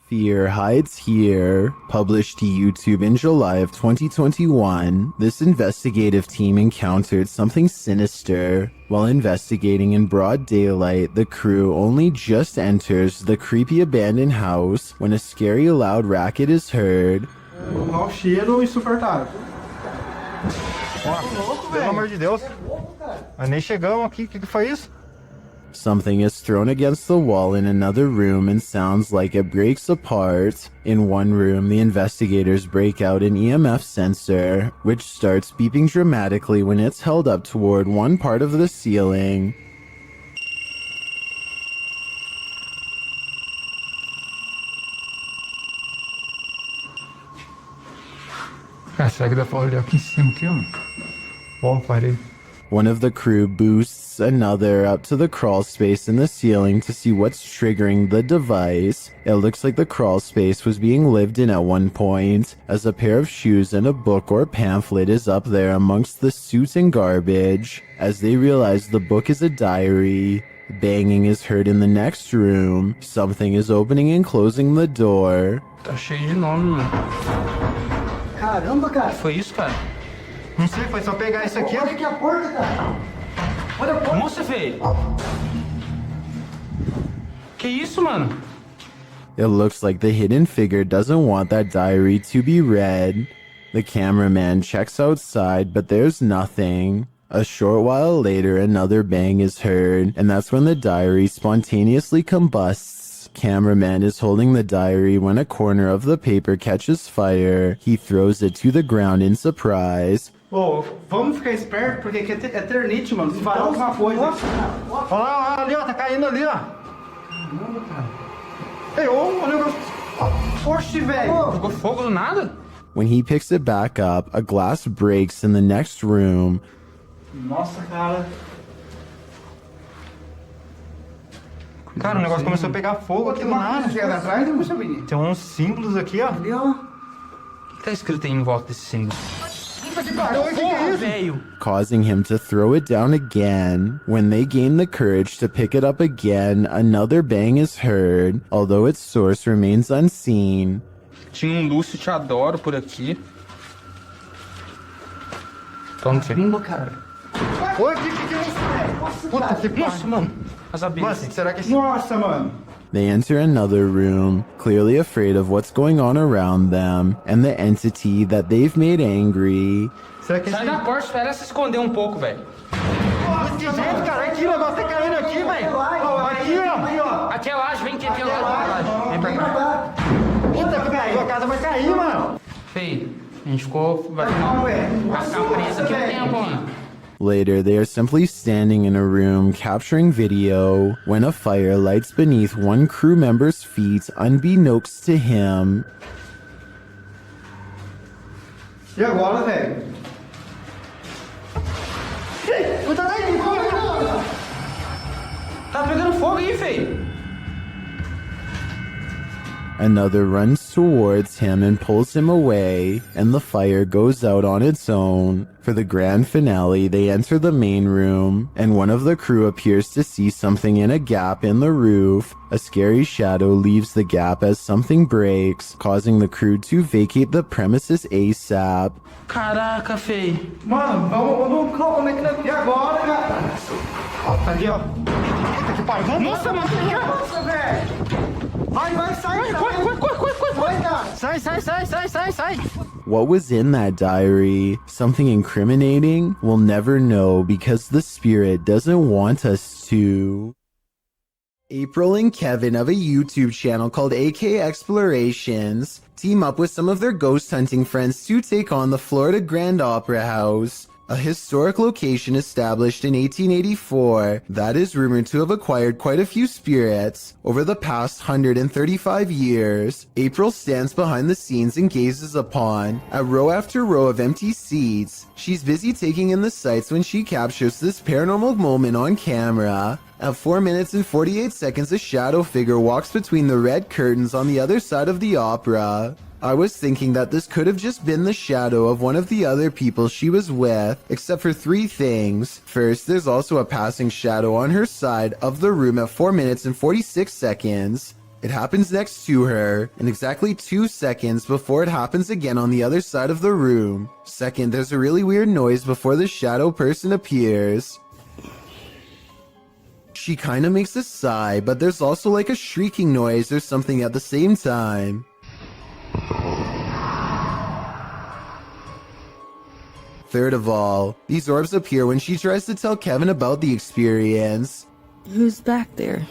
Fear Hides Here, published to YouTube in July of 2021, this investigative team encountered something sinister. While investigating in broad daylight, the crew only just enters the creepy abandoned house when a scary loud racket is heard. Mau cheiro insuportável. Pelo amor de Deus. Mas nem chegamos aqui, o que foi isso? Something is thrown against the wall in another room and sounds like it breaks apart. In one room, the investigators break out an EMF sensor, which starts beeping dramatically when it's held up toward one part of the ceiling. Cara, será que dá pra olhar aqui em cima aqui, ó? Bom, parei. One of the crew boosts another up to the crawl space in the ceiling to see what's triggering the device. It looks like the crawl space was being lived in at one point, as a pair of shoes and a book or pamphlet is up there amongst the suit and garbage. As they realize the book is a diary, banging is heard in the next room. Something is opening and closing the door. Tá cheio de nome, mano. Caramba, cara. Que foi isso, cara? Não sei, foi só pegar isso aqui. Olha aqui a porta, cara. Olha a porta. Nossa, velho. Que isso, mano? It looks like the hidden figure doesn't want that diary to be read. The cameraman checks outside, but there's nothing. A short while later, another bang is heard, and that's when the diary spontaneously combusts. Cameraman is holding the diary when a corner of the paper catches fire. He throws it to the ground in surprise. Ô, vamos ficar esperto, porque aqui é eternite, mano. Se falar alguma coisa. Olha lá, ali, ó, tá caindo ali, ó. Caramba, cara. Ei, ô, o negócio. Oxi, velho. Pegou fogo do nada? When he picks it back up, a glass breaks in the next room. Nossa, cara. Cara, o negócio começou a pegar fogo aqui do nada. Chega atrás, não sabe nem. Tem uns símbolos aqui, ó. Ali, ó. O que tá escrito aí em volta desse símbolo? Porra, velho! Causing him to throw it down again. When they gain the courage to pick it up again, another bang is heard, although its source remains unseen. Tinha um Lúcio Te Adoro por aqui. Toma, filho. Caramba, cara. Oi, que é isso, velho? Puta que pariu. Nossa, mano. As abelhas. Nossa, será que... Nossa, mano. They enter another room, clearly afraid of what's going on around them, and the entity that they've made angry. Será que Sai da porta, espera se esconder um pouco, velho. Que jeito, cara? Aqui, o negócio tá caindo aqui, velho. Aqui, ó. Aqui é laje, vem aqui, aqui é laje. Vem pra cá. Puta que pariu, a casa vai cair, mano. Feio, a gente ficou... Vai ficar preso aqui um tempo, mano. Later, they are simply standing in a room capturing video when a fire lights beneath one crew member's feet unbeknownst to him. E agora, velho? Tá pegando fogo aí, feio. Another runs towards him and pulls him away, and the fire goes out on its own. For the grand finale, they enter the main room, and one of the crew appears to see something in a gap in the roof. A scary shadow leaves the gap as something breaks, causing the crew to vacate the premises ASAP. Caraca, feio. Mano, vamos, como é que nós... E agora, cara? Ali, ó. Puta que pariu. Nossa, mano. Nossa, velho. Vai, sai, sai. What was in that diary? Something incriminating? We'll never know because the spirit doesn't want us to. April and Kevin of a YouTube channel called AK Explorations team up with some of their ghost hunting friends to take on the Florida Grand Opera House, a historic location established in 1884 that is rumored to have acquired quite a few spirits over the past 135 years. April stands behind the scenes and gazes upon a row after row of empty seats. She's busy taking in the sights when she captures this paranormal moment on camera. At 4 minutes and 48 seconds, a shadow figure walks between the red curtains on the other side of the opera. I was thinking that this could have just been the shadow of one of the other people she was with, except for 3 things. First, there's also a passing shadow on her side of the room at 4 minutes and 46 seconds. It happens next to her, and exactly 2 seconds before it happens again on the other side of the room. Second, there's a really weird noise before the shadow person appears. She kinda makes a sigh, but there's also like a shrieking noise or something at the same time. Third of all, these orbs appear when she tries to tell Kevin about the experience. Who's back there?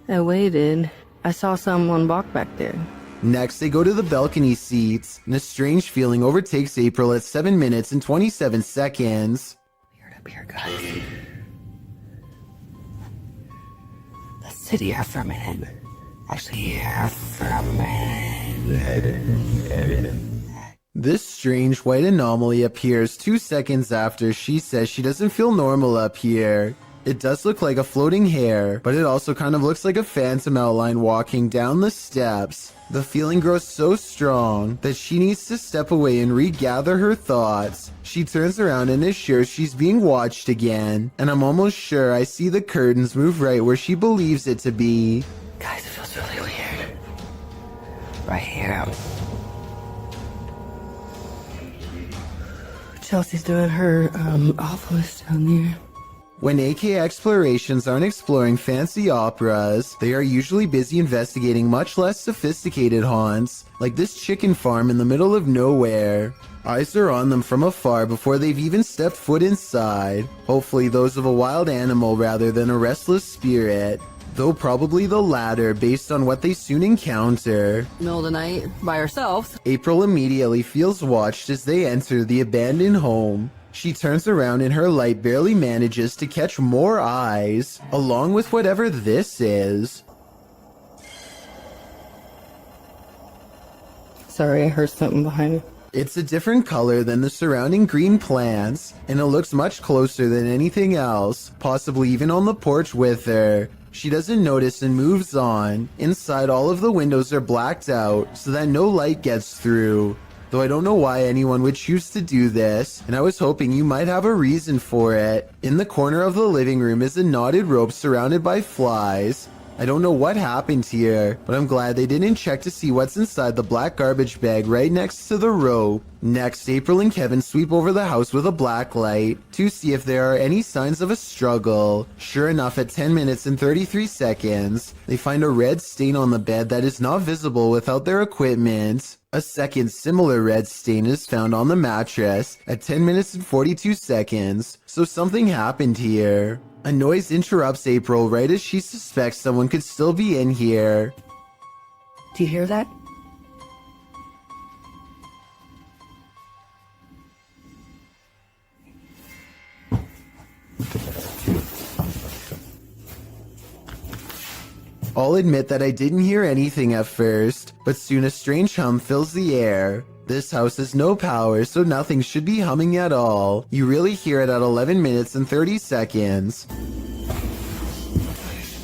I waited. I saw someone walk back there. Next, they go to the balcony seats, and a strange feeling overtakes April at 7 minutes and 27 seconds. Weird up here, guys. Let's sit here for a minute. Actually, here for a minute. This strange white anomaly appears 2 seconds after she says she doesn't feel normal up here. It does look like a floating hair, but it also kind of looks like a phantom outline walking down the steps. The feeling grows so strong that she needs to step away and regather her thoughts. She turns around and is sure she's being watched again, and I'm almost sure I see the curtains move right where she believes it to be. Guys, it feels really weird. Right here. Chelsea's doing her awfulest down there. When AK Explorations aren't exploring fancy operas, they are usually busy investigating much less sophisticated haunts, like this chicken farm in the middle of nowhere. Eyes are on them from afar before they've even stepped foot inside, hopefully those of a wild animal rather than a restless spirit, though probably the latter based on what they soon encounter. Middle of the night, by herself. April immediately feels watched as they enter the abandoned home. She turns around and her light barely manages to catch more eyes, along with whatever this is. Sorry, I heard something behind me. It's a different color than the surrounding green plants, and it looks much closer than anything else, possibly even on the porch with her. She doesn't notice and moves on. Inside, all of the windows are blacked out so that no light gets through. Though I don't know why anyone would choose to do this, and I was hoping you might have a reason for it. In the corner of the living room is a knotted rope surrounded by flies. I don't know what happened here, but I'm glad they didn't check to see what's inside the black garbage bag right next to the rope. Next, April and Kevin sweep over the house with a black light to see if there are any signs of a struggle. Sure enough, at 10 minutes and 33 seconds, they find a red stain on the bed that is not visible without their equipment. A second similar red stain is found on the mattress at 10 minutes and 42 seconds, so something happened here. A noise interrupts April right as she suspects someone could still be in here. Do you hear that? I'll admit that I didn't hear anything at first, but soon a strange hum fills the air. This house has no power, so nothing should be humming at all. You really hear it at 11 minutes and 30 seconds.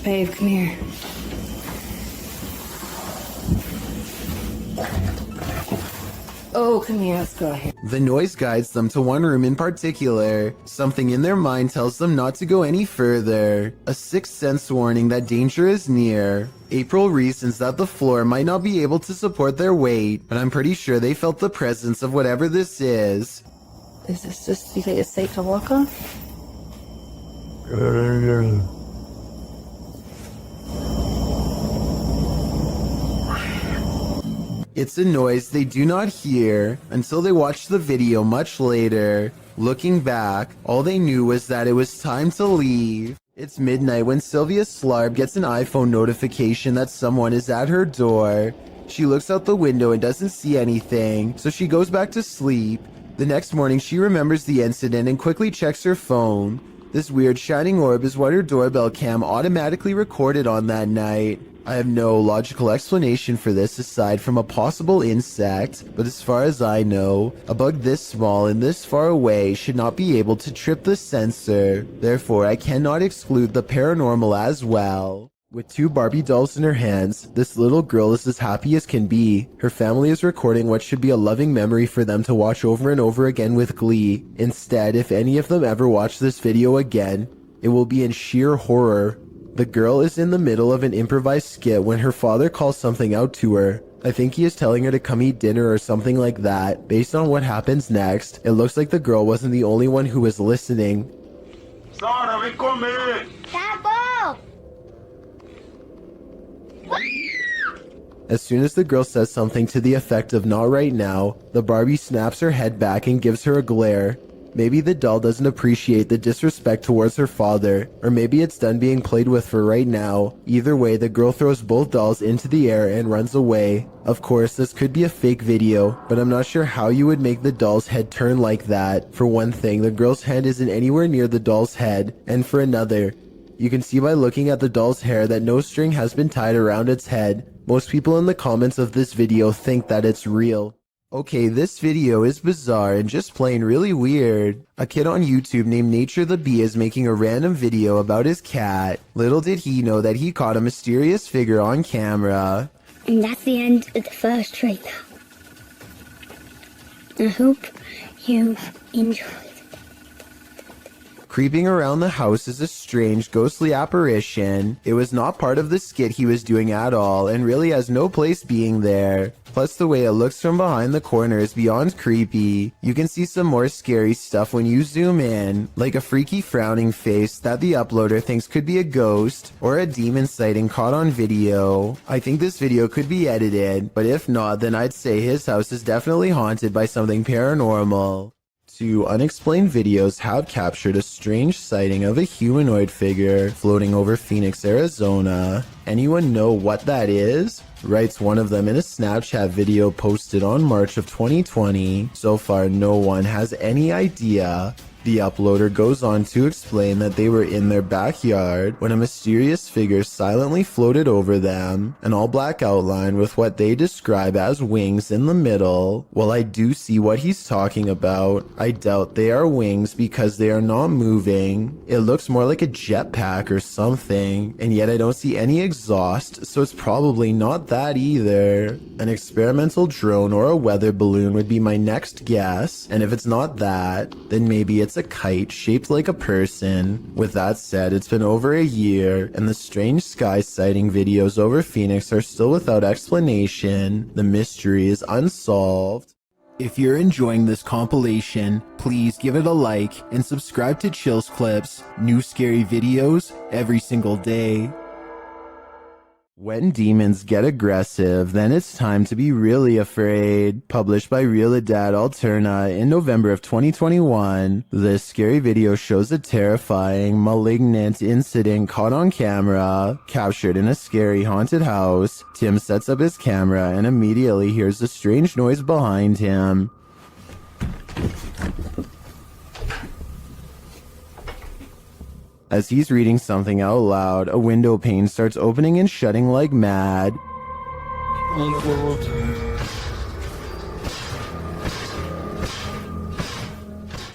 Babe, come here. Oh, come here, let's go here. The noise guides them to one room in particular. Something in their mind tells them not to go any further. A sixth sense warning that danger is near. April reasons that the floor might not be able to support their weight, but I'm pretty sure they felt the presence of whatever this is. Is this just, you think it's safe to walk on? It's a noise they do not hear until they watch the video much later. Looking back, all they knew was that it was time to leave. It's midnight when Sylvia Slarb gets an iPhone notification that someone is at her door. She looks out the window and doesn't see anything, so she goes back to sleep. The next morning, she remembers the incident and quickly checks her phone. This weird shining orb is what her doorbell cam automatically recorded on that night. I have no logical explanation for this aside from a possible insect, but as far as I know, a bug this small and this far away should not be able to trip the sensor. Therefore, I cannot exclude the paranormal as well. With two Barbie dolls in her hands, this little girl is as happy as can be. Her family is recording what should be a loving memory for them to watch over and over again with glee. Instead, if any of them ever watch this video again, it will be in sheer horror. The girl is in the middle of an improvised skit when her father calls something out to her. I think he is telling her to come eat dinner or something like that. Based on what happens next, it looks like the girl wasn't the only one who was listening. Sara, vem comer! Tá bom! As soon as the girl says something to the effect of "not right now," the Barbie snaps her head back and gives her a glare. Maybe the doll doesn't appreciate the disrespect towards her father, or maybe it's done being played with for right now. Either way, the girl throws both dolls into the air and runs away. Of course, this could be a fake video, but I'm not sure how you would make the doll's head turn like that. For one thing, the girl's hand isn't anywhere near the doll's head, and for another, you can see by looking at the doll's hair that no string has been tied around its head. Most people in the comments of this video think that it's real. Okay, this video is bizarre and just plain really weird. A kid on YouTube named Nature the Bee is making a random video about his cat. Little did he know that he caught a mysterious figure on camera. And that's the end of the first trailer. I hope you've enjoyed. Creeping around the house is a strange, ghostly apparition. It was not part of the skit he was doing at all, and really has no place being there. Plus, the way it looks from behind the corner is beyond creepy. You can see some more scary stuff when you zoom in, like a freaky frowning face that the uploader thinks could be a ghost, or a demon sighting caught on video. I think this video could be edited, but if not, then I'd say his house is definitely haunted by something paranormal. Two unexplained videos have captured a strange sighting of a humanoid figure floating over Phoenix, Arizona. Anyone know what that is? Writes one of them in a Snapchat video posted on March of 2020. So far, no one has any idea. The uploader goes on to explain that they were in their backyard when a mysterious figure silently floated over them, an all-black outline with what they describe as wings in the middle. While I do see what he's talking about, I doubt they are wings because they are not moving. It looks more like a jetpack or something, and yet I don't see any exhaust, so it's probably not that either. An experimental drone or a weather balloon would be my next guess, and if it's not that, then maybe it's a kite shaped like a person. With that said, it's been over a year, and the strange sky sighting videos over Phoenix are still without explanation. The mystery is unsolved. If you're enjoying this compilation, please give it a like and subscribe to Chills Clips, new scary videos every single day. When demons get aggressive, then it's time to be really afraid. Published by Realidad Alterna in November of 2021, this scary video shows a terrifying, malignant incident caught on camera, captured in a scary haunted house. Tim sets up his camera and immediately hears a strange noise behind him. As he's reading something out loud, a window pane starts opening and shutting like mad.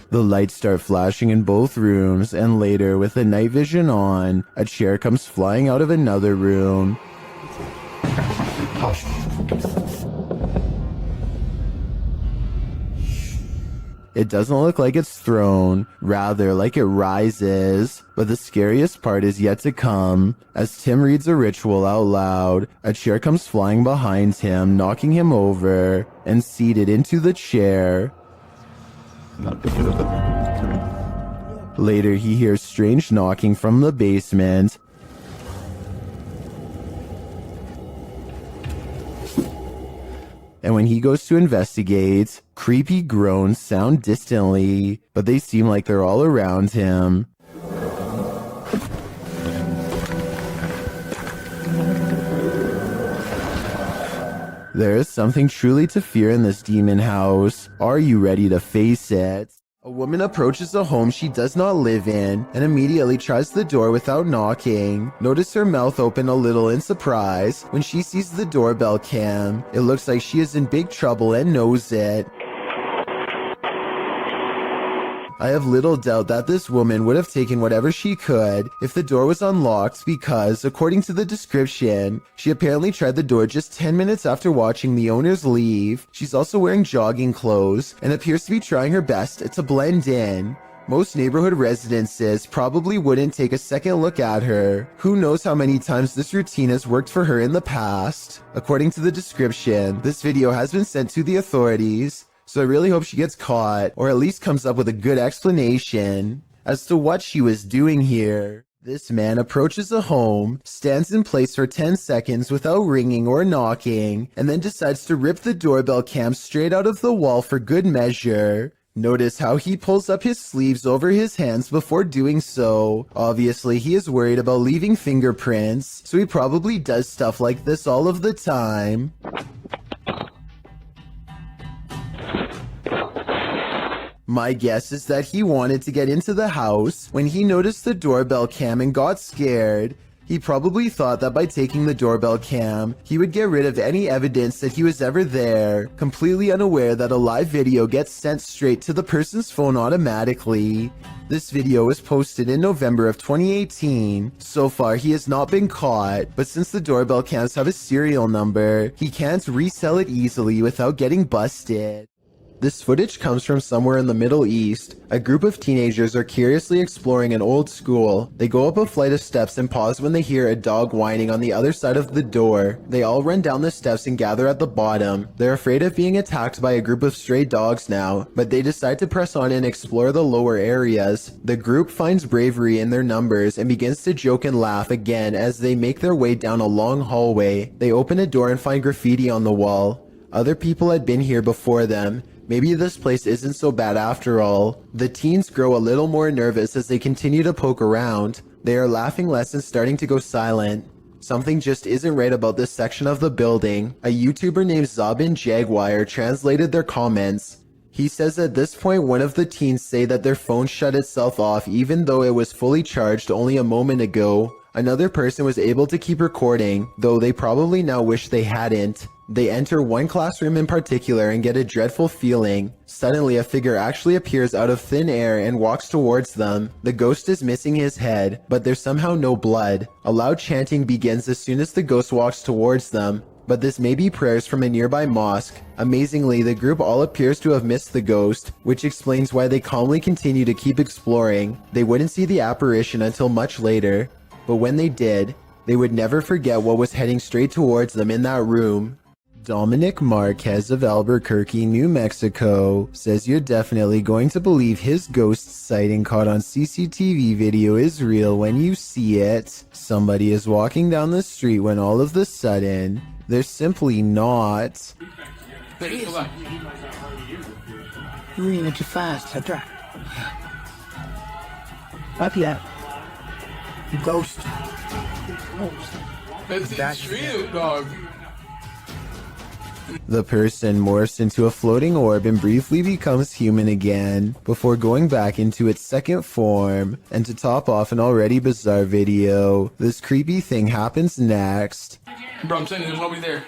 The lights start flashing in both rooms, and later, with the night vision on, a chair comes flying out of another room. It doesn't look like it's thrown, rather like it rises. But the scariest part is yet to come. As Tim reads a ritual out loud, a chair comes flying behind him, knocking him over, and seated into the chair. Later, he hears strange knocking from the basement. And when he goes to investigate, creepy groans sound distantly, but they seem like they're all around him. There is something truly to fear in this demon house. Are you ready to face it? A woman approaches a home she does not live in and immediately tries the door without knocking. Notice her mouth open a little in surprise when she sees the doorbell cam. It looks like she is in big trouble and knows it. I have little doubt that this woman would have taken whatever she could if the door was unlocked because, according to the description, she apparently tried the door just 10 minutes after watching the owners leave. She's also wearing jogging clothes and appears to be trying her best to blend in. Most neighborhood residences probably wouldn't take a second look at her. Who knows how many times this routine has worked for her in the past. According to the description, this video has been sent to the authorities, so I really hope she gets caught, or at least comes up with a good explanation as to what she was doing here. This man approaches a home, stands in place for 10 seconds without ringing or knocking, and then decides to rip the doorbell cam straight out of the wall for good measure. Notice how he pulls up his sleeves over his hands before doing so. Obviously, he is worried about leaving fingerprints, so he probably does stuff like this all of the time. My guess is that he wanted to get into the house when he noticed the doorbell cam and got scared. He probably thought that by taking the doorbell cam, he would get rid of any evidence that he was ever there, completely unaware that a live video gets sent straight to the person's phone automatically. This video was posted in November of 2018. So far, he has not been caught, but since the doorbell cams have a serial number, he can't resell it easily without getting busted. This footage comes from somewhere in the Middle East. A group of teenagers are curiously exploring an old school. They go up a flight of steps and pause when they hear a dog whining on the other side of the door. They all run down the steps and gather at the bottom. They're afraid of being attacked by a group of stray dogs now, but they decide to press on and explore the lower areas. The group finds bravery in their numbers and begins to joke and laugh again as they make their way down a long hallway. They open a door and find graffiti on the wall. Other people had been here before them. Maybe this place isn't so bad after all. The teens grow a little more nervous as they continue to poke around. They are laughing less and starting to go silent. Something just isn't right about this section of the building. A YouTuber named Zabin Jaguar translated their comments. He says at this point one of the teens say that their phone shut itself off even though it was fully charged only a moment ago. Another person was able to keep recording, though they probably now wish they hadn't. They enter one classroom in particular and get a dreadful feeling. Suddenly, a figure actually appears out of thin air and walks towards them. The ghost is missing his head, but there's somehow no blood. A loud chanting begins as soon as the ghost walks towards them, but this may be prayers from a nearby mosque. Amazingly, the group all appears to have missed the ghost, which explains why they calmly continue to keep exploring. They wouldn't see the apparition until much later, but when they did, they would never forget what was heading straight towards them in that room. Dominic Marquez of Albuquerque, New Mexico, says you're definitely going to believe his ghost sighting caught on CCTV video is real when you see it. Somebody is walking down the street when all of a sudden, they're simply not. You're reading too fast. Up that. Ghost. That's real, dog. The person morphs into a floating orb and briefly becomes human again, before going back into its second form. And to top off an already bizarre video, this creepy thing happens next. Bro, I'm saying there's nobody there.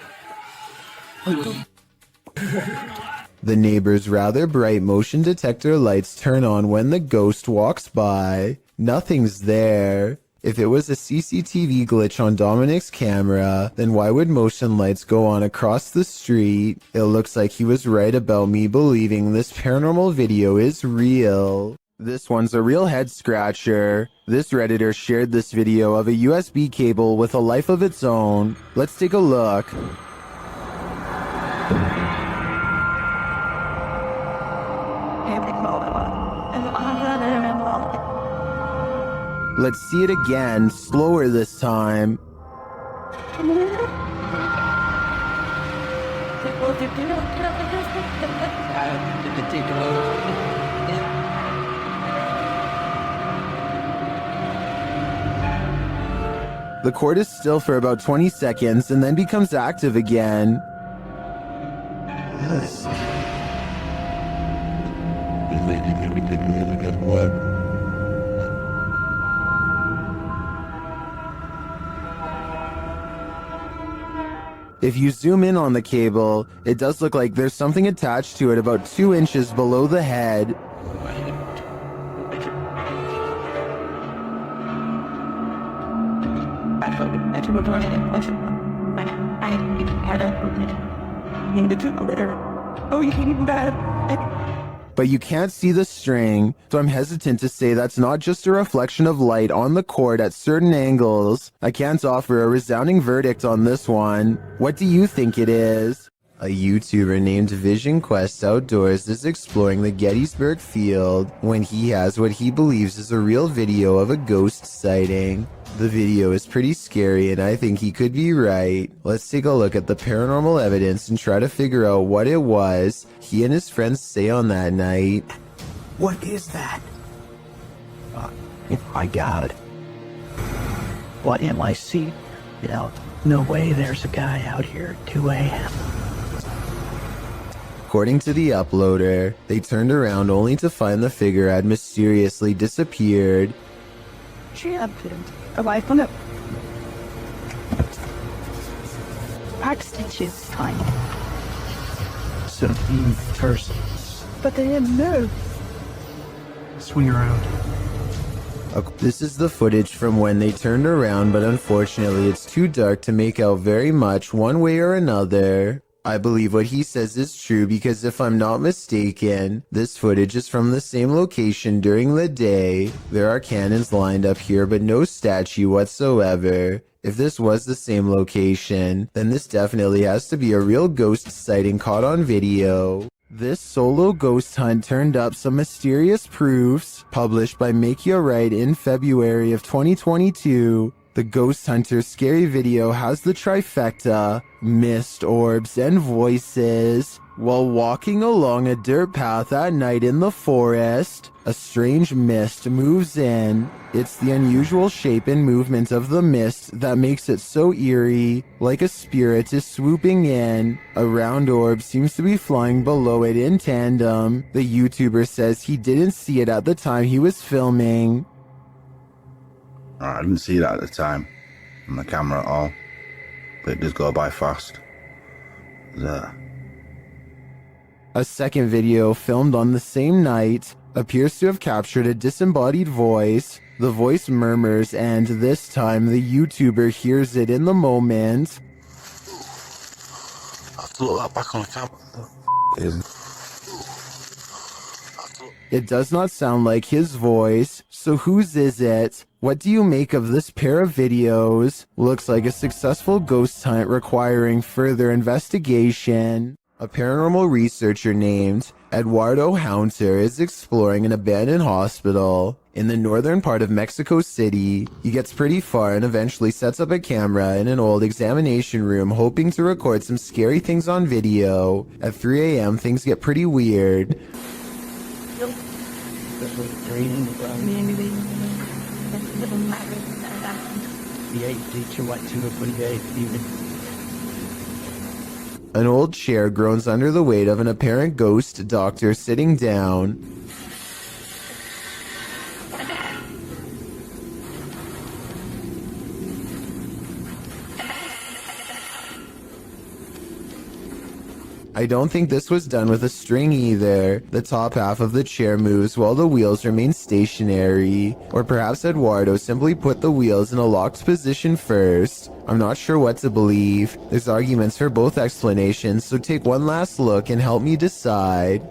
The neighbor's rather bright motion detector lights turn on when the ghost walks by. Nothing's there. If it was a CCTV glitch on Dominic's camera, then why would motion lights go on across the street? It looks like he was right about me believing this paranormal video is real. This one's a real head scratcher. This Redditor shared this video of a USB cable with a life of its own. Let's take a look. Let's see it again, slower this time. The cord is still for about 20 seconds and then becomes active again. Yes. If you zoom in on the cable, it does look like there's something attached to it about 2 inches below the head. but you can't see the string, so I'm hesitant to say that's not just a reflection of light on the cord at certain angles. I can't offer a resounding verdict on this one. What do you think it is? A YouTuber named Vision Quest Outdoors is exploring the Gettysburg Field when he has what he believes is a real video of a ghost sighting. The video is pretty scary and I think he could be right. Let's take a look at the paranormal evidence and try to figure out what it was he and his friends say on that night. What is that? Oh my God. What am I seeing? No way there's a guy out here at 2 a.m. According to the uploader, they turned around only to find the figure had mysteriously disappeared. She happened. I found it. Pack stitches time. So first. But they didn't move. Swing around. This is the footage from when they turned around, but unfortunately it's too dark to make out very much one way or another. I believe what he says is true because if I'm not mistaken, this footage is from the same location during the day. There are cannons lined up here, but no statue whatsoever. If this was the same location, then this definitely has to be a real ghost sighting caught on video. This solo ghost hunt turned up some mysterious proofs, published by Make Ya Right in February of 2022. The Ghost Hunter scary video has the trifecta, mist, orbs, and voices. While walking along a dirt path at night in the forest, a strange mist moves in. It's the unusual shape and movement of the mist that makes it so eerie, like a spirit is swooping in. A round orb seems to be flying below it in tandem. The YouTuber says he didn't see it at the time he was filming. I didn't see that at the time on the camera at all, but it does go by fast. A second video filmed on the same night appears to have captured a disembodied voice. The voice murmurs, and this time the YouTuber hears it in the moment. I have to look that back on the camera. It does not sound like his voice, so whose is it? What do you make of this pair of videos? Looks like a successful ghost hunt requiring further investigation. A paranormal researcher named Eduardo Haunter is exploring an abandoned hospital in the northern part of Mexico City. He gets pretty far and eventually sets up a camera in an old examination room hoping to record some scary things on video. At 3 a.m. things get pretty weird. An old chair groans under the weight of an apparent ghost doctor sitting down. I don't think this was done with a string either. The top half of the chair moves while the wheels remain stationary. Or perhaps Eduardo simply put the wheels in a locked position first. I'm not sure what to believe. There's arguments for both explanations, so take one last look and help me decide.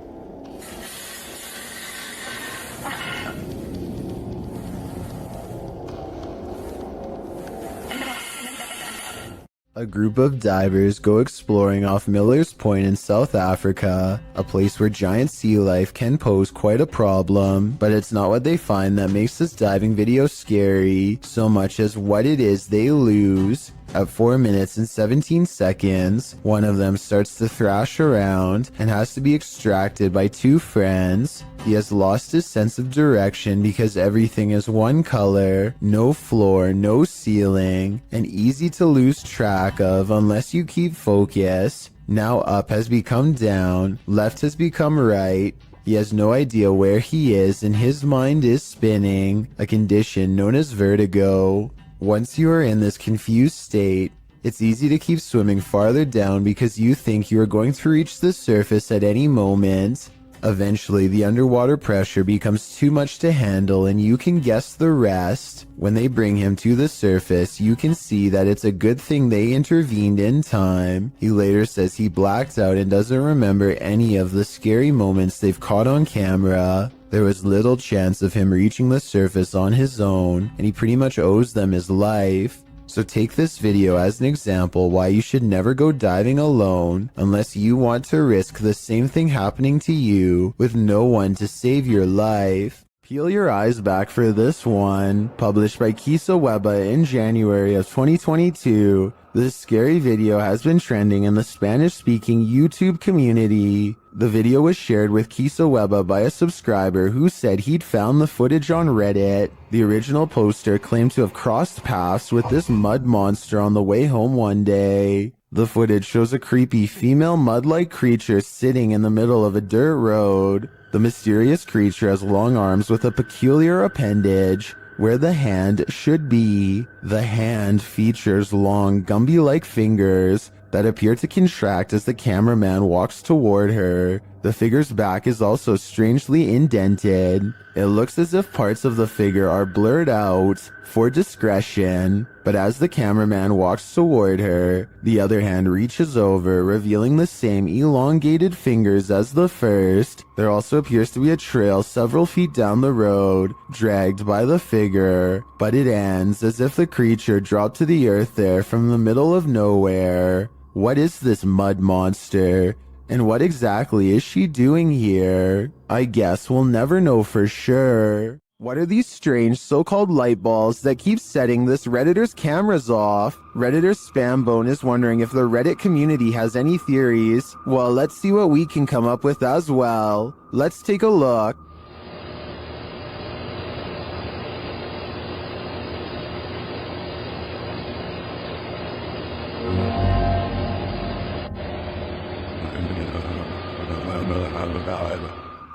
A group of divers go exploring off Miller's Point in South Africa, a place where giant sea life can pose quite a problem, but it's not what they find that makes this diving video scary, so much as what it is they lose. At 4 minutes and 17 seconds, one of them starts to thrash around and has to be extracted by two friends. He has lost his sense of direction because everything is one color, no floor, no ceiling, and easy to lose track of unless you keep focus. Now up has become down, left has become right. He has no idea where he is and his mind is spinning, a condition known as vertigo. Once you are in this confused state, it's easy to keep swimming farther down because you think you are going to reach the surface at any moment. Eventually, the underwater pressure becomes too much to handle and you can guess the rest. When they bring him to the surface, you can see that it's a good thing they intervened in time. He later says he blacked out and doesn't remember any of the scary moments they've caught on camera. There was little chance of him reaching the surface on his own, and he pretty much owes them his life. So take this video as an example why you should never go diving alone unless you want to risk the same thing happening to you with no one to save your life. Peel your eyes back for this one. Published by Kisa Weba in January of 2022, this scary video has been trending in the Spanish-speaking YouTube community. The video was shared with Kisa Weba by a subscriber who said he'd found the footage on Reddit. The original poster claimed to have crossed paths with this mud monster on the way home one day. The footage shows a creepy female mud-like creature sitting in the middle of a dirt road. The mysterious creature has long arms with a peculiar appendage where the hand should be. The hand features long Gumby-like fingers that appear to contract as the cameraman walks toward her. The figure's back is also strangely indented. It looks as if parts of the figure are blurred out for discretion, but as the cameraman walks toward her, the other hand reaches over, revealing the same elongated fingers as the first. There also appears to be a trail several feet down the road, dragged by the figure, but it ends as if the creature dropped to the earth there from the middle of nowhere. What is this mud monster? And what exactly is she doing here? I guess we'll never know for sure. What are these strange so-called light balls that keep setting this Redditor's cameras off? Redditor's Spambone is wondering if the Reddit community has any theories. Well, let's see what we can come up with as well. Let's take a look.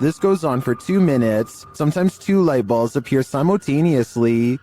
This goes on for 2 minutes. Sometimes 2 light balls appear simultaneously.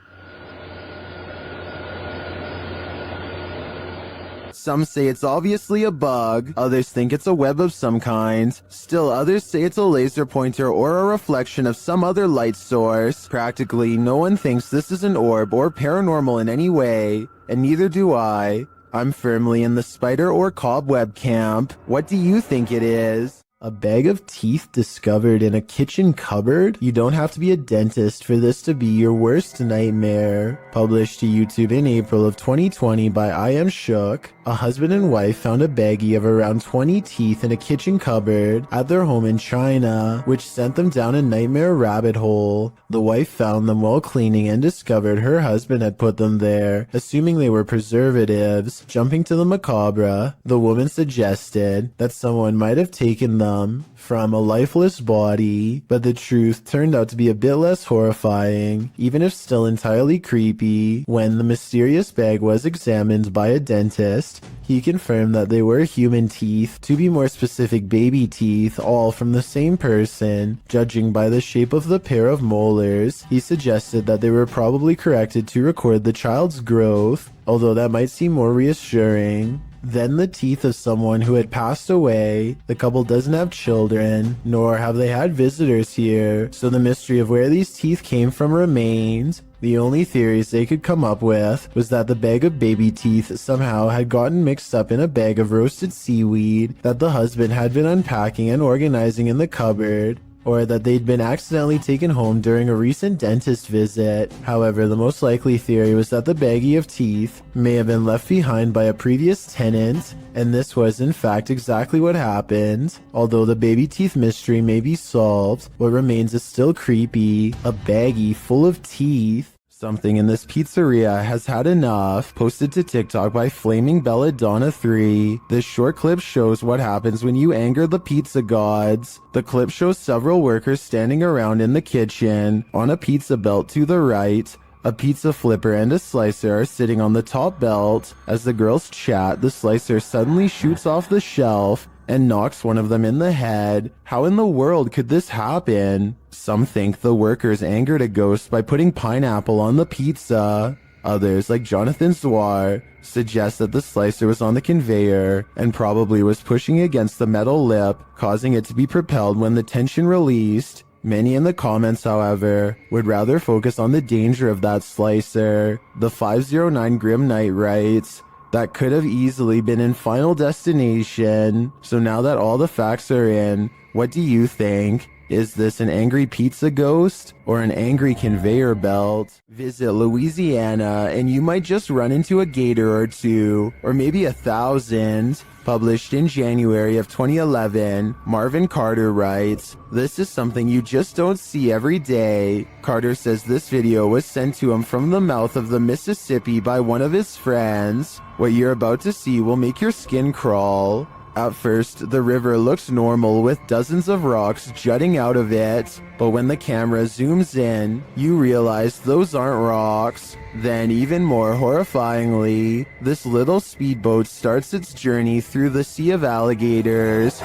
Some say it's obviously a bug, others think it's a web of some kind. Still others say it's a laser pointer or a reflection of some other light source. Practically no one thinks this is an orb or paranormal in any way, and neither do I. I'm firmly in the spider or cobweb camp. What do you think it is? A bag of teeth discovered in a kitchen cupboard? You don't have to be a dentist for this to be your worst nightmare. Published to YouTube in April of 2020 by I Am Shook. A husband and wife found a baggie of around 20 teeth in a kitchen cupboard at their home in China, which sent them down a nightmare rabbit hole. The wife found them while cleaning and discovered her husband had put them there, assuming they were preservatives. Jumping to the macabre, the woman suggested that someone might have taken them from a lifeless body, but the truth turned out to be a bit less horrifying, even if still entirely creepy. When the mysterious bag was examined by a dentist, he confirmed that they were human teeth, to be more specific baby teeth, all from the same person. Judging by the shape of the pair of molars, he suggested that they were probably corrected to record the child's growth, although that might seem more reassuring. Then the teeth of someone who had passed away. The couple doesn't have children, nor have they had visitors here, so the mystery of where these teeth came from remains. The only theories they could come up with was that the bag of baby teeth somehow had gotten mixed up in a bag of roasted seaweed that the husband had been unpacking and organizing in the cupboard, or that they'd been accidentally taken home during a recent dentist visit. However, the most likely theory was that the baggie of teeth may have been left behind by a previous tenant, and this was in fact exactly what happened. Although the baby teeth mystery may be solved, what remains is still creepy. A baggie full of teeth. Something in this pizzeria has had enough. Posted to TikTok by Flaming Belladonna 3. This short clip shows what happens when you anger the pizza gods. The clip shows several workers standing around in the kitchen. On a pizza belt to the right, a pizza flipper and a slicer are sitting on the top belt. As the girls chat, the slicer suddenly shoots off the shelf and knocks one of them in the head. How in the world could this happen? Some think the workers angered a ghost by putting pineapple on the pizza. Others, like Jonathan Zwar, suggest that the slicer was on the conveyor and probably was pushing against the metal lip, causing it to be propelled when the tension released. Many in the comments, however, would rather focus on the danger of that slicer. The 509 Grim Knight writes, "That could have easily been in Final Destination. So now that all the facts are in, what do you think? Is this an angry pizza ghost or an angry conveyor belt?" Visit Louisiana and you might just run into a gator or two, or maybe 1,000. Published in January of 2011, Marvin Carter writes, "This is something you just don't see every day." Carter says this video was sent to him from the mouth of the Mississippi by one of his friends. What you're about to see will make your skin crawl. At first, the river looks normal with dozens of rocks jutting out of it, but when the camera zooms in, you realize those aren't rocks. Then, even more horrifyingly, this little speedboat starts its journey through the sea of alligators.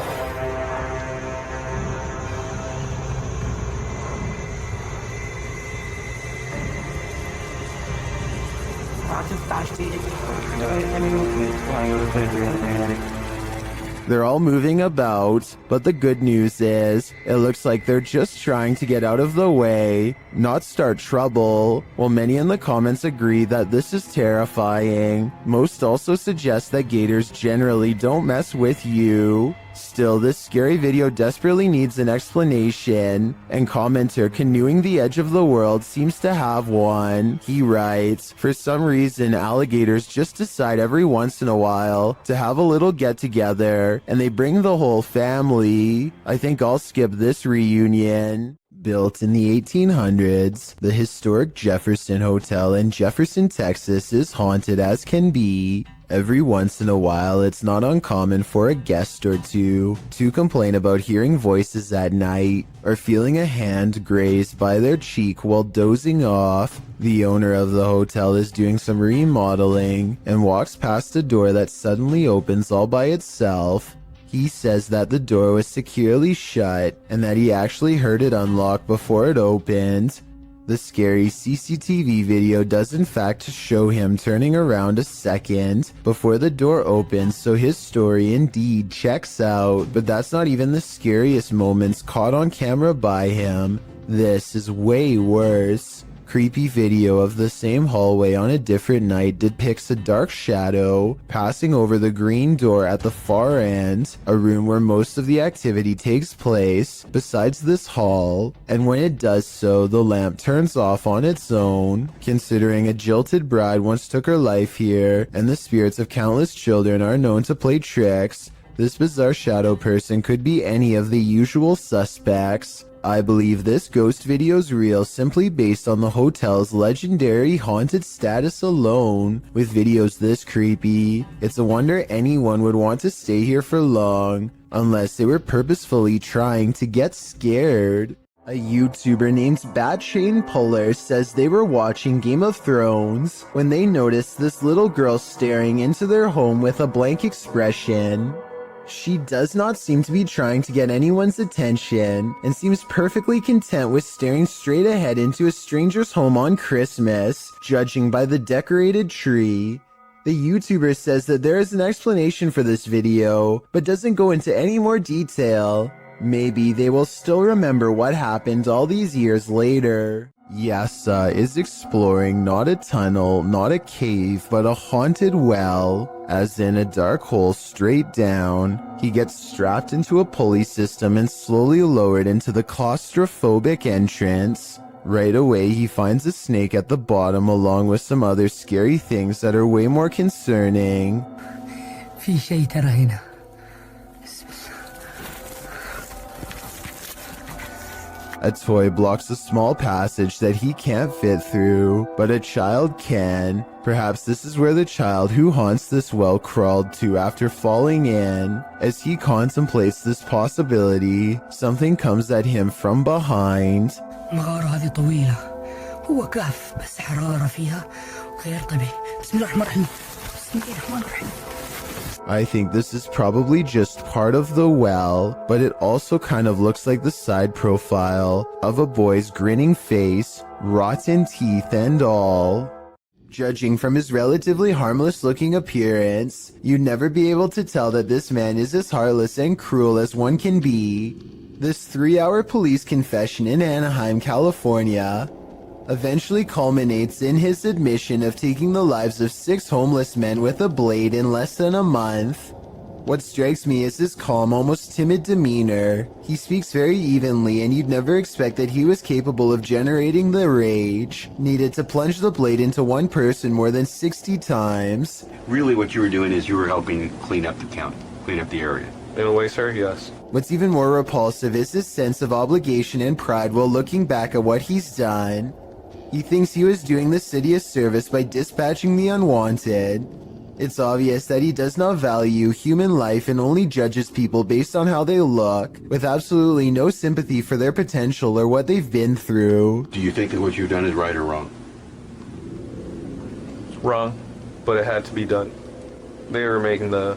They're all moving about, but the good news is, it looks like they're just trying to get out of the way, not start trouble. While many in the comments agree that this is terrifying, most also suggest that gators generally don't mess with you. Still, this scary video desperately needs an explanation, and commenter Canoeing the Edge of the World seems to have one. He writes, "For some reason, alligators just decide every once in a while to have a little get-together, and they bring the whole family. I think I'll skip this reunion." Built in the 1800s, the historic Jefferson Hotel in Jefferson, Texas is haunted as can be. Every once in a while, it's not uncommon for a guest or two to complain about hearing voices at night or feeling a hand grazed by their cheek while dozing off. The owner of the hotel is doing some remodeling and walks past a door that suddenly opens all by itself. He says that the door was securely shut and that he actually heard it unlock before it opened. The scary CCTV video does in fact show him turning around a second before the door opens, so his story indeed checks out. But that's not even the scariest moments caught on camera by him. This is way worse. Creepy video of the same hallway on a different night depicts a dark shadow passing over the green door at the far end, a room where most of the activity takes place, besides this hall, and when it does so, the lamp turns off on its own. Considering a jilted bride once took her life here, and the spirits of countless children are known to play tricks, this bizarre shadow person could be any of the usual suspects. I believe this ghost video's real simply based on the hotel's legendary haunted status alone. With videos this creepy, it's a wonder anyone would want to stay here for long, unless they were purposefully trying to get scared. A YouTuber named Bad Shane Puller says they were watching Game of Thrones when they noticed this little girl staring into their home with a blank expression. She does not seem to be trying to get anyone's attention and seems perfectly content with staring straight ahead into a stranger's home on Christmas, judging by the decorated tree. The YouTuber says that there is an explanation for this video, but doesn't go into any more detail. Maybe they will still remember what happened all these years later. Yasa is exploring not a tunnel, not a cave, but a haunted well, as in a dark hole straight down. He gets strapped into a pulley system and slowly lowered into the claustrophobic entrance. Right away, he finds a snake at the bottom along with some other scary things that are way more concerning. في شيء ترى هنا. A toy blocks a small passage that he can't fit through, but a child can. Perhaps this is where the child who haunts this well crawled to after falling in. As he contemplates this possibility, something comes at him from behind. المغارة هذه طويلة. هو كهف بس حرارة فيها غير طبيعي. بسم الله الرحمن الرحيم. بسم الله الرحمن الرحيم. I think this is probably just part of the well, but it also kind of looks like the side profile of a boy's grinning face, rotten teeth and all. Judging from his relatively harmless-looking appearance, you'd never be able to tell that this man is as heartless and cruel as one can be. This 3-hour police confession in Anaheim, California, eventually culminates in his admission of taking the lives of 6 homeless men with a blade in less than a month. What strikes me is his calm, almost timid demeanor. He speaks very evenly, and you'd never expect that he was capable of generating the rage needed to plunge the blade into one person more than 60 times. Really what you were doing is you were helping clean up the county, clean up the area. In a way, sir, yes. What's even more repulsive is his sense of obligation and pride while looking back at what he's done. He thinks he was doing the city a service by dispatching the unwanted. It's obvious that he does not value human life and only judges people based on how they look, with absolutely no sympathy for their potential or what they've been through. Do you think that what you've done is right or wrong? Wrong, but it had to be done. They were making the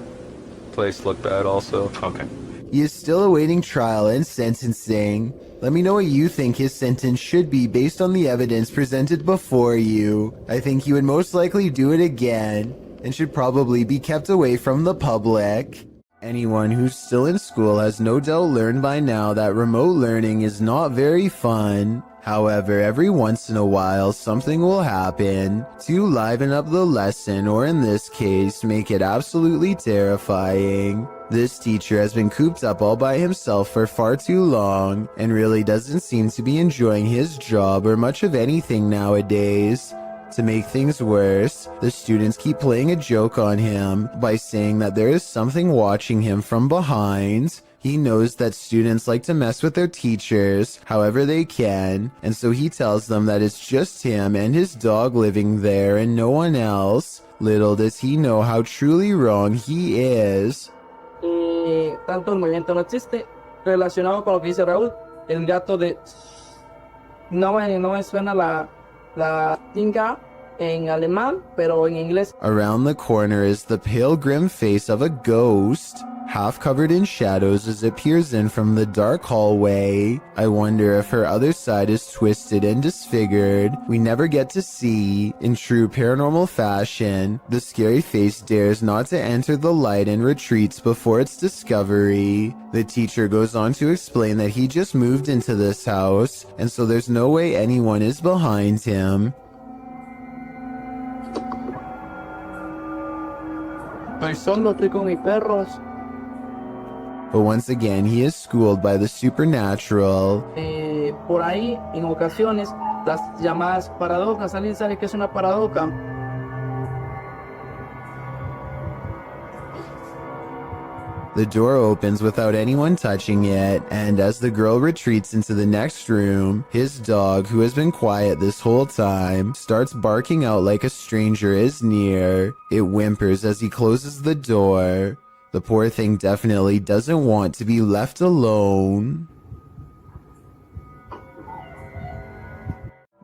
place look bad also. Okay. He is still awaiting trial and sentencing. Let me know what you think his sentence should be based on the evidence presented before you. I think he would most likely do it again, and should probably be kept away from the public. Anyone who's still in school has no doubt learned by now that remote learning is not very fun. However, every once in a while something will happen to liven up the lesson, or in this case, make it absolutely terrifying. This teacher has been cooped up all by himself for far too long, and really doesn't seem to be enjoying his job or much of anything nowadays. To make things worse, the students keep playing a joke on him by saying that there is something watching him from behind. He knows that students like to mess with their teachers however they can, and so he tells them that it's just him and his dog living there and no one else. Little does he know how truly wrong he is. Tanto el movimiento no existe, relacionado con lo que dice Raúl, el gato de... No me suena la tinga en alemán, pero en inglés. Around the corner is the pale grim face of a ghost, half covered in shadows as it peers in from the dark hallway. I wonder if her other side is twisted and disfigured. We never get to see. In true paranormal fashion, the scary face dares not to enter the light and retreats before its discovery. The teacher goes on to explain that he just moved into this house, and so there's no way anyone is behind him. Estoy con mis perros. But once again, he is schooled by the supernatural. Por ahí, en ocasiones, las llamadas paradojas. ¿Alguien sabe qué es una paradoja? The door opens without anyone touching it, and as the girl retreats into the next room, his dog, who has been quiet this whole time, starts barking out like a stranger is near. It whimpers as he closes the door. The poor thing definitely doesn't want to be left alone.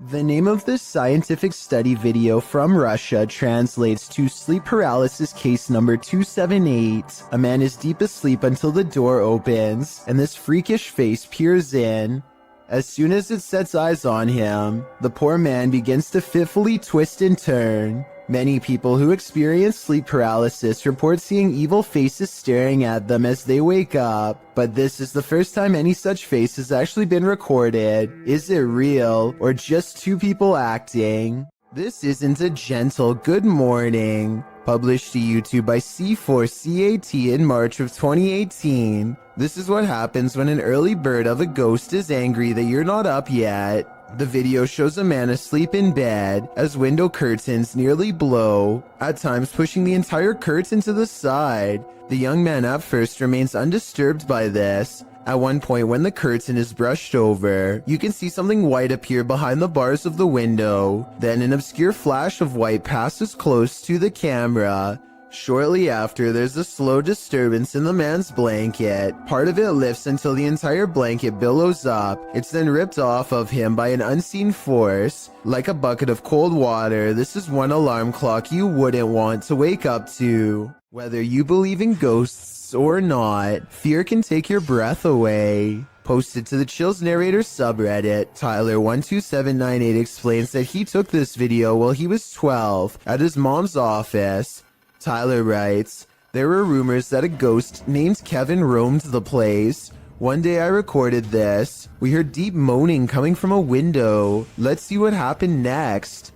The name of this scientific study video from Russia translates to sleep paralysis case number 278. A man is deep asleep until the door opens, and this freakish face peers in. As soon as it sets eyes on him, the poor man begins to fitfully twist and turn. Many people who experience sleep paralysis report seeing evil faces staring at them as they wake up, but this is the first time any such face has actually been recorded. Is it real, or just two people acting? This isn't a gentle good morning. Published to YouTube by C4CAT in March of 2018. This is what happens when an early bird of a ghost is angry that you're not up yet. The video shows a man asleep in bed as window curtains nearly blow, at times pushing the entire curtain to the side. The young man at first remains undisturbed by this. At one point, when the curtain is brushed over, you can see something white appear behind the bars of the window. Then an obscure flash of white passes close to the camera. Shortly after, there's a slow disturbance in the man's blanket. Part of it lifts until the entire blanket billows up. It's then ripped off of him by an unseen force. Like a bucket of cold water, this is one alarm clock you wouldn't want to wake up to. Whether you believe in ghosts or not, fear can take your breath away. Posted to the Chills Narrator subreddit, Tyler12798 explains that he took this video while he was 12 at his mom's office. Tyler writes, "There were rumors that a ghost named Kevin roamed the place. One day I recorded this. We heard deep moaning coming from a window. Let's see what happened next."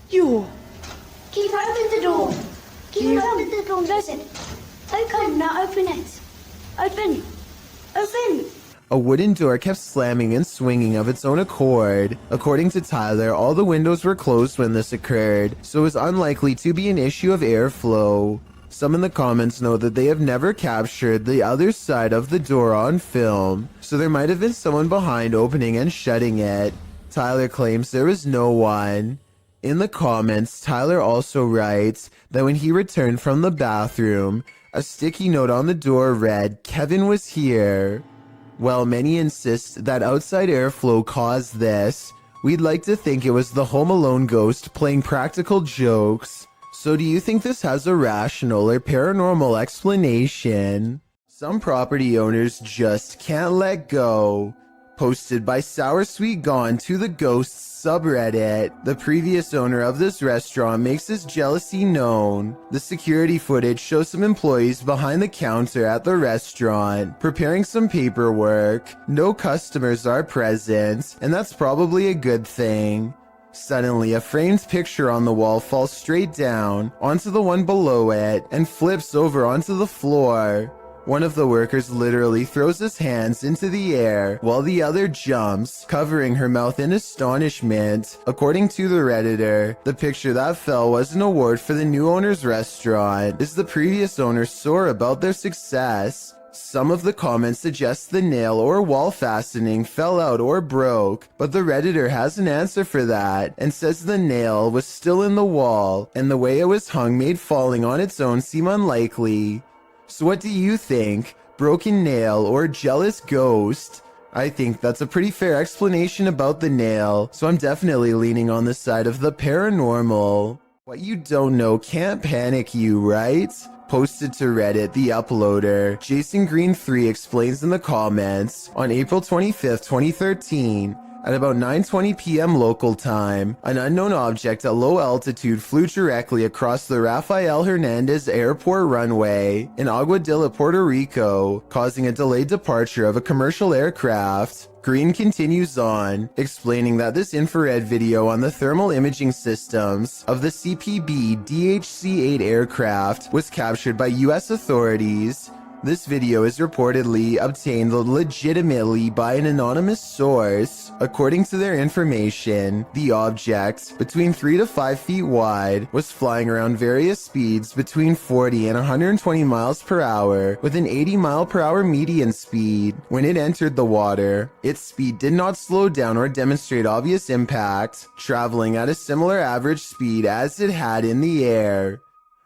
You. Keep open the door. Keep open the door. Listen. Okay, now open it. Open. Open. A wooden door kept slamming and swinging of its own accord. According to Tyler, all the windows were closed when this occurred, so it was unlikely to be an issue of airflow. Some in the comments note that they have never captured the other side of the door on film, so there might have been someone behind opening and shutting it. Tyler claims there was no one. In the comments, Tyler also writes that when he returned from the bathroom, a sticky note on the door read, "Kevin was here." While many insist that outside airflow caused this, we'd like to think it was the Home Alone ghost playing practical jokes. So do you think this has a rational or paranormal explanation? Some property owners just can't let go. Posted by Sour Sweet Gone to the Ghosts subreddit, the previous owner of this restaurant makes his jealousy known. The security footage shows some employees behind the counter at the restaurant, preparing some paperwork. No customers are present, and that's probably a good thing. Suddenly, a framed picture on the wall falls straight down onto the one below it and flips over onto the floor. One of the workers literally throws his hands into the air while the other jumps, covering her mouth in astonishment. According to the Redditor, the picture that fell was an award for the new owner's restaurant, as the previous owner swore about their success. Some of the comments suggest the nail or wall fastening fell out or broke, but the Redditor has an answer for that and says the nail was still in the wall and the way it was hung made falling on its own seem unlikely. So what do you think? Broken nail or jealous ghost? I think that's a pretty fair explanation about the nail, so I'm definitely leaning on the side of the paranormal. What you don't know can't panic you, right? Posted to Reddit, the uploader, Jason Green 3 explains in the comments, on April 25th, 2013, at about 9:20 p.m. local time, an unknown object at low altitude flew directly across the Rafael Hernandez Airport runway in Aguadilla, Puerto Rico, causing a delayed departure of a commercial aircraft. Green continues on, explaining that this infrared video on the thermal imaging systems of the CPB DHC-8 aircraft was captured by U.S. authorities. This video is reportedly obtained legitimately by an anonymous source. According to their information, the object, between 3 to 5 feet wide, was flying around various speeds between 40 and 120 miles per hour with an 80 mile per hour median speed. When it entered the water, its speed did not slow down or demonstrate obvious impact, traveling at a similar average speed as it had in the air.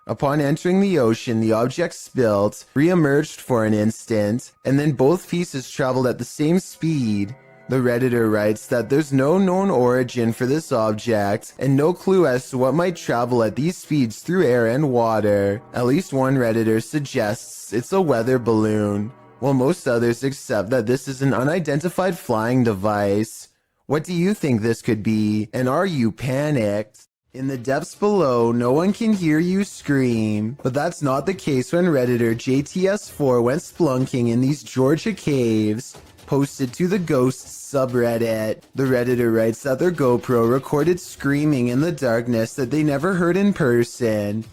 Upon entering the ocean, the object spilt, re-emerged for an instant, and then both pieces traveled at the same speed. The Redditor writes that there's no known origin for this object, and no clue as to what might travel at these speeds through air and water. At least one Redditor suggests it's a weather balloon, while most others accept that this is an unidentified flying device. What do you think this could be, and are you panicked? In the depths below, no one can hear you scream, but that's not the case when Redditor JTS4 went splunking in these Georgia caves. Posted to the Ghosts subreddit, the Redditor writes that their GoPro recorded screaming in the darkness that they never heard in person.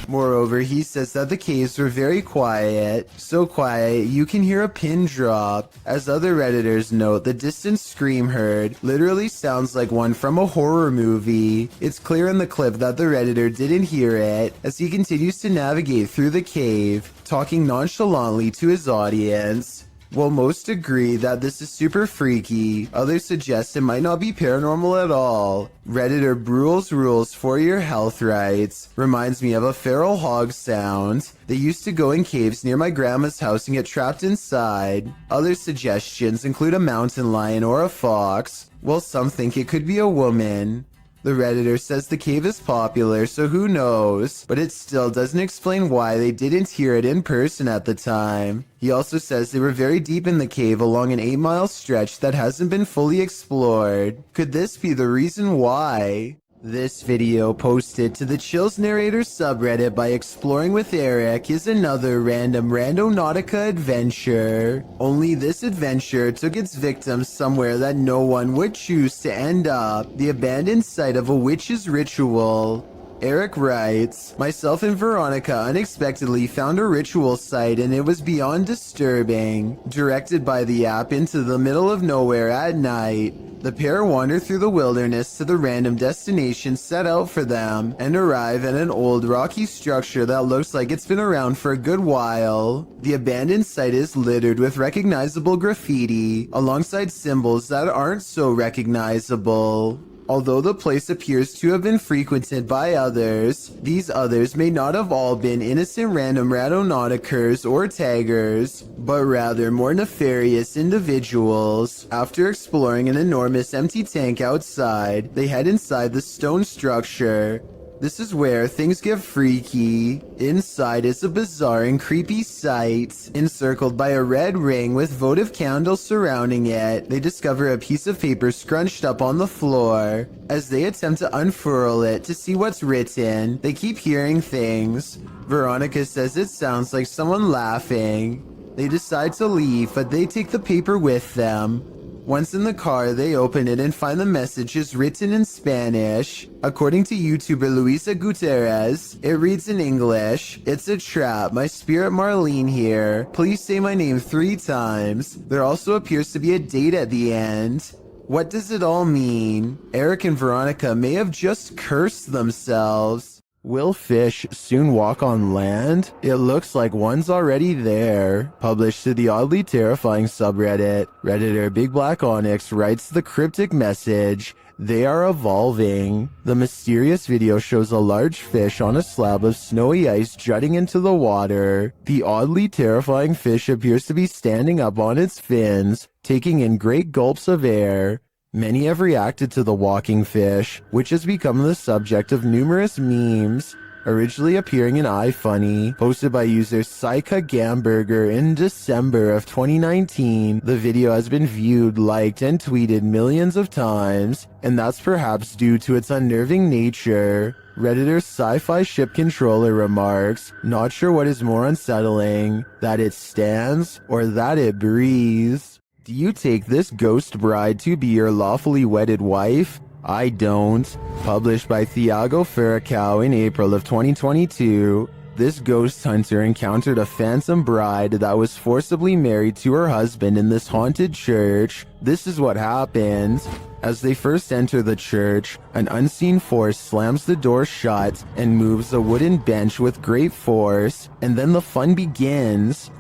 Moreover, he says that the caves were very quiet, so quiet you can hear a pin drop. As other Redditors note, the distant scream heard literally sounds like one from a horror movie. It's clear in the clip that the Redditor didn't hear it, as he continues to navigate through the cave, talking nonchalantly to his audience. While most agree that this is super freaky, others suggest it might not be paranormal at all. Redditor Brule's Rules for Your Health writes, reminds me of a feral hog sound. They used to go in caves near my grandma's house and get trapped inside. Other suggestions include a mountain lion or a fox, while some think it could be a woman. The Redditor says the cave is popular, so who knows, but it still doesn't explain why they didn't hear it in person at the time. He also says they were very deep in the cave along an 8-mile stretch that hasn't been fully explored. Could this be the reason why? This video posted to the Chills Narrator subreddit by Exploring with Eric is another random Randonautica adventure. Only this adventure took its victims somewhere that no one would choose to end up, the abandoned site of a witch's ritual. Eric writes, myself and Veronica unexpectedly found a ritual site and it was beyond disturbing. Directed by the app into the middle of nowhere at night, the pair wander through the wilderness to the random destination set out for them and arrive at an old rocky structure that looks like it's been around for a good while. The abandoned site is littered with recognizable graffiti alongside symbols that aren't so recognizable. Although the place appears to have been frequented by others, these others may not have all been innocent random Randonauticers or taggers, but rather more nefarious individuals. After exploring an enormous empty tank outside, they head inside the stone structure. This is where things get freaky. Inside is a bizarre and creepy sight. Encircled by a red ring with votive candles surrounding it, they discover a piece of paper scrunched up on the floor. As they attempt to unfurl it to see what's written, they keep hearing things. Veronica says it sounds like someone laughing. They decide to leave, but they take the paper with them. Once in the car, they open it and find the messages written in Spanish. According to YouTuber Luisa Gutierrez, it reads in English, "It's a trap, my spirit Marlene here. Please say my name 3 times. There also appears to be a date at the end." What does it all mean? Eric and Veronica may have just cursed themselves. Will fish soon walk on land? It looks like one's already there. Published to the oddly terrifying subreddit, Redditor Big Black Onyx writes the cryptic message, "They are evolving." The mysterious video shows a large fish on a slab of snowy ice jutting into the water. The oddly terrifying fish appears to be standing up on its fins, taking in great gulps of air. Many have reacted to the walking fish, which has become the subject of numerous memes, originally appearing in iFunny, posted by user Saika Gamberger in December of 2019. The video has been viewed, liked, and tweeted millions of times, and that's perhaps due to its unnerving nature. Redditor Sci-Fi Ship Controller remarks, "Not sure what is more unsettling, that it stands or that it breathes." Do you take this ghost bride to be your lawfully wedded wife? I don't. Published by Thiago Ferracao in April of 2022, this ghost hunter encountered a phantom bride that was forcibly married to her husband in this haunted church. This is what happened. As they first enter the church, an unseen force slams the door shut and moves a wooden bench with great force, and then the fun begins.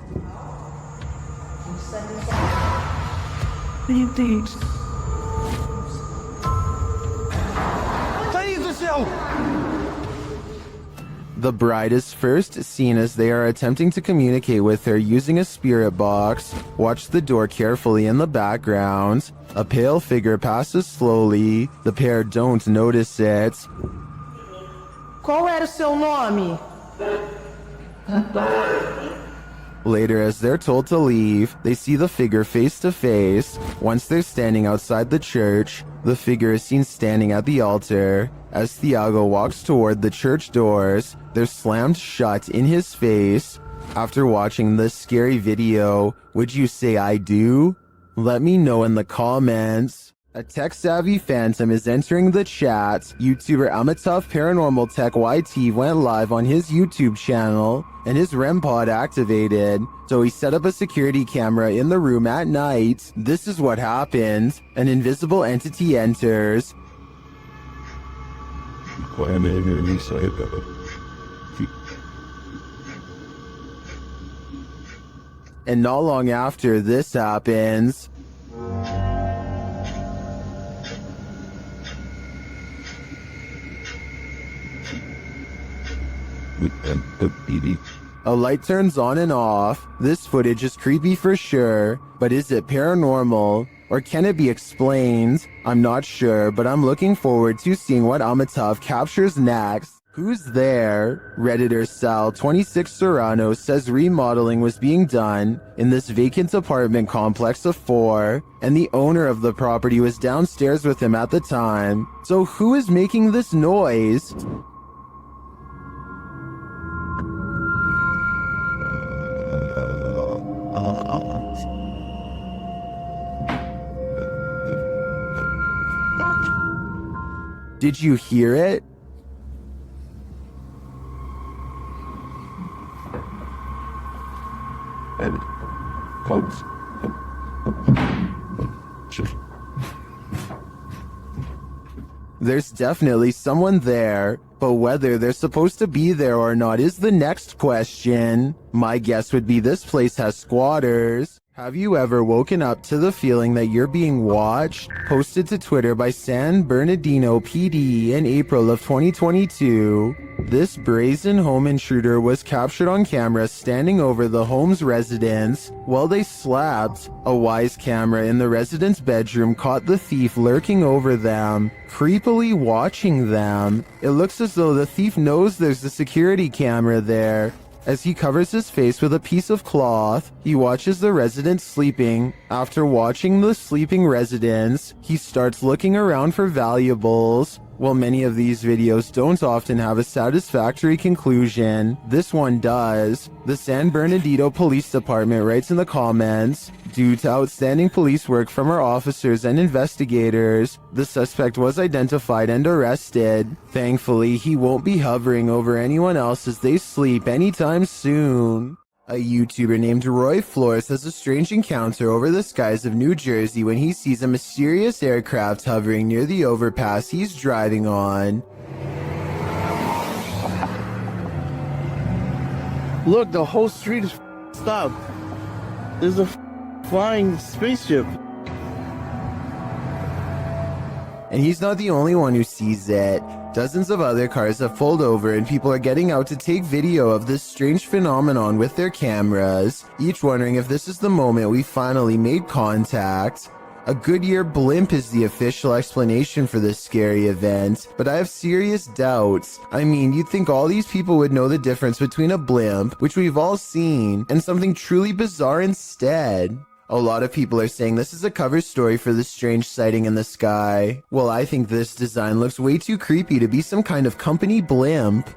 The bride is first seen as they are attempting to communicate with her using a spirit box. Watch the door carefully in the background. A pale figure passes slowly. The pair don't notice it. Qual era o seu nome? Later, as they're told to leave, they see the figure face to face. Once they're standing outside the church, the figure is seen standing at the altar. As Thiago walks toward the church doors, they're slammed shut in his face. After watching this scary video, would you say I do? Let me know in the comments. A tech-savvy phantom is entering the chat. YouTuber Amitav Paranormal Tech YT went live on his YouTube channel, and his REM pod activated, so he set up a security camera in the room at night. This is what happened. An invisible entity enters. And not long after this happens, a light turns on and off. This footage is creepy for sure, but is it paranormal? Or can it be explained? I'm not sure, but I'm looking forward to seeing what Amitov captures next. Who's there? Redditor Sal26 Serrano says remodeling was being done in this vacant apartment complex of 4, and the owner of the property was downstairs with him at the time. So who is making this noise? Did you hear it? There's definitely someone there, but whether they're supposed to be there or not is the next question. My guess would be this place has squatters. Have you ever woken up to the feeling that you're being watched? Posted to Twitter by San Bernardino PD in April of 2022. This brazen home intruder was captured on camera standing over the home's residents while they slept. A Wise camera in the resident's bedroom caught the thief lurking over them, creepily watching them. It looks as though the thief knows there's a security camera there. As he covers his face with a piece of cloth, he watches the residents sleeping. After watching the sleeping residents, he starts looking around for valuables. While many of these videos don't often have a satisfactory conclusion, this one does. The San Bernardino Police Department writes in the comments, "Due to outstanding police work from our officers and investigators, the suspect was identified and arrested. Thankfully, he won't be hovering over anyone else as they sleep anytime soon." A YouTuber named Roy Flores has a strange encounter over the skies of New Jersey when he sees a mysterious aircraft hovering near the overpass he's driving on. Look, the whole street is stopped. There's a flying spaceship. And he's not the only one who sees it. Dozens of other cars have pulled over and people are getting out to take video of this strange phenomenon with their cameras, each wondering if this is the moment we finally made contact. A Goodyear blimp is the official explanation for this scary event, but I have serious doubts. I mean, you'd think all these people would know the difference between a blimp, which we've all seen, and something truly bizarre instead. A lot of people are saying this is a cover story for this strange sighting in the sky. Well, I think this design looks way too creepy to be some kind of company blimp.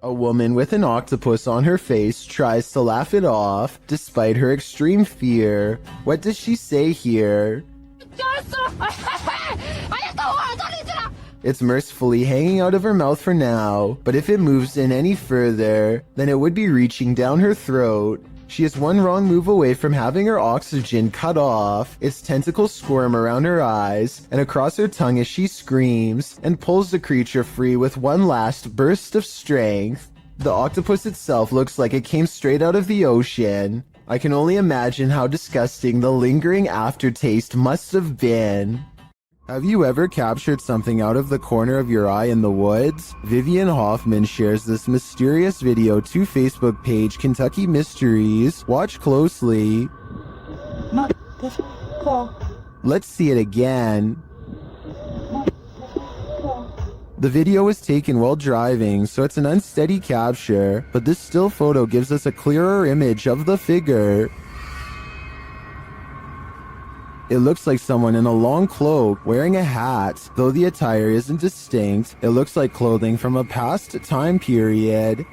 A woman with an octopus on her face tries to laugh it off, despite her extreme fear. What does she say here? It's mercifully hanging out of her mouth for now, but if it moves in any further, then it would be reaching down her throat. She is one wrong move away from having her oxygen cut off. Its tentacles squirm around her eyes and across her tongue as she screams and pulls the creature free with one last burst of strength. The octopus itself looks like it came straight out of the ocean. I can only imagine how disgusting the lingering aftertaste must have been. Have you ever captured something out of the corner of your eye in the woods? Vivian Hoffman shares this mysterious video to Facebook page Kentucky Mysteries. Watch closely. Let's see it again. The video was taken while driving, so it's an unsteady capture, but this still photo gives us a clearer image of the figure. It looks like someone in a long cloak wearing a hat. Though the attire isn't distinct, it looks like clothing from a past time period.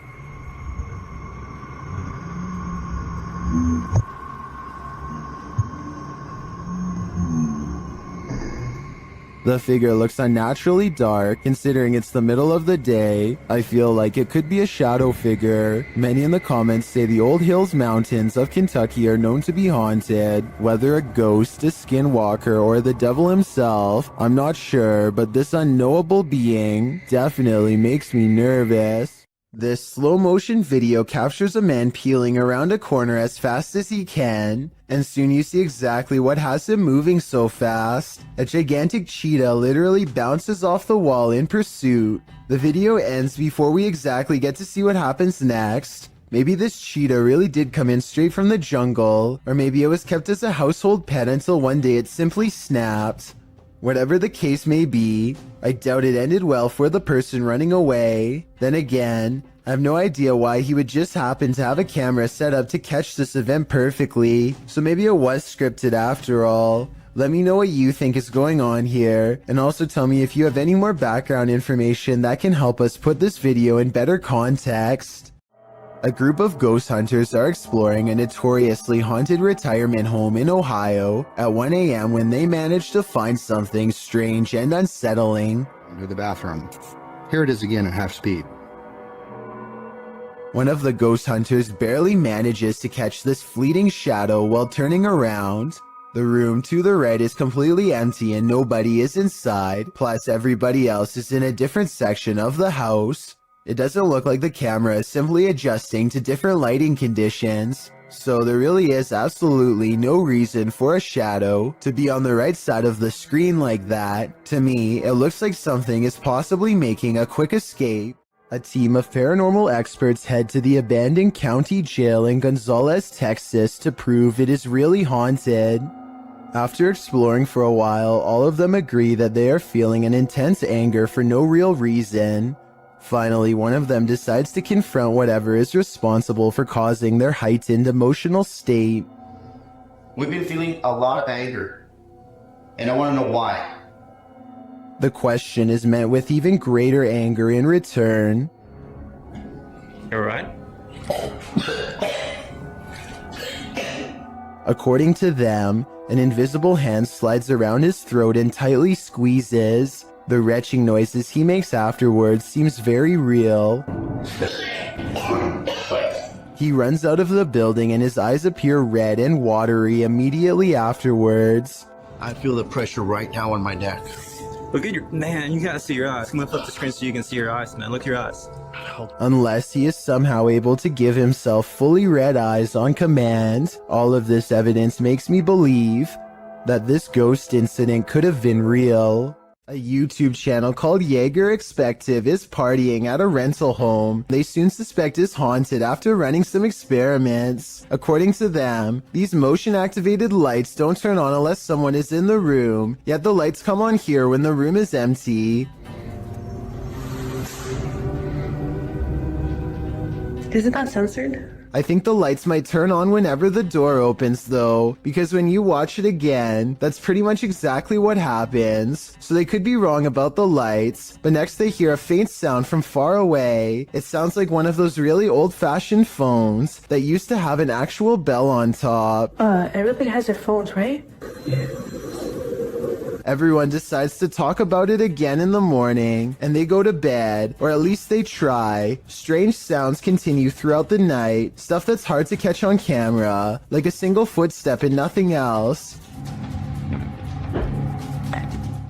The figure looks unnaturally dark, considering it's the middle of the day. I feel like it could be a shadow figure. Many in the comments say the Old Hills Mountains of Kentucky are known to be haunted. Whether a ghost, a skinwalker, or the devil himself, I'm not sure, but this unknowable being definitely makes me nervous. This slow motion video captures a man peeling around a corner as fast as he can, and soon you see exactly what has him moving so fast. A gigantic cheetah literally bounces off the wall in pursuit. The video ends before we exactly get to see what happens next. Maybe this cheetah really did come in straight from the jungle, or maybe it was kept as a household pet until one day it simply snapped. Whatever the case may be, I doubt it ended well for the person running away. Then again, I have no idea why he would just happen to have a camera set up to catch this event perfectly, so maybe it was scripted after all. Let me know what you think is going on here, and also tell me if you have any more background information that can help us put this video in better context. A group of ghost hunters are exploring a notoriously haunted retirement home in Ohio at 1 a.m. when they manage to find something strange and unsettling. Into the bathroom. Here it is again at half speed. One of the ghost hunters barely manages to catch this fleeting shadow while turning around. The room to the right is completely empty and nobody is inside, plus everybody else is in a different section of the house. It doesn't look like the camera is simply adjusting to different lighting conditions, so there really is absolutely no reason for a shadow to be on the right side of the screen like that. To me, it looks like something is possibly making a quick escape. A team of paranormal experts head to the abandoned county jail in Gonzales, Texas to prove it is really haunted. After exploring for a while, all of them agree that they are feeling an intense anger for no real reason. Finally, one of them decides to confront whatever is responsible for causing their heightened emotional state. We've been feeling a lot of anger, and I want to know why. The question is met with even greater anger in return. You alright? According to them, an invisible hand slides around his throat and tightly squeezes. The retching noises he makes afterwards seems very real. He runs out of the building and his eyes appear red and watery immediately afterwards. I feel the pressure right now on my neck. Look at your... Man, you gotta see your eyes. Lift up the screen so you can see your eyes, man. Look at your eyes. Unless he is somehow able to give himself fully red eyes on command, all of this evidence makes me believe that this ghost incident could have been real. A YouTube channel called Jaeger Expective is partying at a rental home they soon suspect is haunted after running some experiments. According to them, these motion-activated lights don't turn on unless someone is in the room, yet the lights come on here when the room is empty. Isn't that censored? I think the lights might turn on whenever the door opens though, because when you watch it again, that's pretty much exactly what happens. So they could be wrong about the lights, but next they hear a faint sound from far away. It sounds like one of those really old-fashioned phones that used to have an actual bell on top. Everybody has their phones, right? Everyone decides to talk about it again in the morning, and they go to bed, or at least they try. Strange sounds continue throughout the night, stuff that's hard to catch on camera, like a single footstep and nothing else.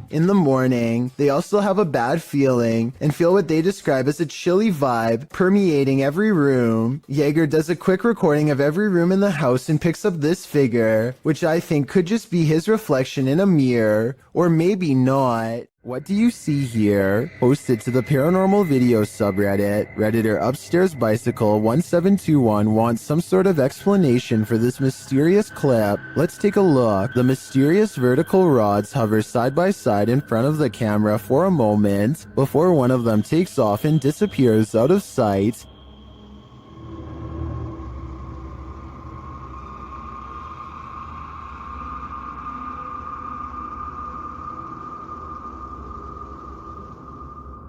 In the morning, they also have a bad feeling and feel what they describe as a chilly vibe permeating every room. Jaeger does a quick recording of every room in the house and picks up this figure, which I think could just be his reflection in a mirror, or maybe not. What do you see here? Posted to the paranormal video subreddit, Redditor Upstairs Bicycle 1721 wants some sort of explanation for this mysterious clip. Let's take a look. The mysterious vertical rods hover side by side in front of the camera for a moment before one of them takes off and disappears out of sight.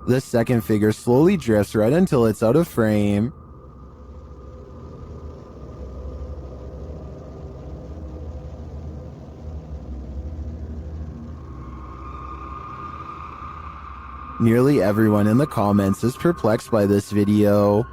The second figure slowly drifts right until it's out of frame. Nearly everyone in the comments is perplexed by this video.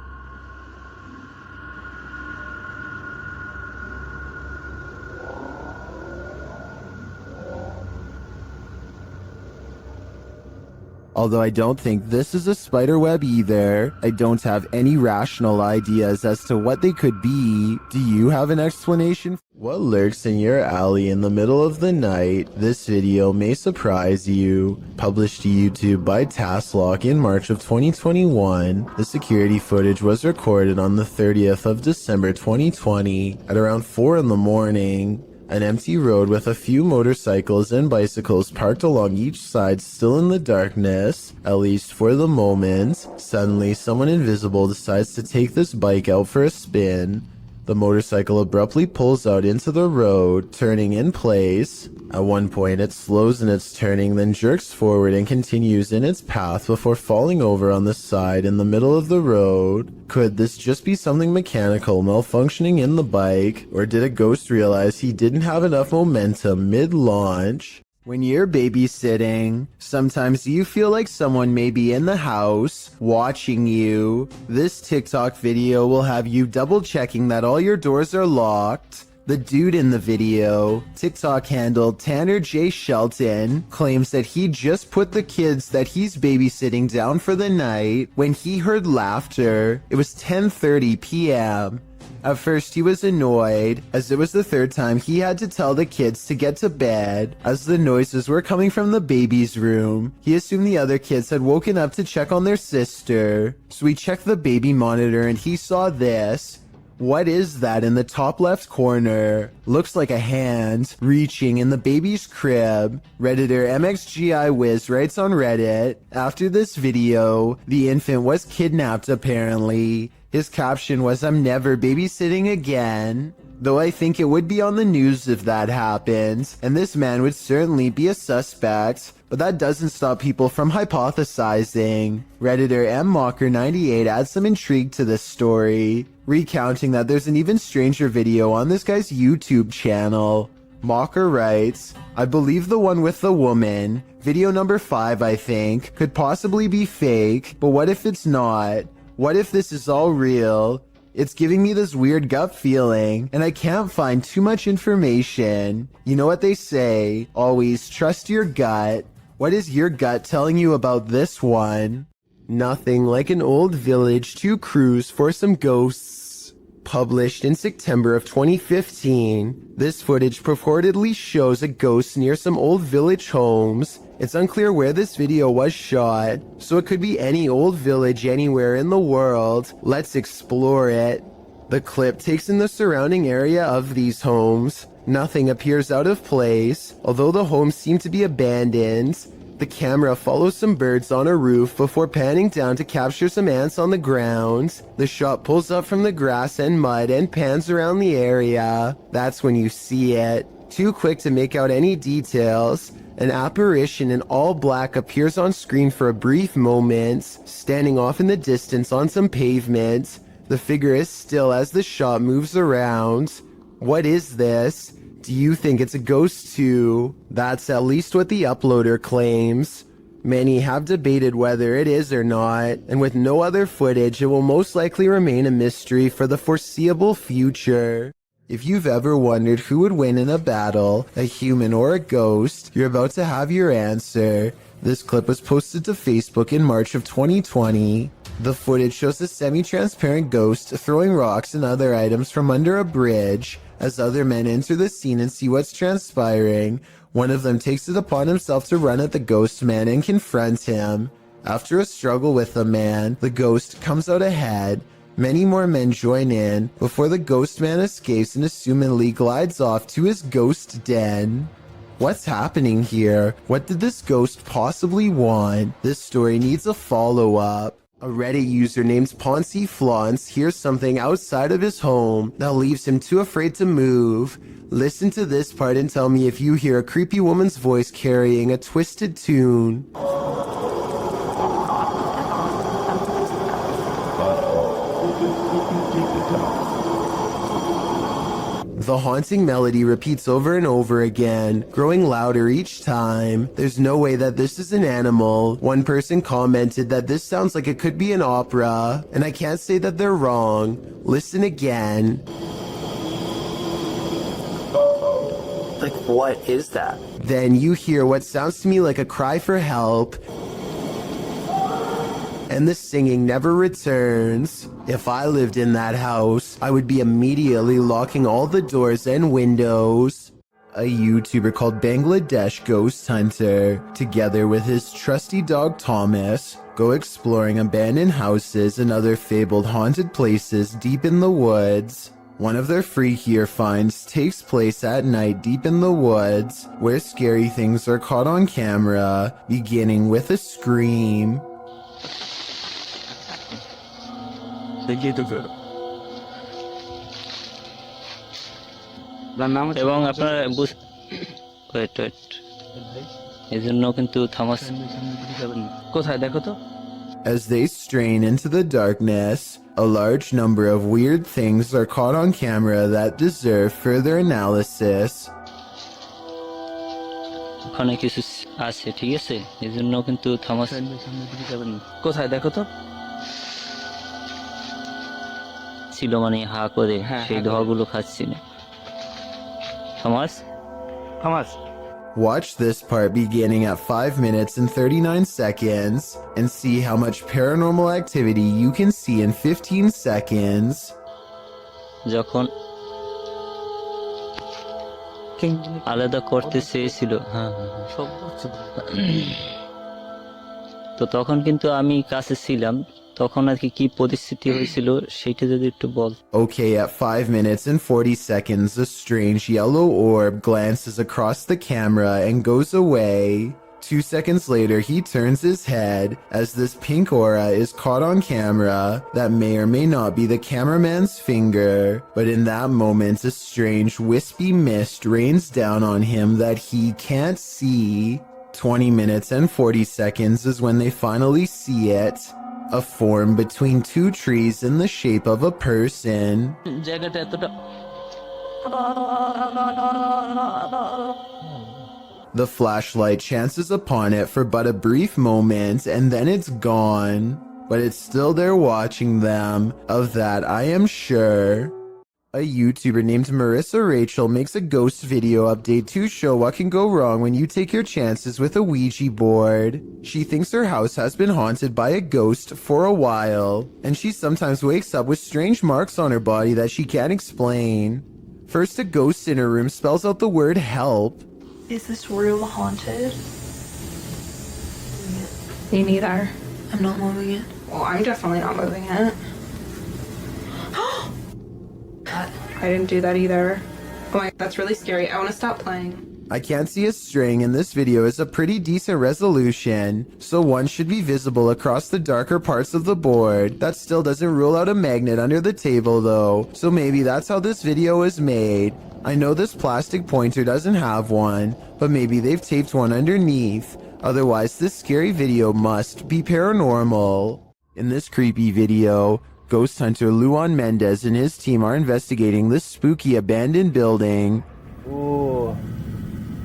Although I don't think this is a spider web either. I don't have any rational ideas as to what they could be. Do you have an explanation? What lurks in your alley in the middle of the night? This video may surprise you. Published to YouTube by Tasklock in March of 2021, the security footage was recorded on the 30th of December 2020 at around 4 in the morning. An empty road with a few motorcycles and bicycles parked along each side, still in the darkness, at least for the moment. Suddenly, someone invisible decides to take this bike out for a spin. The motorcycle abruptly pulls out into the road, turning in place. At one point, it slows in its turning, then jerks forward and continues in its path before falling over on the side in the middle of the road. Could this just be something mechanical malfunctioning in the bike, or did a ghost realize he didn't have enough momentum mid-launch? When you're babysitting, sometimes you feel like someone may be in the house, watching you. This TikTok video will have you double checking that all your doors are locked. The dude in the video, TikTok handle Tanner J. Shelton, claims that he just put the kids that he's babysitting down for the night when he heard laughter. It was 10:30 p.m. At first he was annoyed, as it was the third time he had to tell the kids to get to bed, as the noises were coming from the baby's room. He assumed the other kids had woken up to check on their sister, so he checked the baby monitor and he saw this. What is that in the top left corner? Looks like a hand reaching in the baby's crib. Redditor MXGIWiz writes on Reddit, after this video, the infant was kidnapped apparently. His caption was, "I'm never babysitting again." Though I think it would be on the news if that happens, and this man would certainly be a suspect, but that doesn't stop people from hypothesizing. Redditor MMocker98 adds some intrigue to this story, recounting that there's an even stranger video on this guy's YouTube channel. Mocker writes, "I believe the one with the woman, video number 5 I think, could possibly be fake, but what if it's not? What if this is all real? It's giving me this weird gut feeling, and I can't find too much information. You know what they say, always trust your gut. What is your gut telling you about this one?" Nothing like an old village to cruise for some ghosts. Published in September of 2015, this footage purportedly shows a ghost near some old village homes. It's unclear where this video was shot, so it could be any old village anywhere in the world. Let's explore it. The clip takes in the surrounding area of these homes. Nothing appears out of place, although the homes seem to be abandoned. The camera follows some birds on a roof before panning down to capture some ants on the ground. The shot pulls up from the grass and mud and pans around the area. That's when you see it. Too quick to make out any details. An apparition in all black appears on screen for a brief moment, standing off in the distance on some pavement. The figure is still as the shot moves around. What is this? Do you think it's a ghost too? That's at least what the uploader claims. Many have debated whether it is or not, and with no other footage, it will most likely remain a mystery for the foreseeable future. If you've ever wondered who would win in a battle, a human or a ghost, you're about to have your answer. This clip was posted to Facebook in March of 2020. The footage shows a semi-transparent ghost throwing rocks and other items from under a bridge. As other men enter the scene and see what's transpiring, one of them takes it upon himself to run at the ghost man and confront him. After a struggle with the man, the ghost comes out ahead. Many more men join in before the ghost man escapes and assumedly glides off to his ghost den. What's happening here? What did this ghost possibly want? This story needs a follow-up. A Reddit user named Poncy Flauns hears something outside of his home that leaves him too afraid to move. Listen to this part and tell me if you hear a creepy woman's voice carrying a twisted tune. The haunting melody repeats over and over again, growing louder each time. There's no way that this is an animal. One person commented that this sounds like it could be an opera, and I can't say that they're wrong. Listen again. Like, what is that? Then you hear what sounds to me like a cry for help. and the singing never returns. If I lived in that house, I would be immediately locking all the doors and windows. A YouTuber called Bangladesh Ghost Hunter, together with his trusty dog Thomas, go exploring abandoned houses and other fabled haunted places deep in the woods. One of their freakier finds takes place at night deep in the woods, where scary things are caught on camera, beginning with a scream. এবং আপনারা wait এই জন্য কিন্তু Thomas কোথায় দেখো তো। As they strain into the darkness, a large number of weird things are caught on camera that deserve further analysis. ওখানে কিছু আছে, ঠিক আছে, এই জন্য কিন্তু থামাস কোথায় দেখো তো ছিল, মানে হা করে সেই ধোয়াগুলো খাচ্ছি না। Thomas? Watch this part beginning at 5 minutes and 39 seconds and see how much paranormal activity you can see in 15 seconds. যখন আলাদা করতে চেয়েছিল, তো তখন কিন্তু আমি কাছে ছিলাম, তখন আর কি পরিস্থিতি হয়েছিল সেটা যদি একটু বল। Okay, at 5 minutes and 40 seconds, a strange yellow orb glances across the camera and goes away. 2 seconds later, he turns his head as this pink aura is caught on camera that may or may not be the cameraman's finger, but in that moment, a strange wispy mist rains down on him that he can't see. 20 minutes and 40 seconds is when they finally see it. A form between two trees in the shape of a person. The flashlight chances upon it for but a brief moment and then it's gone. But it's still there watching them, of that I am sure. A YouTuber named Marissa Rachel makes a ghost video update to show what can go wrong when you take your chances with a Ouija board. She thinks her house has been haunted by a ghost for a while, and she sometimes wakes up with strange marks on her body that she can't explain. First, a ghost in her room spells out the word help. Is this room haunted? Me neither. I'm not moving it. Well, I'm definitely not moving it. I didn't do that either. Oh my, that's really scary. I want to stop playing. I can't see a string, and this video is a pretty decent resolution, so one should be visible across the darker parts of the board. That still doesn't rule out a magnet under the table though, so maybe that's how this video is made. I know this plastic pointer doesn't have one, but maybe they've taped one underneath. Otherwise, this scary video must be paranormal. In this creepy video, ghost hunter Luan Mendez and his team are investigating this spooky abandoned building. O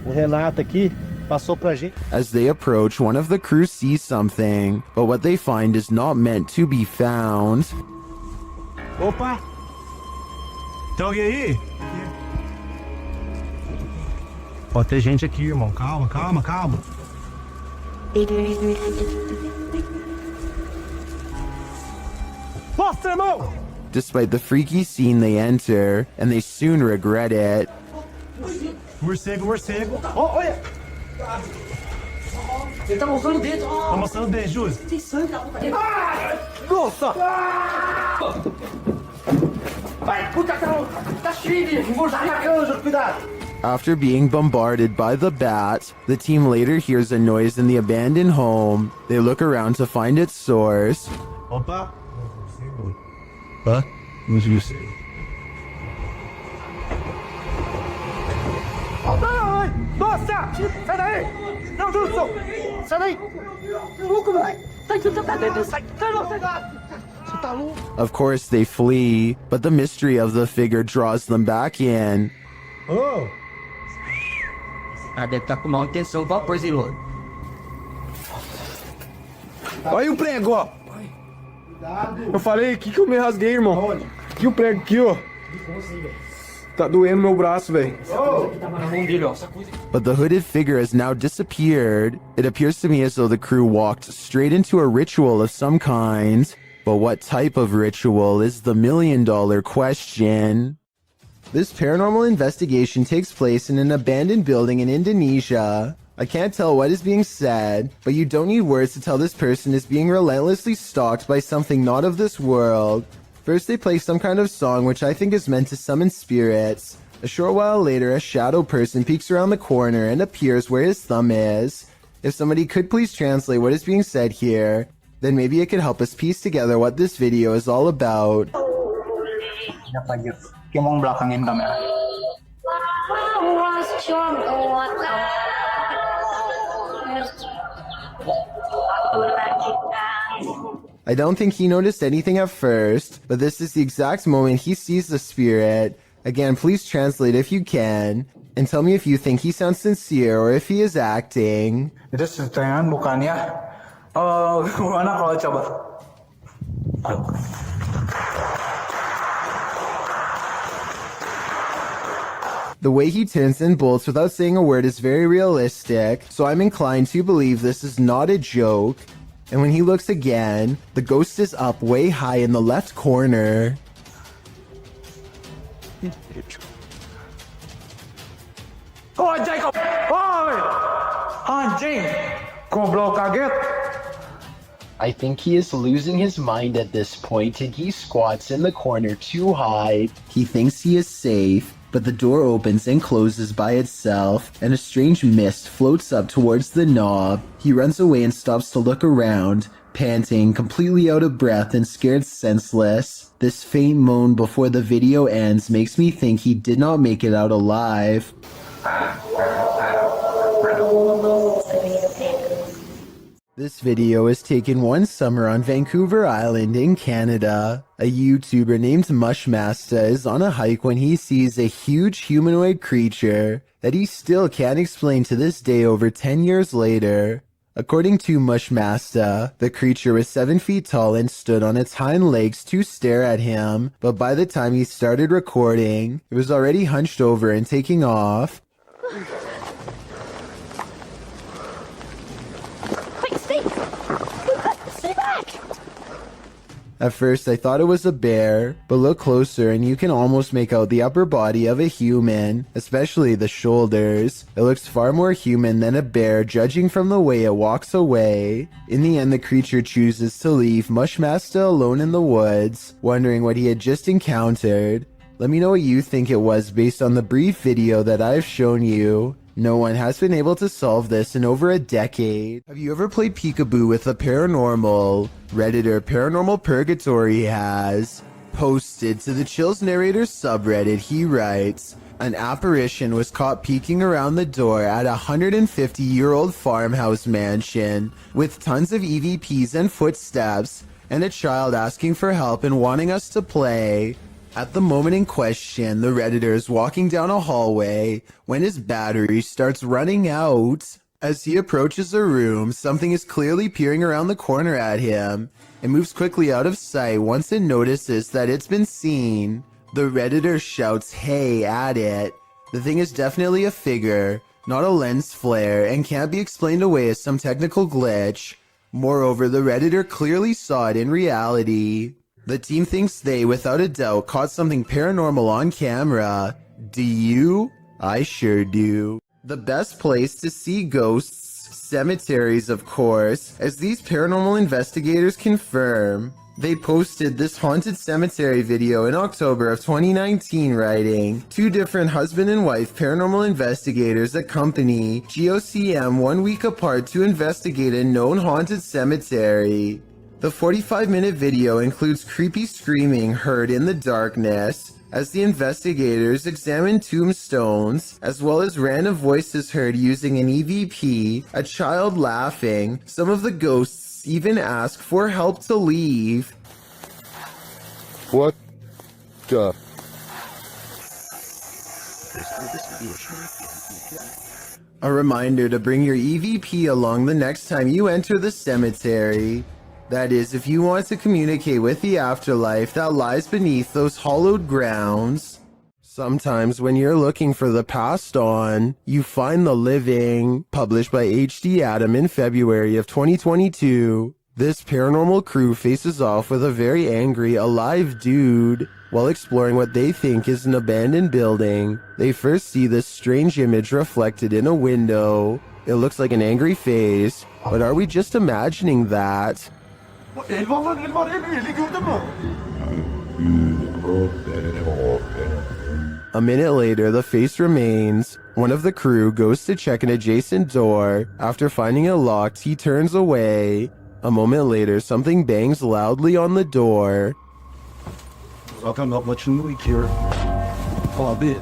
Renato aqui passou pra gente. As they approach, one of the crew sees something, but what they find is not meant to be found. Opa! Tem alguém aí? Ó, tem gente aqui, irmão. Calma. Posta, irmão! Despite the freaky scene they enter, and they soon regret it. Morcego. Olha! Ele tá mostrando o dedo. Tá mostrando o dedo, Júlio. Tem sangue. Nossa! Vai, puta, tá cheio de morcego, cuidado. After being bombarded by the bat, the team later hears a noise in the abandoned home. They look around to find its source. Opa! Hã? Não disse. Nossa! Sai daí! Não, Wilson! Sai daí! Louco, moleque! Sai! Você tá louco? Of course, they flee, but the mystery of the figure draws them back in. Oh! Ah, deve estar com mal intenção, qual coisa, Ilô? Olha o prego, ó! Eu falei, que eu me rasguei, irmão? Aqui o prego, aqui, ó. Tá doendo meu braço, velho. But the hooded figure has now disappeared. It appears to me as though the crew walked straight into a ritual of some kind. But what type of ritual is the million-dollar question? This paranormal investigation takes place in an abandoned building in Indonesia. I can't tell what is being said, but you don't need words to tell this person is being relentlessly stalked by something not of this world. First they play some kind of song which I think is meant to summon spirits. A short while later, a shadow person peeks around the corner and appears where his thumb is. If somebody could please translate what is being said here, then maybe it could help us piece together what this video is all about. Kayak mau belakangin kamera. I don't think he noticed anything at first, but this is the exact moment he sees the spirit. Again, please translate if you can, and tell me if you think he sounds sincere or if he is acting. Itu settingan bukannya. Gimana kalau coba? The way he turns and bolts without saying a word is very realistic, so I'm inclined to believe this is not a joke. And when he looks again, the ghost is up way high in the left corner. Oh, Jacob! Oh, anjing! Goblok kaget! I think he is losing his mind at this point and he squats in the corner to hide. He thinks he is safe, but the door opens and closes by itself, and a strange mist floats up towards the knob. He runs away and stops to look around, panting, completely out of breath and scared senseless. This faint moan before the video ends makes me think he did not make it out alive. This video was taken one summer on Vancouver Island in Canada. A YouTuber named Mushmaster is on a hike when he sees a huge humanoid creature that he still can't explain to this day over 10 years later. According to Mushmaster, the creature was 7 feet tall and stood on its hind legs to stare at him, but by the time he started recording, it was already hunched over and taking off. Stay back! At first I thought it was a bear, but look closer and you can almost make out the upper body of a human, especially the shoulders. It looks far more human than a bear judging from the way it walks away. In the end the creature chooses to leave Mushmaster alone in the woods, wondering what he had just encountered. Let me know what you think it was based on the brief video that I've shown you. No one has been able to solve this in over a decade. Have you ever played peekaboo with the paranormal? Redditor Paranormal Purgatory has posted to the Chills Narrator subreddit. He writes, an apparition was caught peeking around the door at a 150-year-old farmhouse mansion with tons of EVPs and footsteps and a child asking for help and wanting us to play. At the moment in question, the Redditor is walking down a hallway when his battery starts running out. As he approaches a room, something is clearly peering around the corner at him. It moves quickly out of sight once it notices that it's been seen. The Redditor shouts "hey" at it. The thing is definitely a figure, not a lens flare, and can't be explained away as some technical glitch. Moreover, the Redditor clearly saw it in reality. The team thinks they, without a doubt, caught something paranormal on camera. Do you? I sure do. The best place to see ghosts, cemeteries of course, as these paranormal investigators confirm. They posted this haunted cemetery video in October of 2019 writing, 2 different husband and wife paranormal investigators accompany GOCM 1 week apart to investigate a known haunted cemetery. The 45-minute video includes creepy screaming heard in the darkness as the investigators examine tombstones, as well as random voices heard using an EVP, a child laughing. Some of the ghosts even ask for help to leave. What the? A reminder to bring your EVP along the next time you enter the cemetery. That is, if you want to communicate with the afterlife that lies beneath those hollowed grounds. Sometimes when you're looking for the past on, you find the living. Published by HD Adam in February of 2022. This paranormal crew faces off with a very angry, alive dude. While exploring what they think is an abandoned building, they first see this strange image reflected in a window. It looks like an angry face, but are we just imagining that? A minute later, the face remains. One of the crew goes to check an adjacent door. After finding it locked, he turns away. A moment later, something bangs loudly on the door. Welcome, not much noise here. A bit.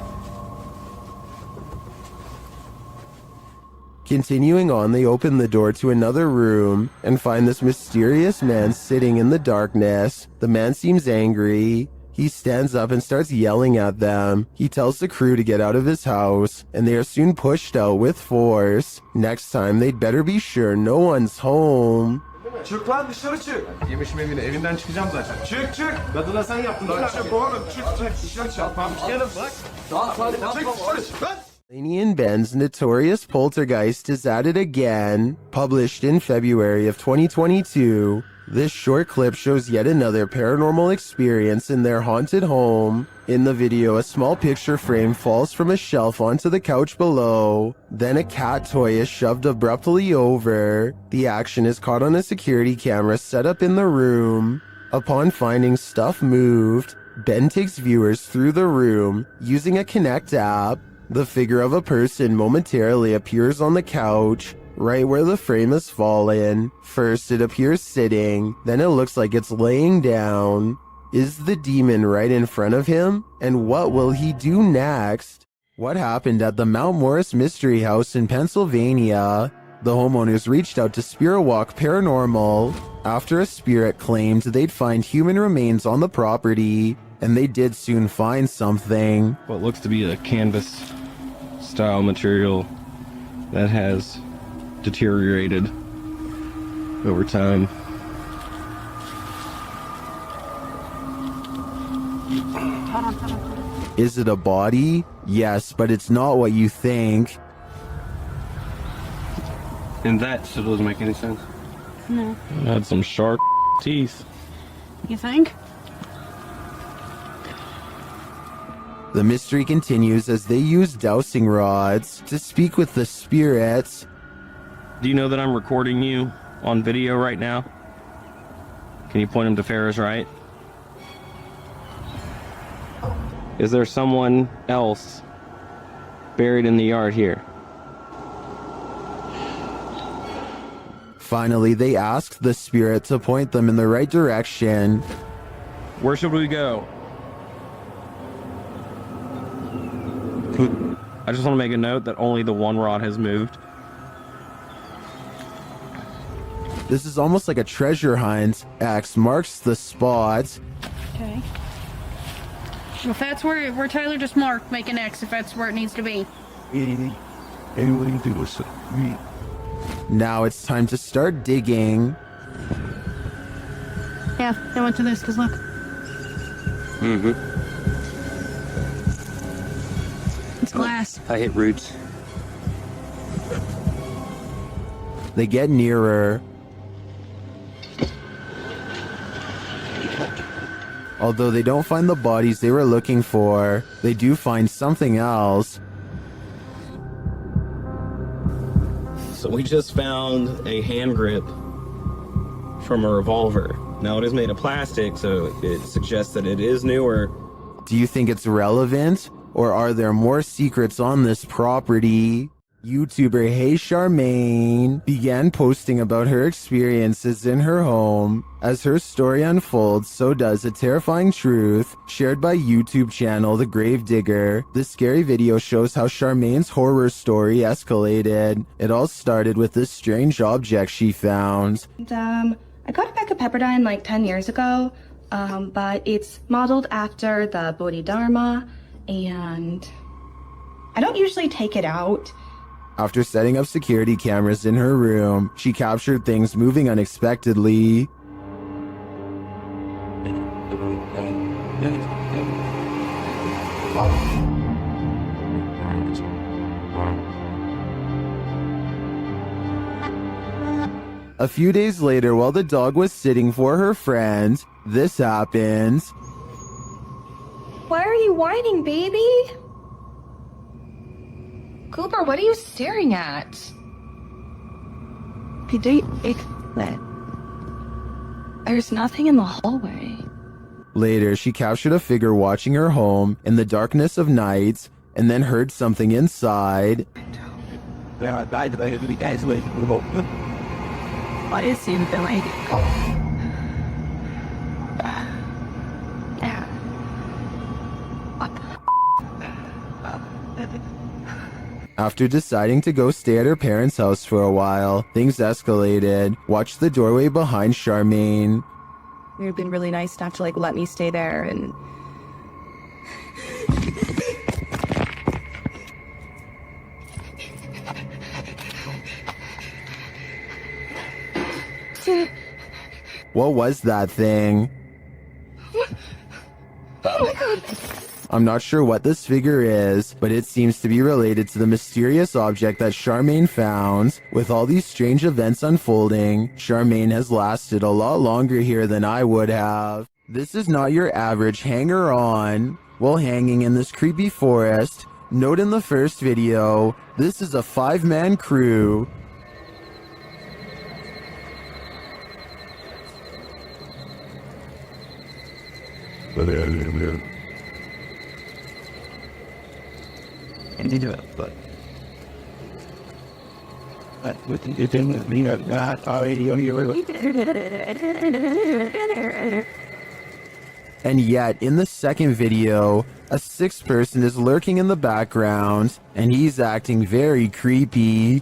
Continuing on, they open the door to another room and find this mysterious man sitting in the darkness. The man seems angry. He stands up and starts yelling at them. He tells the crew to get out of his house, and they are soon pushed out with force. Next time, they'd better be sure no one's home. Çık lan dışarı çık. Yemişim evine, evinden çıkacağım zaten. Çık çık. Kadına sen yaptın. Lan çık oğlum, çık çık. Dışarı çık. Gelin bak. Çık dışarı çık lan. Laney and Ben's notorious poltergeist is at it again. Published in February of 2022. This short clip shows yet another paranormal experience in their haunted home. In the video, a small picture frame falls from a shelf onto the couch below. Then a cat toy is shoved abruptly over. The action is caught on a security camera set up in the room. Upon finding stuff moved, Ben takes viewers through the room using a Kinect app. The figure of a person momentarily appears on the couch, right where the frame has fallen. First it appears sitting, then it looks like it's laying down. Is the demon right in front of him? And what will he do next? What happened at the Mount Morris Mystery House in Pennsylvania? The homeowners reached out to Spirit Walk Paranormal after a spirit claimed they'd find human remains on the property, and they did soon find something. What looks to be a canvas style material that has deteriorated over time. Is it a body? Yes, but it's not what you think. And that still doesn't make any sense. No. It had some sharp teeth. You think? The mystery continues as they use dowsing rods to speak with the spirits. Do you know that I'm recording you on video right now? Can you point him to Ferris, right? Is there someone else buried in the yard here? Finally, they asked the spirit to point them in the right direction. Where should we go? I just want to make a note that only the one rod has moved. This is almost like a treasure hunt. X marks the spot. Okay. Well, if that's where Tyler just marked, make an X if that's where it needs to be. Now it's time to start digging. Yeah, I went to this because look. It's glass. I hit roots. They get nearer. Although they don't find the bodies they were looking for, they do find something else. So we just found a hand grip from a revolver. Now it is made of plastic, so it suggests that it is newer. Do you think it's relevant? Or are there more secrets on this property? YouTuber Hey Charmaine began posting about her experiences in her home. As her story unfolds, so does a terrifying truth shared by YouTube channel The Gravedigger. This scary video shows how Charmaine's horror story escalated. It all started with this strange object she found. I got it back at Pepperdine like 10 years ago, but it's modeled after the Bodhidharma, and I don't usually take it out. After setting up security cameras in her room, she captured things moving unexpectedly. A few days later, while the dog was sitting for her friend, this happens. Why are you whining, baby? Cooper, what are you staring at? There's nothing in the hallway. Later, she captured a figure watching her home in the darkness of night and then heard something inside. What is in the lady? After deciding to go stay at her parents' house for a while, things escalated. Watch the doorway behind Charmaine. You've been really nice enough to let me stay there and What was that thing? oh my god. I'm not sure what this figure is, but it seems to be related to the mysterious object that Charmaine found. With all these strange events unfolding, Charmaine has lasted a lot longer here than I would have. This is not your average hanger-on. While hanging in this creepy forest, note in the first video, this is a 5-man crew. And yet, in the second video, a 6th person is lurking in the background, and he's acting very creepy.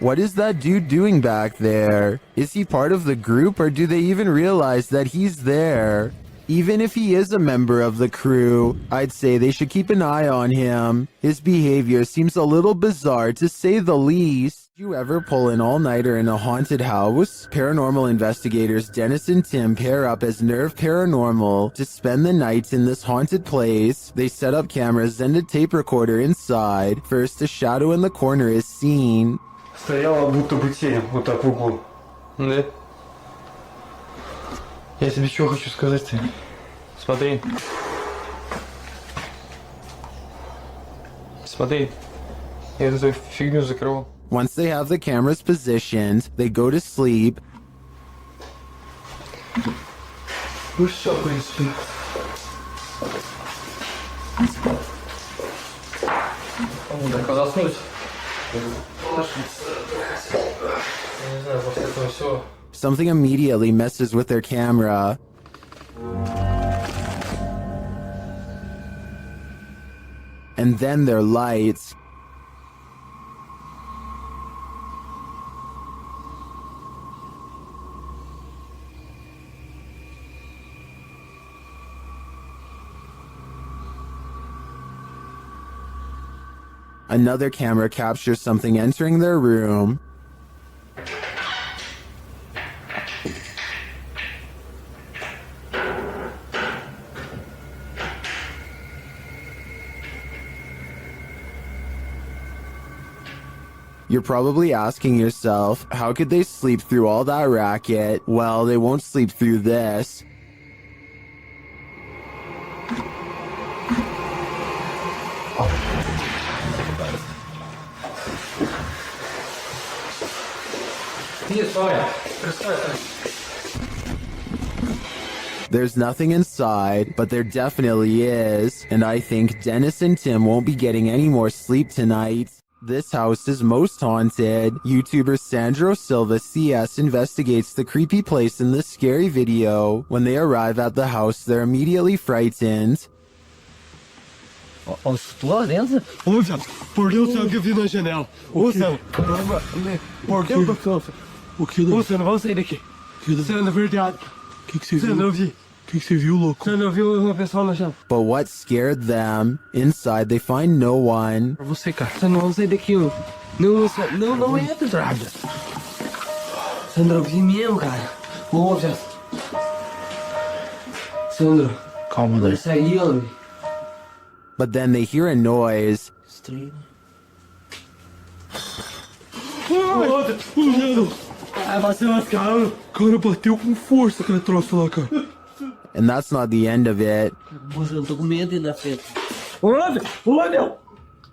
What is that dude doing back there? Is he part of the group, or do they even realize that he's there? Even if he is a member of the crew, I'd say they should keep an eye on him. His behavior seems a little bizarre, to say the least. Did you ever pull an all-nighter in a haunted house? Paranormal investigators Dennis and Tim pair up as Nerve Paranormal to spend the night in this haunted place. They set up cameras and a tape recorder inside. First, a shadow in the corner is seen. Стояла будто бы тень, вот так в углу. Да? Я тебе что хочу сказать ты? Смотри. Смотри. Я эту фигню закрыл. Once they have the cameras positioned, they go to sleep. Ну все, в принципе. Так, заснуть. Something immediately messes with their camera. And then their lights. Another camera captures something entering their room. You're probably asking yourself, how could they sleep through all that racket? Well, they won't sleep through this. There's nothing inside, but there definitely is, and I think Dennis and Tim won't be getting any more sleep tonight. This house is most haunted. YouTuber Sandro Silva CS investigates the creepy place in this scary video. When they arrive at the house, they're immediately frightened. Lá dentro? Ouça, por Deus, sabe que eu vi na janela. Ouça, por Deus, o que? Ouça, não vamos sair daqui. Isso é na verdade. O que você viu? Você não viu? O que você viu, louco? Você não viu uma pessoa na janela? But what scared them? Inside, they find no one. Pra você, cara. Você não vamos sair daqui, Não entra, Draga. Sandro, que mesmo, cara. Vamos, já. Sandro. Calma, there. Sai, homem. But then they hear a noise. Vai bater nas caras. Cara, bateu com força aquele troço lá, cara. And that's not the end of it. Moça, eu tô com medo ainda, Pedro. Olha, olha!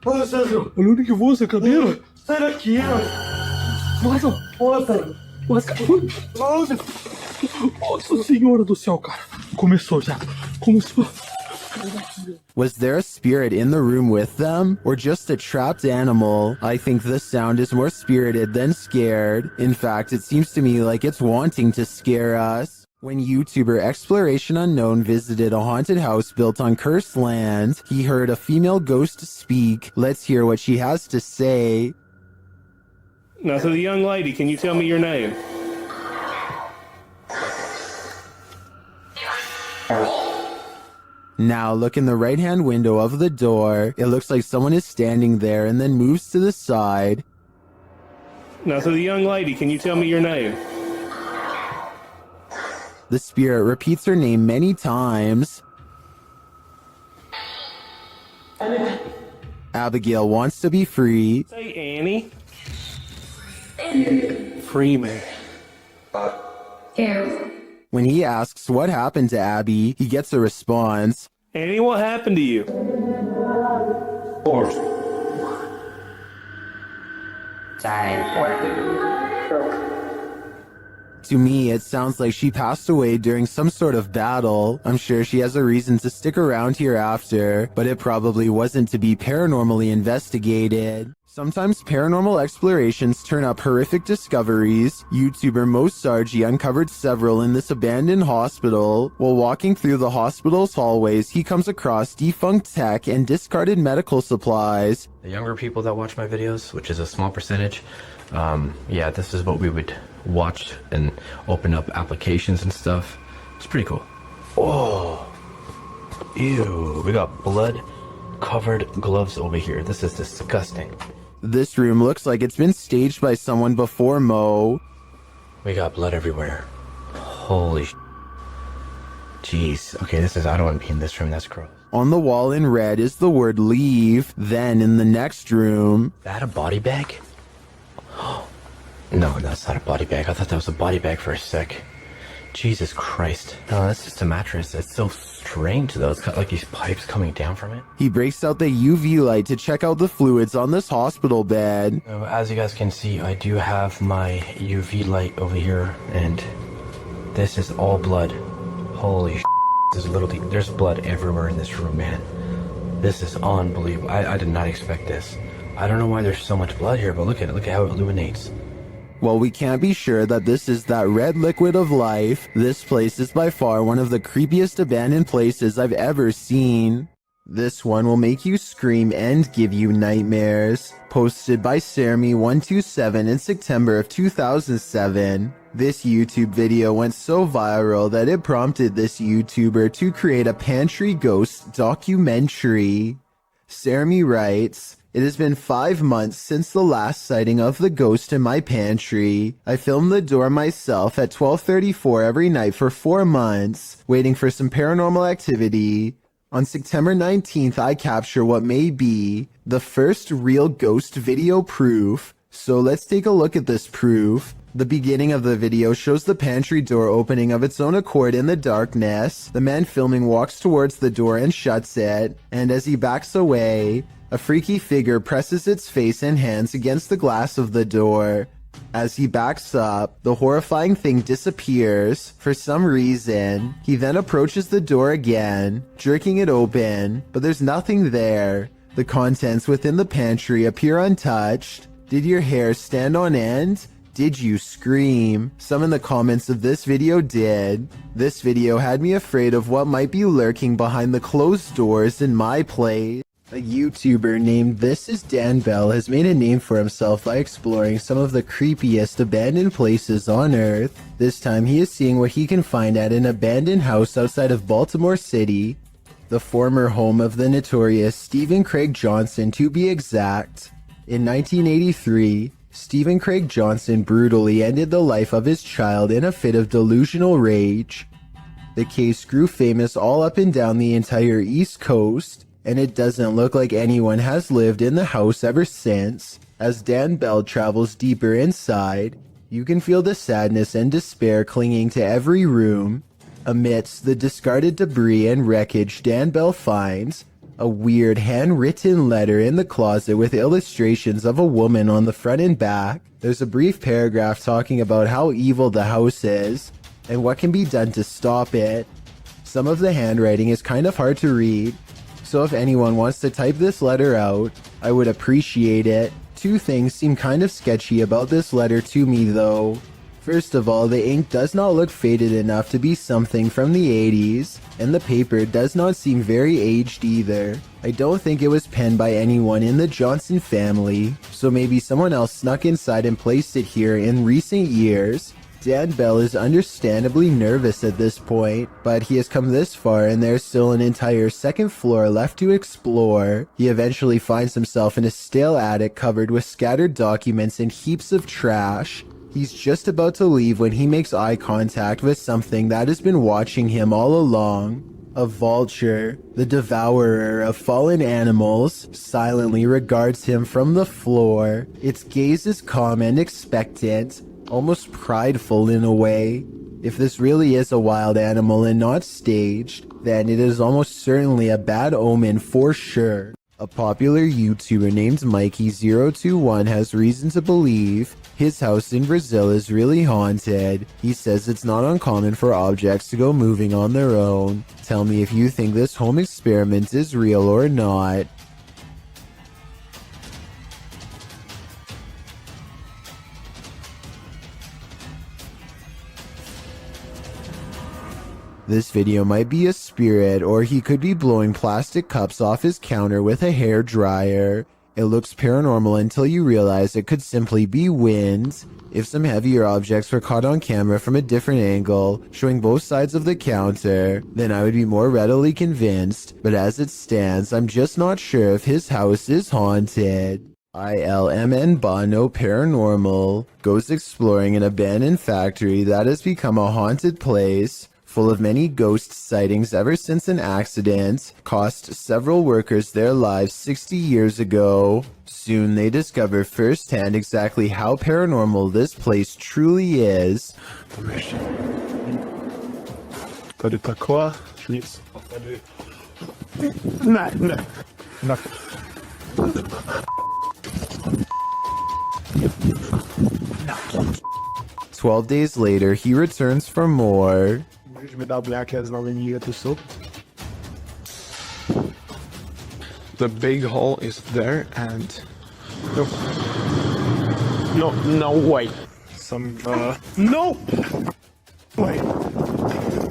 Olha, Sandro. Olha onde que voa essa cadeira. Sai daqui, ó. Nossa, nossa. Nossa, nossa senhora do céu, cara. Começou já. Começou. Was there a spirit in the room with them, or just a trapped animal? I think this sound is more spirited than scared. In fact, it seems to me like it's wanting to scare us. When YouTuber Exploration Unknown visited a haunted house built on cursed land, he heard a female ghost speak. Let's hear what she has to say. Now, so the young lady, can you tell me your name? Now look in the right-hand window of the door. It looks like someone is standing there and then moves to the side. Now, so the young lady, can you tell me your name? The spirit repeats her name many times. Abigail wants to be free. Say Annie. Free me. When he asks what happened to Abby, he gets a response. Annie, what happened to you? To me, it sounds like she passed away during some sort of battle. I'm sure she has a reason to stick around here after, but it probably wasn't to be paranormally investigated. Sometimes paranormal explorations turn up horrific discoveries. YouTuber Mosargi uncovered several in this abandoned hospital. While walking through the hospital's hallways, he comes across defunct tech and discarded medical supplies. The younger people that watch my videos, which is a small percentage, yeah, this is what we would watch and open up applications and stuff. It's pretty cool. Oh, ew, we got blood covered gloves over here. This is disgusting. This room looks like it's been staged by someone before Mo. We got blood everywhere. Holy jeez. Okay, I don't want to be in this room. That's gross. On the wall in red is the word leave. Then in the next room... Is that a body bag? No, that's not a body bag. I thought that was a body bag for a sec. Jesus Christ. No, that's just a mattress. It's so strange though. It's got like these pipes coming down from it. He breaks out the UV light to check out the fluids on this hospital bed. As you guys can see, I do have my UV light over here, and this is all blood. Holy there's blood everywhere in this room, man. This is unbelievable. I did not expect this. I don't know why there's so much blood here, but look at it. Look at how it illuminates. Well, we can't be sure that this is that red liquid of life. This place is by far one of the creepiest abandoned places I've ever seen. This one will make you scream and give you nightmares. Posted by Sermi127 in September of 2007. This YouTube video went so viral that it prompted this YouTuber to create a pantry ghost documentary. Sermi writes, "It has been 5 months since the last sighting of the ghost in my pantry. I filmed the door myself at 12:34 every night for 4 months, waiting for some paranormal activity. On September 19th, I capture what may be the first real ghost video proof. So let's take a look at this proof. The beginning of the video shows the pantry door opening of its own accord in the darkness. The man filming walks towards the door and shuts it, and as he backs away, a freaky figure presses its face and hands against the glass of the door. As he backs up, the horrifying thing disappears for some reason. He then approaches the door again, jerking it open, but there's nothing there. The contents within the pantry appear untouched. Did your hair stand on end? Did you scream? Some in the comments of this video did. This video had me afraid of what might be lurking behind the closed doors in my place." A YouTuber named This Is Dan Bell has made a name for himself by exploring some of the creepiest abandoned places on Earth. This time he is seeing what he can find at an abandoned house outside of Baltimore City, the former home of the notorious Stephen Craig Johnson to be exact. In 1983, Stephen Craig Johnson brutally ended the life of his child in a fit of delusional rage. The case grew famous all up and down the entire East Coast, and it doesn't look like anyone has lived in the house ever since. As Dan Bell travels deeper inside, you can feel the sadness and despair clinging to every room. Amidst the discarded debris and wreckage, Dan Bell finds a weird handwritten letter in the closet with illustrations of a woman on the front and back. There's a brief paragraph talking about how evil the house is and what can be done to stop it. Some of the handwriting is kind of hard to read, so if anyone wants to type this letter out, I would appreciate it. Two things seem kind of sketchy about this letter to me though. First of all, the ink does not look faded enough to be something from the 80s, and the paper does not seem very aged either. I don't think it was penned by anyone in the Johnson family, so maybe someone else snuck inside and placed it here in recent years. Dan Bell is understandably nervous at this point, but he has come this far and there's still an entire second floor left to explore. He eventually finds himself in a stale attic covered with scattered documents and heaps of trash. He's just about to leave when he makes eye contact with something that has been watching him all along. A vulture, the devourer of fallen animals, silently regards him from the floor. Its gaze is calm and expectant, almost prideful in a way. If this really is a wild animal and not staged, then it is almost certainly a bad omen for sure. A popular YouTuber named Mikey021 has reason to believe his house in Brazil is really haunted. He says it's not uncommon for objects to go moving on their own. Tell me if you think this home experiment is real or not. This video might be a spirit, or he could be blowing plastic cups off his counter with a hair dryer. It looks paranormal until you realize it could simply be wind. If some heavier objects were caught on camera from a different angle, showing both sides of the counter, then I would be more readily convinced, but as it stands, I'm just not sure if his house is haunted. ILMN Bono Paranormal goes exploring an abandoned factory that has become a haunted place, full of many ghost sightings ever since an accident cost several workers their lives 60 years ago. Soon they discover firsthand exactly how paranormal this place truly is. No. 12 days later, he returns for more. The big hole is there and... No way. No! Wait.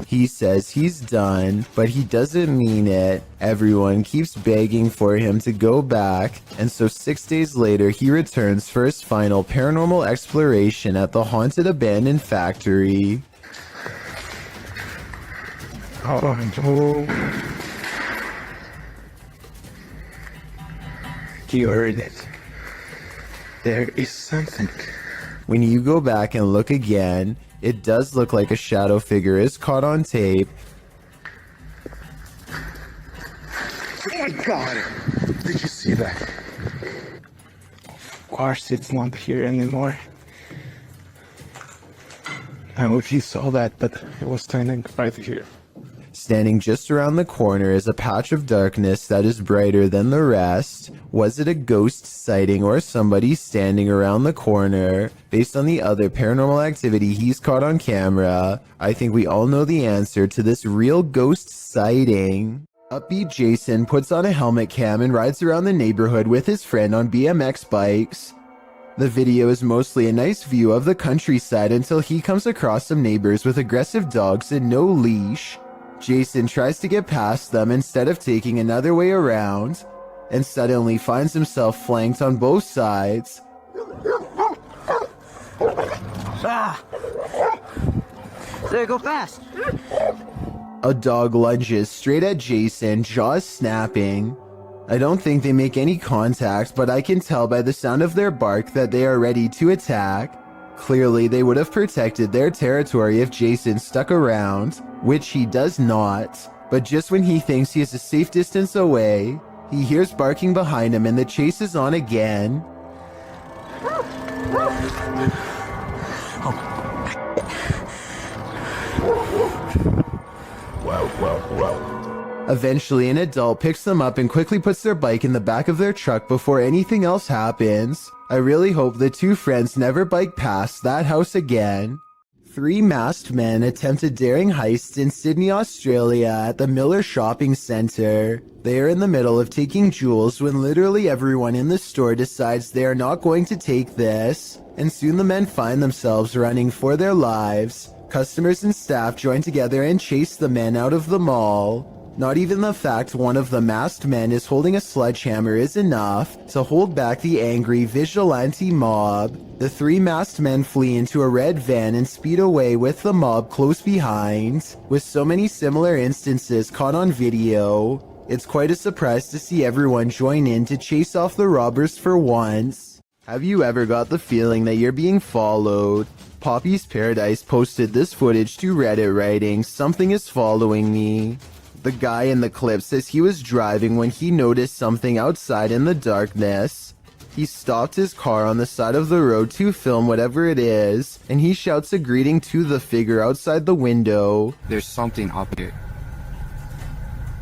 He says he's done, but he doesn't mean it. Everyone keeps begging for him to go back, and so 6 days later he returns for his final paranormal exploration at the haunted abandoned factory. Oh no. You heard it. There is something. When you go back and look again, it does look like a shadow figure is caught on tape. Oh my god! Did you see that? Of course it's not here anymore. I don't know if you saw that, but it was standing right here. Standing just around the corner is a patch of darkness that is brighter than the rest. Was it a ghost sighting or somebody standing around the corner? Based on the other paranormal activity he's caught on camera, I think we all know the answer to this real ghost sighting. Upbeat Jason puts on a helmet cam and rides around the neighborhood with his friend on BMX bikes. The video is mostly a nice view of the countryside until he comes across some neighbors with aggressive dogs and no leash. Jason tries to get past them instead of taking another way around, and suddenly finds himself flanked on both sides. Ah! There, go fast! A dog lunges straight at Jason, jaws snapping. I don't think they make any contact, but I can tell by the sound of their bark that they are ready to attack. Clearly, they would have protected their territory if Jason stuck around, which he does not. But just when he thinks he is a safe distance away, he hears barking behind him and the chase is on again. Eventually, an adult picks them up and quickly puts their bike in the back of their truck before anything else happens. I really hope the two friends never bike past that house again. 3 masked men attempt a daring heist in Sydney, Australia at the Miller Shopping Centre. They are in the middle of taking jewels when literally everyone in the store decides they are not going to take this, and soon the men find themselves running for their lives. Customers and staff join together and chase the men out of the mall. Not even the fact one of the masked men is holding a sledgehammer is enough to hold back the angry vigilante mob. The 3 masked men flee into a red van and speed away with the mob close behind. With so many similar instances caught on video, it's quite a surprise to see everyone join in to chase off the robbers for once. Have you ever got the feeling that you're being followed? Poppy's Paradise posted this footage to Reddit writing, "Something is following me." The guy in the clip says he was driving when he noticed something outside in the darkness. He stopped his car on the side of the road to film whatever it is, and he shouts a greeting to the figure outside the window. There's something up here.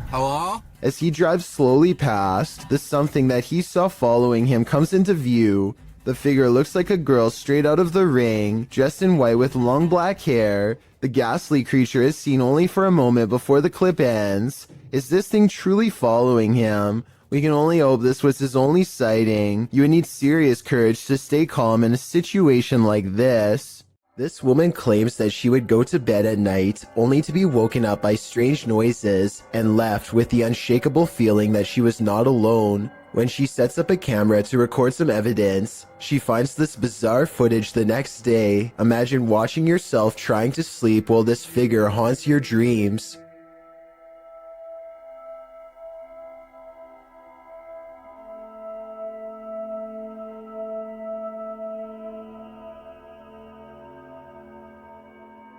Hello? As he drives slowly past, the something that he saw following him comes into view. The figure looks like a girl straight out of The Ring, dressed in white with long black hair. The ghastly creature is seen only for a moment before the clip ends. Is this thing truly following him? We can only hope this was his only sighting. You would need serious courage to stay calm in a situation like this. This woman claims that she would go to bed at night only to be woken up by strange noises and left with the unshakable feeling that she was not alone. When she sets up a camera to record some evidence, she finds this bizarre footage the next day. Imagine watching yourself trying to sleep while this figure haunts your dreams.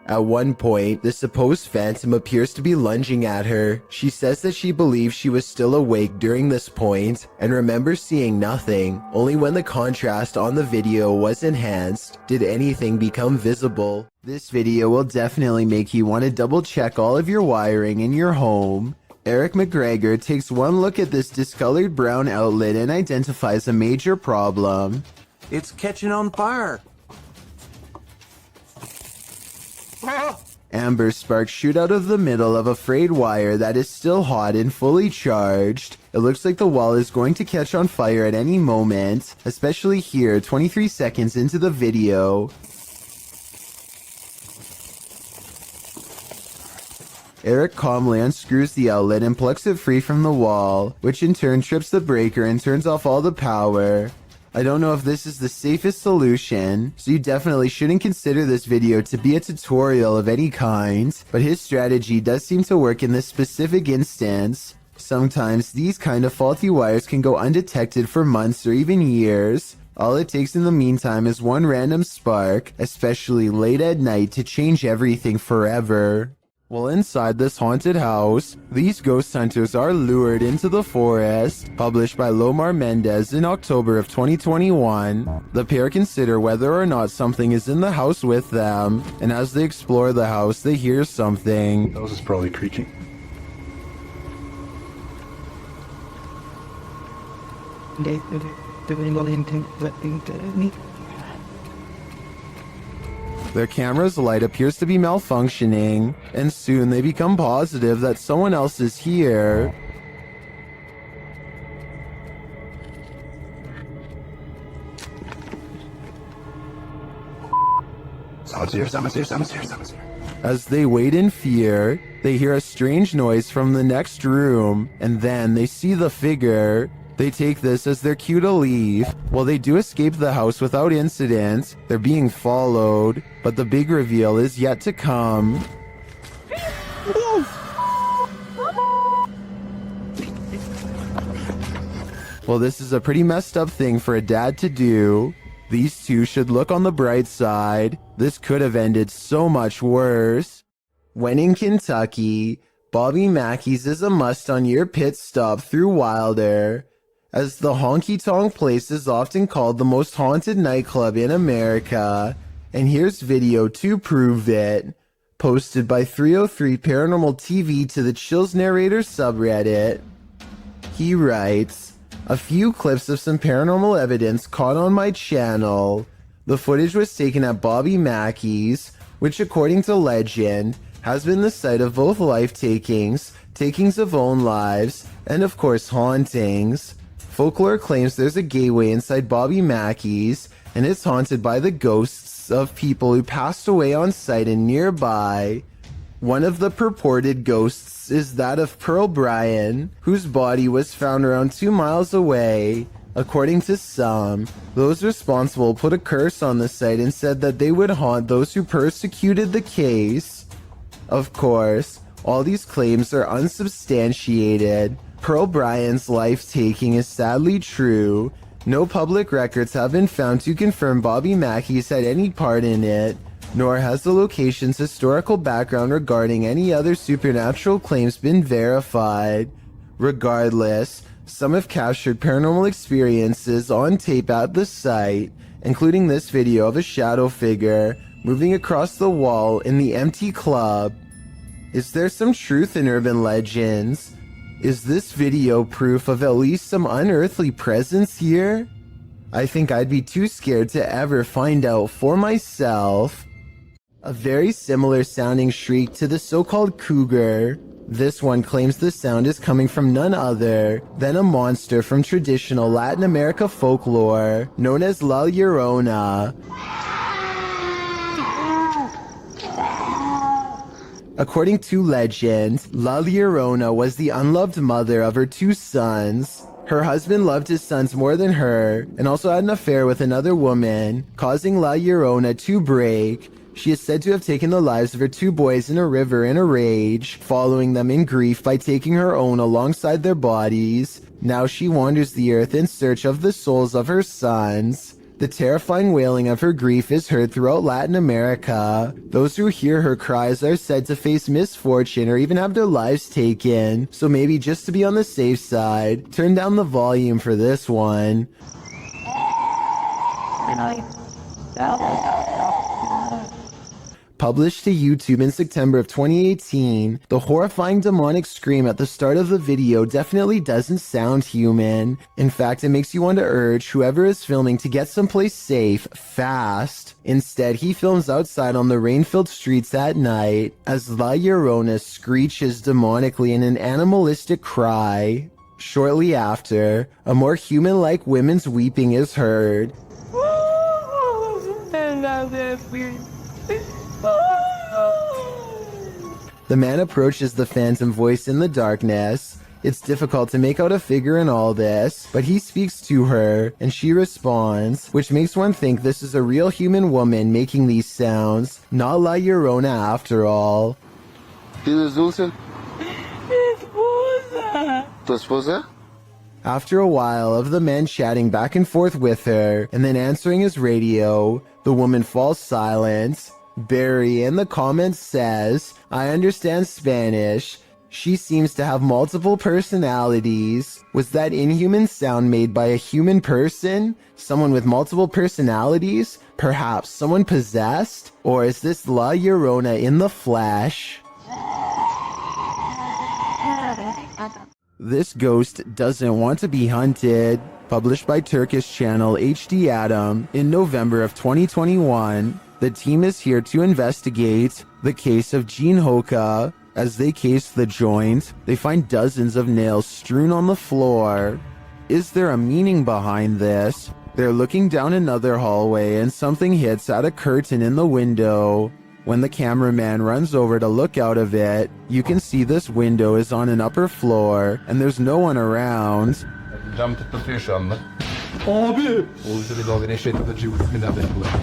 At one point, the supposed phantom appears to be lunging at her. She says that she believes she was still awake during this point and remembers seeing nothing. Only when the contrast on the video was enhanced did anything become visible. This video will definitely make you want to double check all of your wiring in your home. Eric McGregor takes one look at this discolored brown outlet and identifies a major problem. It's catching on fire. Amber sparks shoot out of the middle of a frayed wire that is still hot and fully charged. It looks like the wall is going to catch on fire at any moment, especially here 23 seconds into the video. Eric calmly unscrews the outlet and plucks it free from the wall, which in turn trips the breaker and turns off all the power. I don't know if this is the safest solution, so you definitely shouldn't consider this video to be a tutorial of any kind, but his strategy does seem to work in this specific instance. Sometimes these kind of faulty wires can go undetected for months or even years. All it takes in the meantime is one random spark, especially late at night, to change everything forever. Well, inside this haunted house, these ghost hunters are lured into the forest. Published by Lomar Mendez in October of 2021. The pair consider whether or not something is in the house with them, and as they explore the house, they hear something. That was probably creaking. Their camera's light appears to be malfunctioning, and soon they become positive that someone else is here. Someone's here. As they wait in fear, they hear a strange noise from the next room, and then they see the figure. They take this as their cue to leave. While they do escape the house without incident, they're being followed, but the big reveal is yet to come. Well, this is a pretty messed up thing for a dad to do. These two should look on the bright side. This could have ended so much worse. When in Kentucky, Bobby Mackey's is a must on your pit stop through Wilder, as the honky tonk place is often called the most haunted nightclub in America. And here's video to prove it, posted by 303 Paranormal TV to the Chills Narrator subreddit. He writes, a few clips of some paranormal evidence caught on my channel. The footage was taken at Bobby Mackey's, which according to legend, has been the site of both life-takings, takings of own lives, and of course hauntings. Folklore claims there's a gateway inside Bobby Mackey's, and it's haunted by the ghosts of people who passed away on site and nearby. One of the purported ghosts is that of Pearl Bryan, whose body was found around 2 miles away. According to some, those responsible put a curse on the site and said that they would haunt those who persecuted the case. Of course, all these claims are unsubstantiated. Pearl Bryan's life-taking is sadly true. No public records have been found to confirm Bobby Mackey's had any part in it, nor has the location's historical background regarding any other supernatural claims been verified. Regardless, some have captured paranormal experiences on tape at the site, including this video of a shadow figure moving across the wall in the empty club. Is there some truth in urban legends? Is this video proof of at least some unearthly presence here? I think I'd be too scared to ever find out for myself. A very similar sounding shriek to the so-called cougar. This one claims the sound is coming from none other than a monster from traditional Latin America folklore known as La Llorona. According to legend, La Llorona was the unloved mother of her 2 sons. Her husband loved his sons more than her, and also had an affair with another woman, causing La Llorona to break. She is said to have taken the lives of her 2 boys in a river in a rage, following them in grief by taking her own alongside their bodies. Now she wanders the earth in search of the souls of her sons. The terrifying wailing of her grief is heard throughout Latin America. Those who hear her cries are said to face misfortune or even have their lives taken. So maybe just to be on the safe side, turn down the volume for this one. Published to YouTube in September of 2018, the horrifying demonic scream at the start of the video definitely doesn't sound human. In fact, it makes you want to urge whoever is filming to get someplace safe, fast. Instead, he films outside on the rain-filled streets at night, as La Llorona screeches demonically in an animalistic cry. Shortly after, a more human-like women's weeping is heard. The man approaches the phantom voice in the darkness. It's difficult to make out a figure in all this, but he speaks to her, and she responds, which makes one think this is a real human woman making these sounds, not La Llorona after all. ¿Tienes dulce? ¿Tu esposa? After a while of the man chatting back and forth with her, and then answering his radio, the woman falls silent. Barry in the comments says, I understand Spanish. She seems to have multiple personalities. Was that inhuman sound made by a human person? Someone with multiple personalities? Perhaps someone possessed? Or is this La Llorona in the flesh? This ghost doesn't want to be hunted. Published by Turkish channel HD Adam in November of 2021. The team is here to investigate the case of Jean Hoka. As they case the joint, they find dozens of nails strewn on the floor. Is there a meaning behind this? They're looking down another hallway and something hits at a curtain in the window. When the cameraman runs over to look out of it, you can see this window is on an upper floor and there's no one around. Cam tıklatıyor şu anda. Abi! Oluşu bir dalga neşetletici bismillahirrahmanirrahim.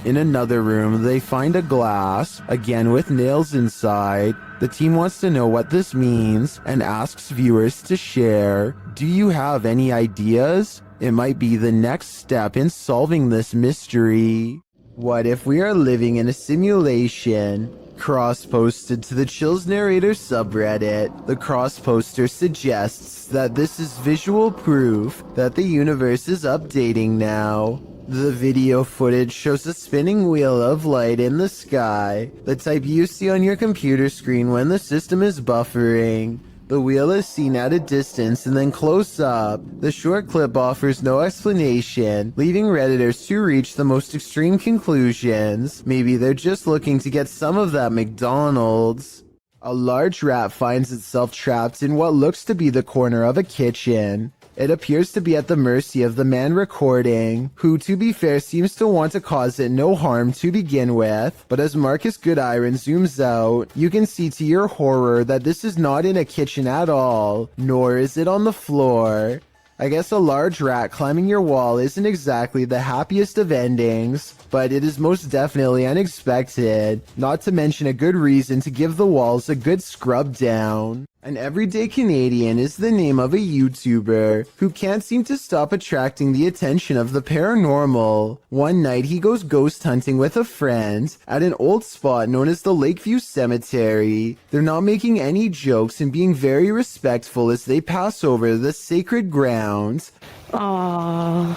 In another room, they find a glass, again with nails inside. The team wants to know what this means and asks viewers to share. Do you have any ideas? It might be the next step in solving this mystery. What if we are living in a simulation? Cross-posted to the Chills Narrator subreddit, the cross-poster suggests that this is visual proof that the universe is updating now. The video footage shows a spinning wheel of light in the sky, the type you see on your computer screen when the system is buffering. The wheel is seen at a distance and then close up. The short clip offers no explanation, leaving Redditors to reach the most extreme conclusions. Maybe they're just looking to get some of that McDonald's. A large rat finds itself trapped in what looks to be the corner of a kitchen. It appears to be at the mercy of the man recording, who, to be fair, seems to want to cause it no harm to begin with. But as Marcus Goodiron zooms out, you can see to your horror that this is not in a kitchen at all, nor is it on the floor. I guess a large rat climbing your wall isn't exactly the happiest of endings, but it is most definitely unexpected, not to mention a good reason to give the walls a good scrub down. An everyday Canadian is the name of a YouTuber who can't seem to stop attracting the attention of the paranormal. One night he goes ghost hunting with a friend at an old spot known as the Lakeview Cemetery. They're not making any jokes and being very respectful as they pass over the sacred ground. Aww,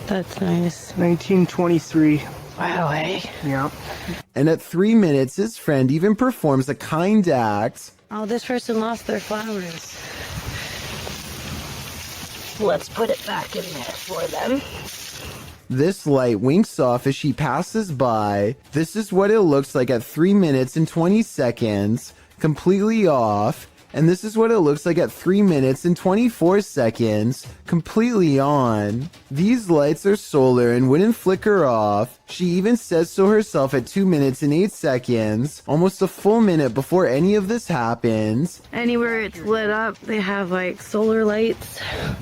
that's nice. 1923. Wow, eh? Yeah. And at 3 minutes, his friend even performs a kind act. Oh, this person lost their flowers. Let's put it back in there for them. This light winks off as she passes by. This is what it looks like at 3 minutes and 20 seconds, completely off. And this is what it looks like at 3 minutes and 24 seconds, completely on. These lights are solar and wouldn't flicker off. She even says so herself at 2 minutes and 8 seconds, almost a full minute before any of this happens. Anywhere it's lit up, they have like solar lights.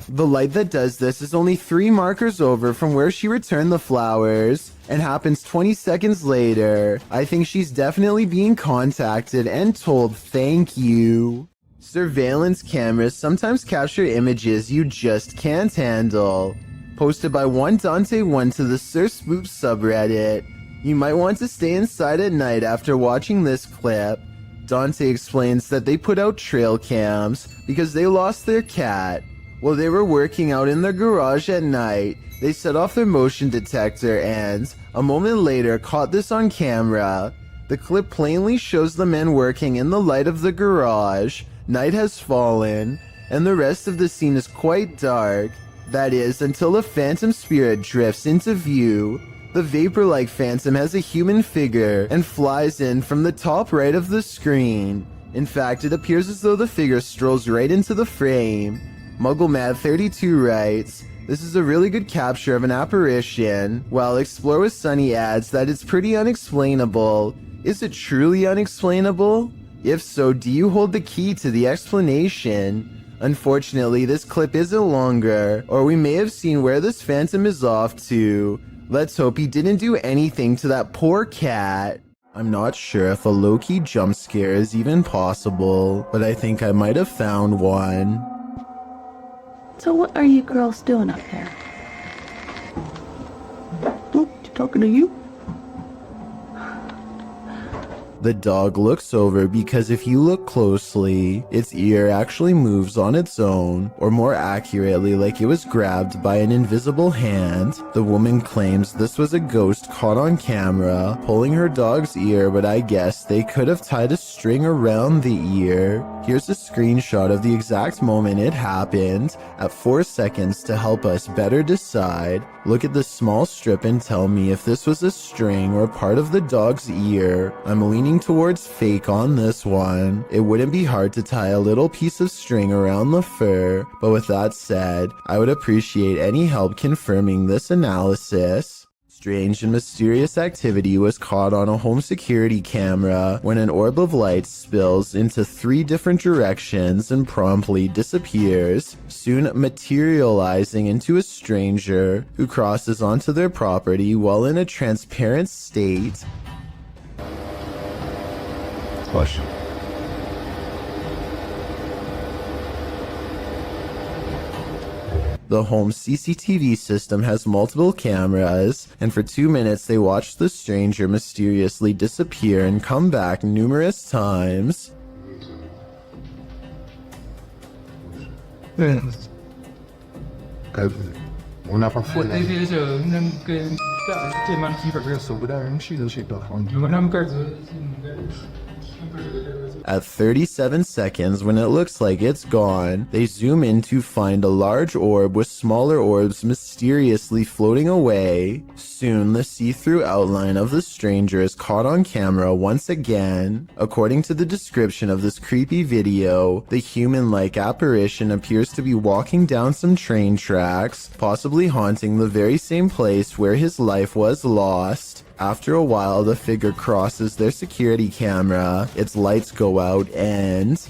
The light that does this is only 3 markers over from where she returned the flowers, and happens 20 seconds later. I think she's definitely being contacted and told thank you. Surveillance cameras sometimes capture images you just can't handle. Posted by one Dante1 to the Sir Spoop subreddit. You might want to stay inside at night after watching this clip. Dante explains that they put out trail cams because they lost their cat. While they were working out in their garage at night, they set off their motion detector and, a moment later, caught this on camera. The clip plainly shows the men working in the light of the garage. Night has fallen, and the rest of the scene is quite dark. That is, until a phantom spirit drifts into view. The vapor-like phantom has a human figure and flies in from the top right of the screen. In fact, it appears as though the figure strolls right into the frame. MuggleMad32 writes, "This is a really good capture of an apparition," while Explore with Sunny adds that it's pretty unexplainable. Is it truly unexplainable? If so, do you hold the key to the explanation? Unfortunately, this clip isn't longer, or we may have seen where this phantom is off to. Let's hope he didn't do anything to that poor cat. I'm not sure if a low-key jump scare is even possible, but I think I might have found one. So what are you girls doing up there? Oh, talking to you? The dog looks over because if you look closely, its ear actually moves on its own, or more accurately, like it was grabbed by an invisible hand. The woman claims this was a ghost caught on camera, pulling her dog's ear, but I guess they could have tied a string around the ear. Here's a screenshot of the exact moment it happened, at 4 seconds to help us better decide. Look at the small strip and tell me if this was a string or part of the dog's ear. I'm leaning towards fake on this one. It wouldn't be hard to tie a little piece of string around the fur, but with that said, I would appreciate any help confirming this analysis. Strange and mysterious activity was caught on a home security camera when an orb of light spills into 3 different directions and promptly disappears, soon materializing into a stranger who crosses onto their property while in a transparent state. Question. The home CCTV system has multiple cameras, and for 2 minutes they watched the stranger mysteriously disappear and come back numerous times. Una persona. At 37 seconds, when it looks like it's gone, they zoom in to find a large orb with smaller orbs mysteriously floating away. Soon, the see-through outline of the stranger is caught on camera once again. According to the description of this creepy video, the human-like apparition appears to be walking down some train tracks, possibly haunting the very same place where his life was lost. After a while, the figure crosses their security camera, its lights go out, and...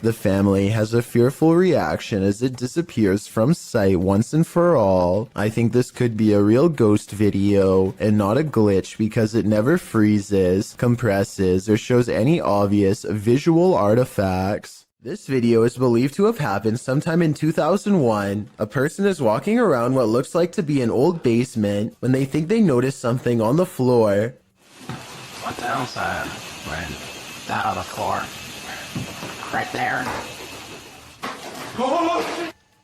the family has a fearful reaction as it disappears from sight once and for all. I think this could be a real ghost video and not a glitch because it never freezes, compresses, or shows any obvious visual artifacts. This video is believed to have happened sometime in 2001. A person is walking around what looks like to be an old basement when they think they notice something on the floor. What the hell's that? That on the floor. Right there.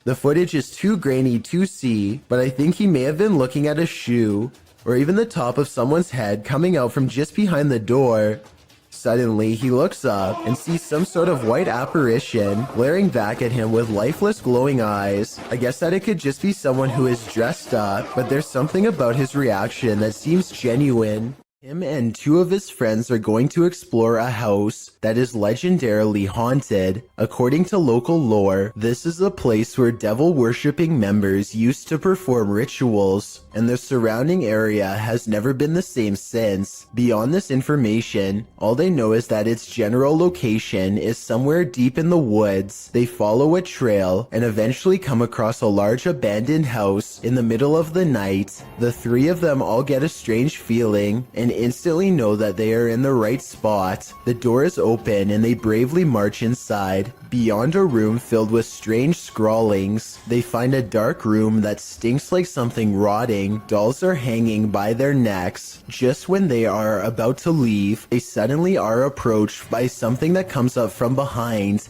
The footage is too grainy to see, but I think he may have been looking at a shoe, or even the top of someone's head coming out from just behind the door. Suddenly, he looks up and sees some sort of white apparition glaring back at him with lifeless glowing eyes. I guess that it could just be someone who is dressed up, but there's something about his reaction that seems genuine. Him and 2 of his friends are going to explore a house that is legendarily haunted. According to local lore, this is a place where devil-worshipping members used to perform rituals, and the surrounding area has never been the same since. Beyond this information, all they know is that its general location is somewhere deep in the woods. They follow a trail and eventually come across a large abandoned house in the middle of the night. The 3 of them all get a strange feeling and instantly know that they are in the right spot. The door is open and they bravely march inside. Beyond a room filled with strange scrawlings, they find a dark room that stinks like something rotting. Dolls are hanging by their necks. Just when they are about to leave, they suddenly are approached by something that comes up from behind.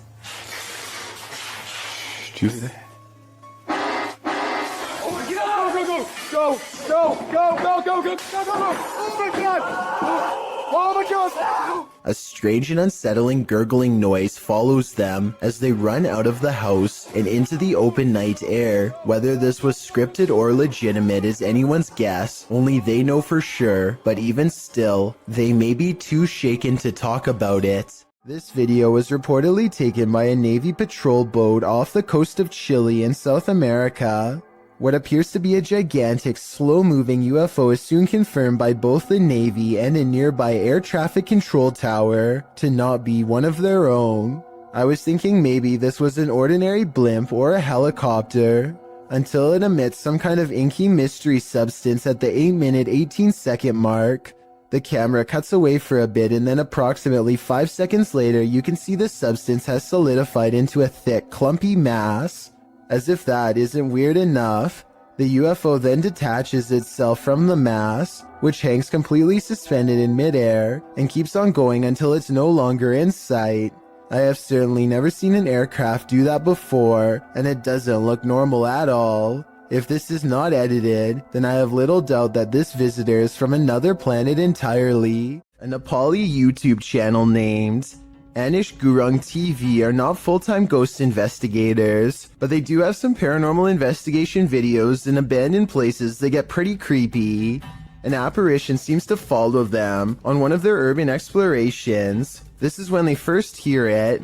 A strange and unsettling gurgling noise follows them as they run out of the house and into the open night air. Whether this was scripted or legitimate is anyone's guess, only they know for sure, but even still, they may be too shaken to talk about it. This video was reportedly taken by a Navy patrol boat off the coast of Chile in South America. What appears to be a gigantic, slow-moving UFO is soon confirmed by both the Navy and a nearby air traffic control tower to not be one of their own. I was thinking maybe this was an ordinary blimp or a helicopter, until it emits some kind of inky mystery substance at the 8-minute 18-second mark. The camera cuts away for a bit and then approximately 5 seconds later you can see the substance has solidified into a thick, clumpy mass. As if that isn't weird enough, the UFO then detaches itself from the mass, which hangs completely suspended in midair, and keeps on going until it's no longer in sight. I have certainly never seen an aircraft do that before, and it doesn't look normal at all. If this is not edited, then I have little doubt that this visitor is from another planet entirely. A Nepali YouTube channel named Anish Gurung TV are not full-time ghost investigators, but they do have some paranormal investigation videos in abandoned places that get pretty creepy. an apparition seems to follow them on one of their urban explorations. This is when they first hear it.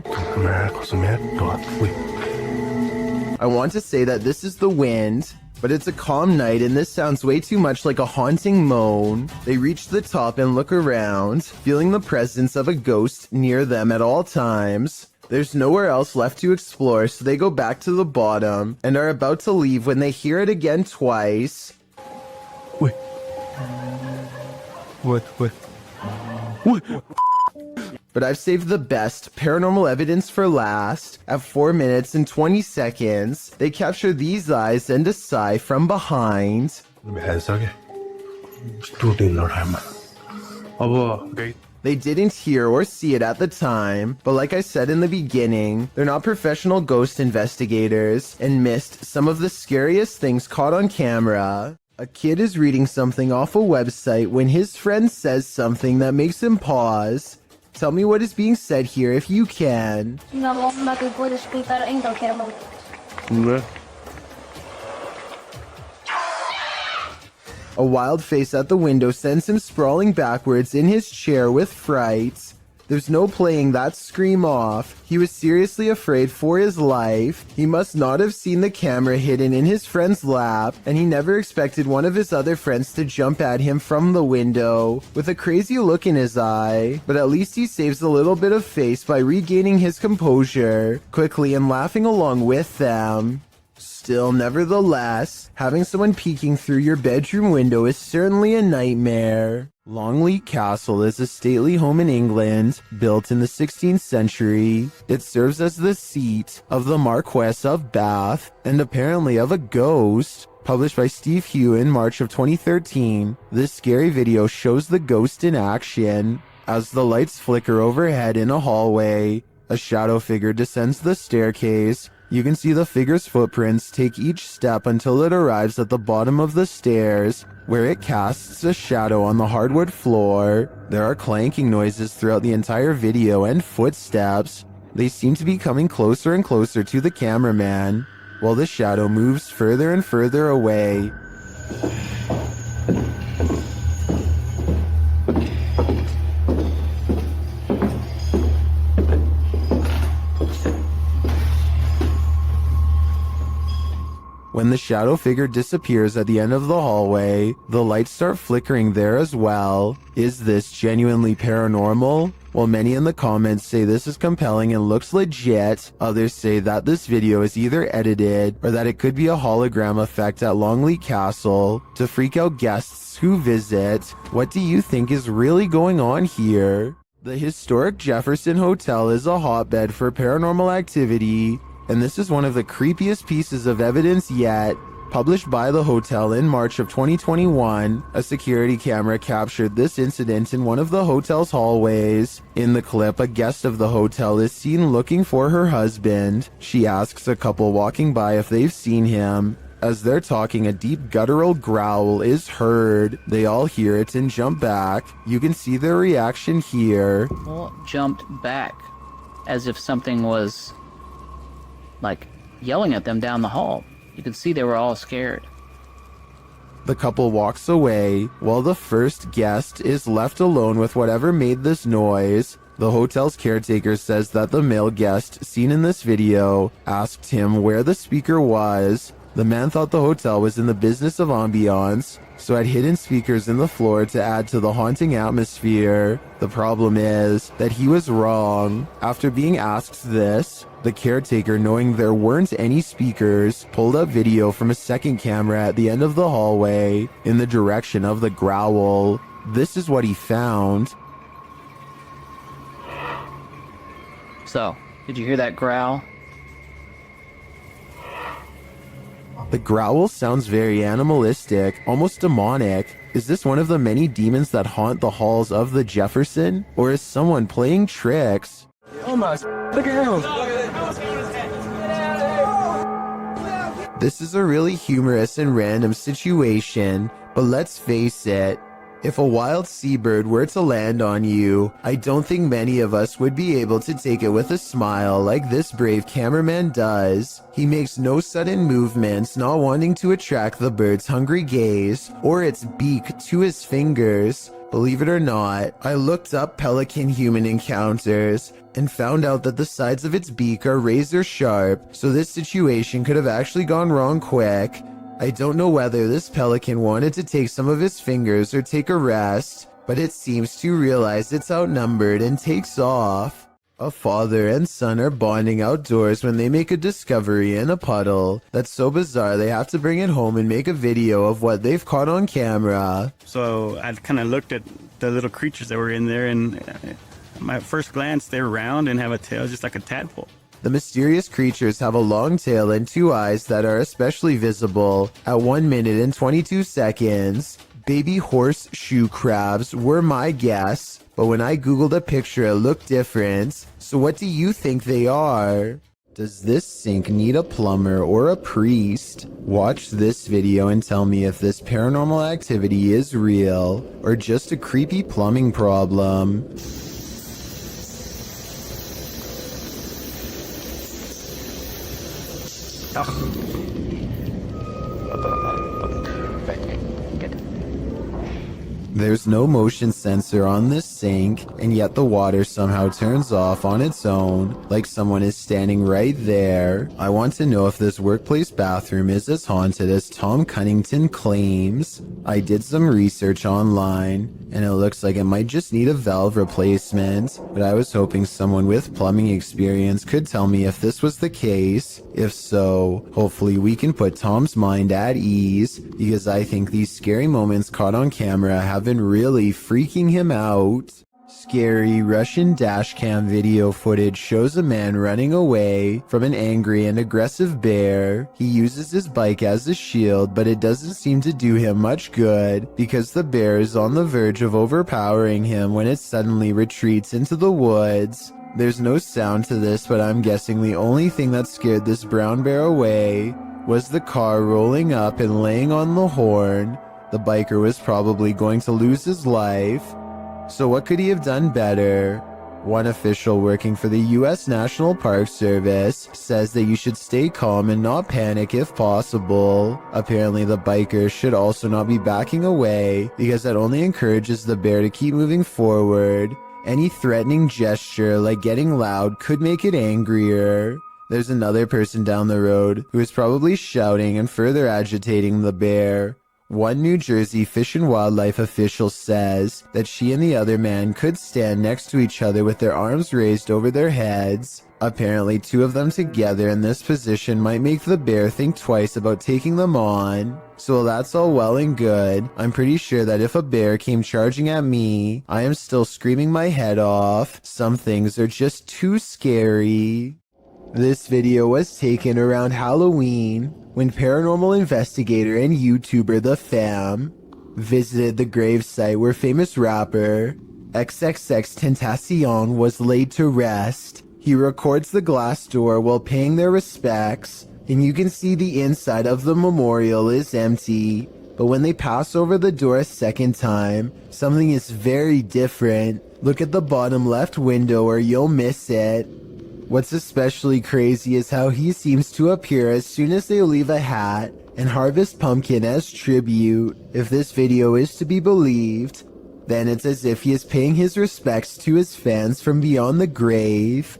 I want to say that this is the wind, but it's a calm night and this sounds way too much like a haunting moan. They reach the top and look around, feeling the presence of a ghost near them at all times. There's nowhere else left to explore, so they go back to the bottom and are about to leave when they hear it again twice. Wait. What? But I've saved the best paranormal evidence for last. At 4 minutes and 20 seconds, they capture these eyes and a sigh from behind. They didn't hear or see it at the time, but like I said in the beginning, they're not professional ghost investigators and missed some of the scariest things caught on camera. A kid is reading something off a website when his friend says something that makes him pause. Tell me what is being said here if you can. A wild face at the window sends him sprawling backwards in his chair with fright. There's no playing that scream off. He was seriously afraid for his life. He must not have seen the camera hidden in his friend's lap, and he never expected one of his other friends to jump at him from the window with a crazy look in his eye. But at least he saves a little bit of face by regaining his composure quickly and laughing along with them. Still, nevertheless, having someone peeking through your bedroom window is certainly a nightmare. Longleat Castle is a stately home in England, built in the 16th century. It serves as the seat of the Marquess of Bath, and apparently of a ghost. Published by Steve Hugh in March of 2013, this scary video shows the ghost in action. As the lights flicker overhead in a hallway, a shadow figure descends the staircase. You can see the figure's footprints take each step until it arrives at the bottom of the stairs, where it casts a shadow on the hardwood floor. There are clanking noises throughout the entire video and footsteps. They seem to be coming closer and closer to the cameraman, while the shadow moves further and further away. When the shadow figure disappears at the end of the hallway, the lights start flickering there as well. Is this genuinely paranormal? While many in the comments say this is compelling and looks legit, others say that this video is either edited or that it could be a hologram effect at Longleat Castle to freak out guests who visit. What do you think is really going on here? The historic Jefferson Hotel is a hotbed for paranormal activity, and this is one of the creepiest pieces of evidence yet. Published by the hotel in March of 2021, a security camera captured this incident in one of the hotel's hallways. In the clip, a guest of the hotel is seen looking for her husband. She asks a couple walking by if they've seen him. As they're talking, a deep guttural growl is heard. They all hear it and jump back. You can see their reaction here. Well, jumped back as if something was like yelling at them down the hall. You could see they were all scared. The couple walks away while the first guest is left alone with whatever made this noise. The hotel's caretaker says that the male guest seen in this video asked him where the speaker was. The man thought the hotel was in the business of ambiance, so had hidden speakers in the floor to add to the haunting atmosphere. The problem is that he was wrong. After being asked this, the caretaker, knowing there weren't any speakers, pulled up video from a second camera at the end of the hallway in the direction of the growl. This is what he found. So, did you hear that growl? The growl sounds very animalistic, almost demonic. Is this one of the many demons that haunt the halls of the Jefferson? Or is someone playing tricks? Oh my, look at him. This is a really humorous and random situation, but let's face it, If a wild seabird were to land on you, I don't think many of us would be able to take it with a smile like this brave cameraman does. He makes no sudden movements, not wanting to attract the bird's hungry gaze or its beak to his fingers. Believe it or not, I looked up pelican human encounters and found out that the sides of its beak are razor sharp, so this situation could have actually gone wrong quick. I don't know whether this pelican wanted to take some of his fingers or take a rest, but it seems to realize it's outnumbered and takes off. A father and son are bonding outdoors when they make a discovery in a puddle that's so bizarre they have to bring it home and make a video of what they've caught on camera. So I kind of looked at the little creatures that were in there, and my first glance, they're round and have a tail just like a tadpole. The mysterious creatures have a long tail and 2 eyes that are especially visible at 1 minute and 22 seconds. Baby horseshoe crabs were my guess, but when I googled a picture it looked different. So what do you think they are? Does this sink need a plumber or a priest? Watch this video and tell me if this paranormal activity is real or just a creepy plumbing problem. There's no motion sensor on this sink, and yet the water somehow turns off on its own, like someone is standing right there. I want to know if this workplace bathroom is as haunted as Tom Cunnington claims. I did some research online, and it looks like it might just need a valve replacement, but I was hoping someone with plumbing experience could tell me if this was the case. If so, hopefully we can put Tom's mind at ease, because I think these scary moments caught on camera have been really freaking him out. Scary Russian dashcam video footage shows a man running away from an angry and aggressive bear. He uses his bike as a shield, but it doesn't seem to do him much good because the bear is on the verge of overpowering him when it suddenly retreats into the woods. There's no sound to this, but I'm guessing the only thing that scared this brown bear away was the car rolling up and laying on the horn. The biker was probably going to lose his life. So what could he have done better? One official working for the U.S. National Park Service says that you should stay calm and not panic if possible. Apparently the biker should also not be backing away because that only encourages the bear to keep moving forward. Any threatening gesture like getting loud could make it angrier. There's another person down the road who is probably shouting and further agitating the bear. One New Jersey Fish and Wildlife official says that she and the other man could stand next to each other with their arms raised over their heads. Apparently 2 of them together in this position might make the bear think twice about taking them on. So while that's all well and good, I'm pretty sure that if a bear came charging at me, I am still screaming my head off. Some things are just too scary. This video was taken around Halloween when paranormal investigator and YouTuber The Fam visited the gravesite where famous rapper XXXTentacion was laid to rest. He records the glass door while paying their respects, and you can see the inside of the memorial is empty. But when they pass over the door a second time, something is very different. Look at the bottom left window or you'll miss it. What's especially crazy is how he seems to appear as soon as they leave a hat and harvest pumpkin as tribute. If this video is to be believed, then it's as if he is paying his respects to his fans from beyond the grave.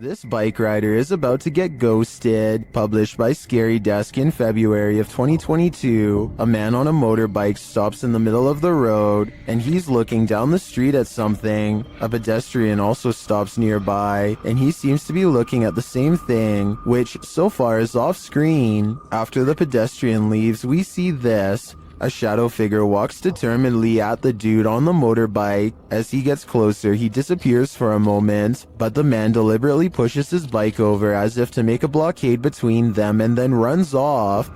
This bike rider is about to get ghosted. Published by Scary Desk in February of 2022, a man on a motorbike stops in the middle of the road and he's looking down the street at something. A pedestrian also stops nearby and he seems to be looking at the same thing, which so far is off screen. After the pedestrian leaves, we see this. A shadow figure walks determinedly at the dude on the motorbike. As he gets closer, he disappears for a moment, but the man deliberately pushes his bike over as if to make a blockade between them and then runs off.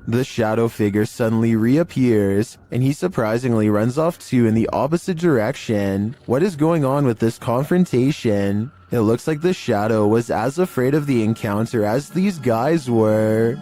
The shadow figure suddenly reappears, and he surprisingly runs off too in the opposite direction. What is going on with this confrontation? It looks like the shadow was as afraid of the encounter as these guys were.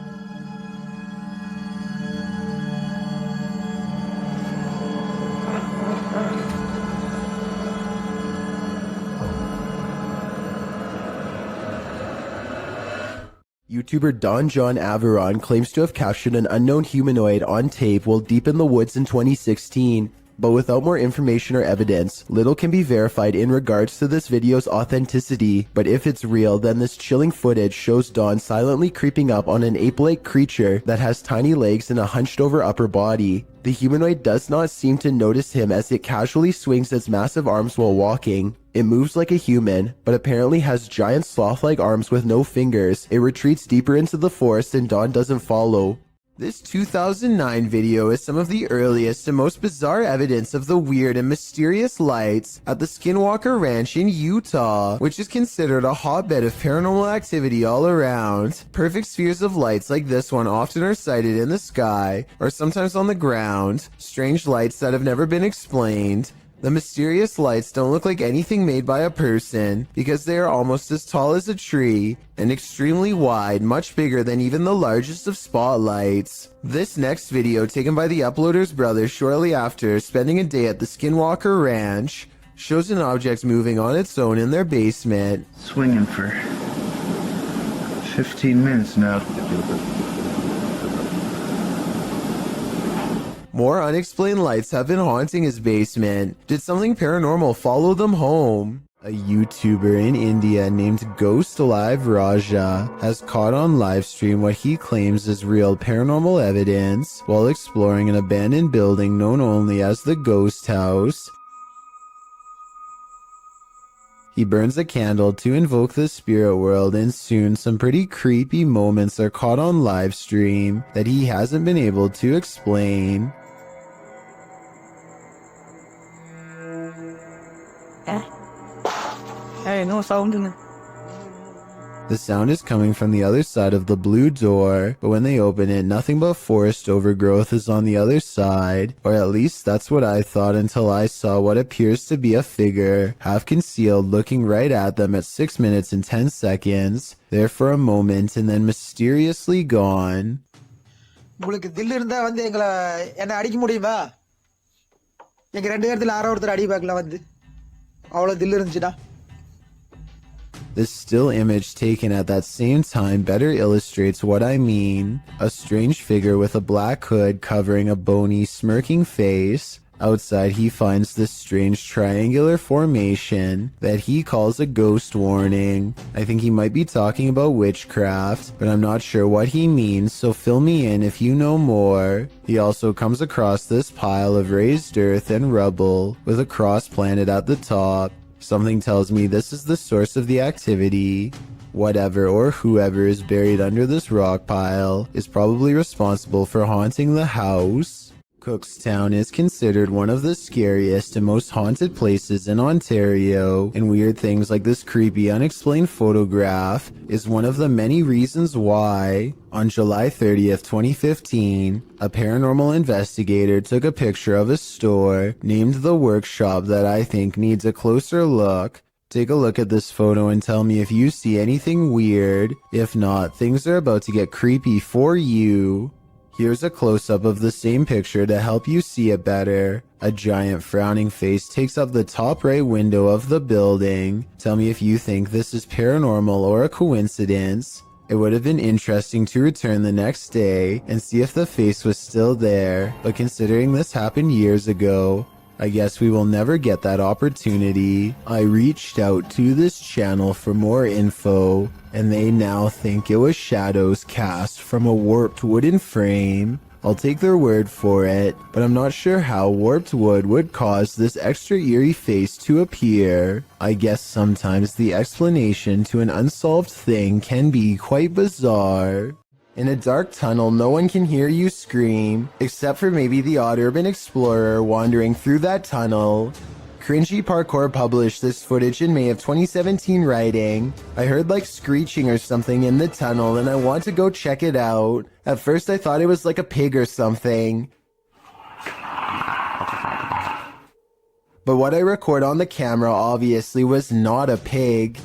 YouTuber Don John Averon claims to have captured an unknown humanoid on tape while deep in the woods in 2016, but without more information or evidence, little can be verified in regards to this video's authenticity. But if it's real, then this chilling footage shows Don silently creeping up on an ape-like creature that has tiny legs and a hunched over upper body. The humanoid does not seem to notice him as it casually swings its massive arms while walking. It moves like a human, but apparently has giant sloth-like arms with no fingers. It retreats deeper into the forest and Don doesn't follow. This 2009 video is some of the earliest and most bizarre evidence of the weird and mysterious lights at the Skinwalker Ranch in Utah, which is considered a hotbed of paranormal activity all around. Perfect spheres of lights like this one often are sighted in the sky, or sometimes on the ground. Strange lights that have never been explained. The mysterious lights don't look like anything made by a person because they are almost as tall as a tree and extremely wide, much bigger than even the largest of spotlights. This next video, taken by the uploader's brother shortly after spending a day at the Skinwalker Ranch, shows an object moving on its own in their basement. Swinging for 15 minutes now. More unexplained lights have been haunting his basement. Did something paranormal follow them home? A YouTuber in India named Ghost Live Raja has caught on livestream what he claims is real paranormal evidence while exploring an abandoned building known only as the Ghost House. He burns a candle to invoke the spirit world, and soon some pretty creepy moments are caught on livestream that he hasn't been able to explain. Hey, no sound in it. The sound is coming from the other side of the blue door, but when they open it, nothing but forest overgrowth is on the other side, or at least that's what I thought until I saw what appears to be a figure, half concealed, looking right at them at 6 minutes and 10 seconds, there for a moment and then mysteriously gone. உங்களுக்கு தில் இருந்தா வந்து எங்களை என்ன அடிக்க முடியுமா? எங்க ரெண்டு பேர்த்துல யாரோ ஒருத்தர் அடி பார்க்கலாம் வந்து. அவ்வளவு தில் இருந்துச்சுடா. This still image taken at that same time better illustrates what I mean. A strange figure with a black hood covering a bony, smirking face. Outside, he finds this strange triangular formation that he calls a ghost warning. I think he might be talking about witchcraft, but I'm not sure what he means, so fill me in if you know more. He also comes across this pile of raised earth and rubble with a cross planted at the top. Something tells me this is the source of the activity. Whatever or whoever is buried under this rock pile is probably responsible for haunting the house. Cookstown is considered one of the scariest and most haunted places in Ontario, and weird things like this creepy unexplained photograph is one of the many reasons why. On July 30th, 2015, a paranormal investigator took a picture of a store named The Workshop that I think needs a closer look. Take a look at this photo and tell me if you see anything weird. If not, things are about to get creepy for you. Here's a close-up of the same picture to help you see it better. A giant frowning face takes up the top right window of the building. Tell me if you think this is paranormal or a coincidence. It would have been interesting to return the next day and see if the face was still there, but considering this happened years ago, I guess we will never get that opportunity. I reached out to this channel for more info, and they now think it was shadows cast from a warped wooden frame. I'll take their word for it, but I'm not sure how warped wood would cause this extra eerie face to appear. I guess sometimes the explanation to an unsolved thing can be quite bizarre. In a dark tunnel, no one can hear you scream, except for maybe the odd urban explorer wandering through that tunnel. Cringy Parkour published this footage in May of 2017 writing, "I heard like screeching or something in the tunnel and I want to go check it out. At first I thought it was like a pig or something. But what I record on the camera obviously was not a pig."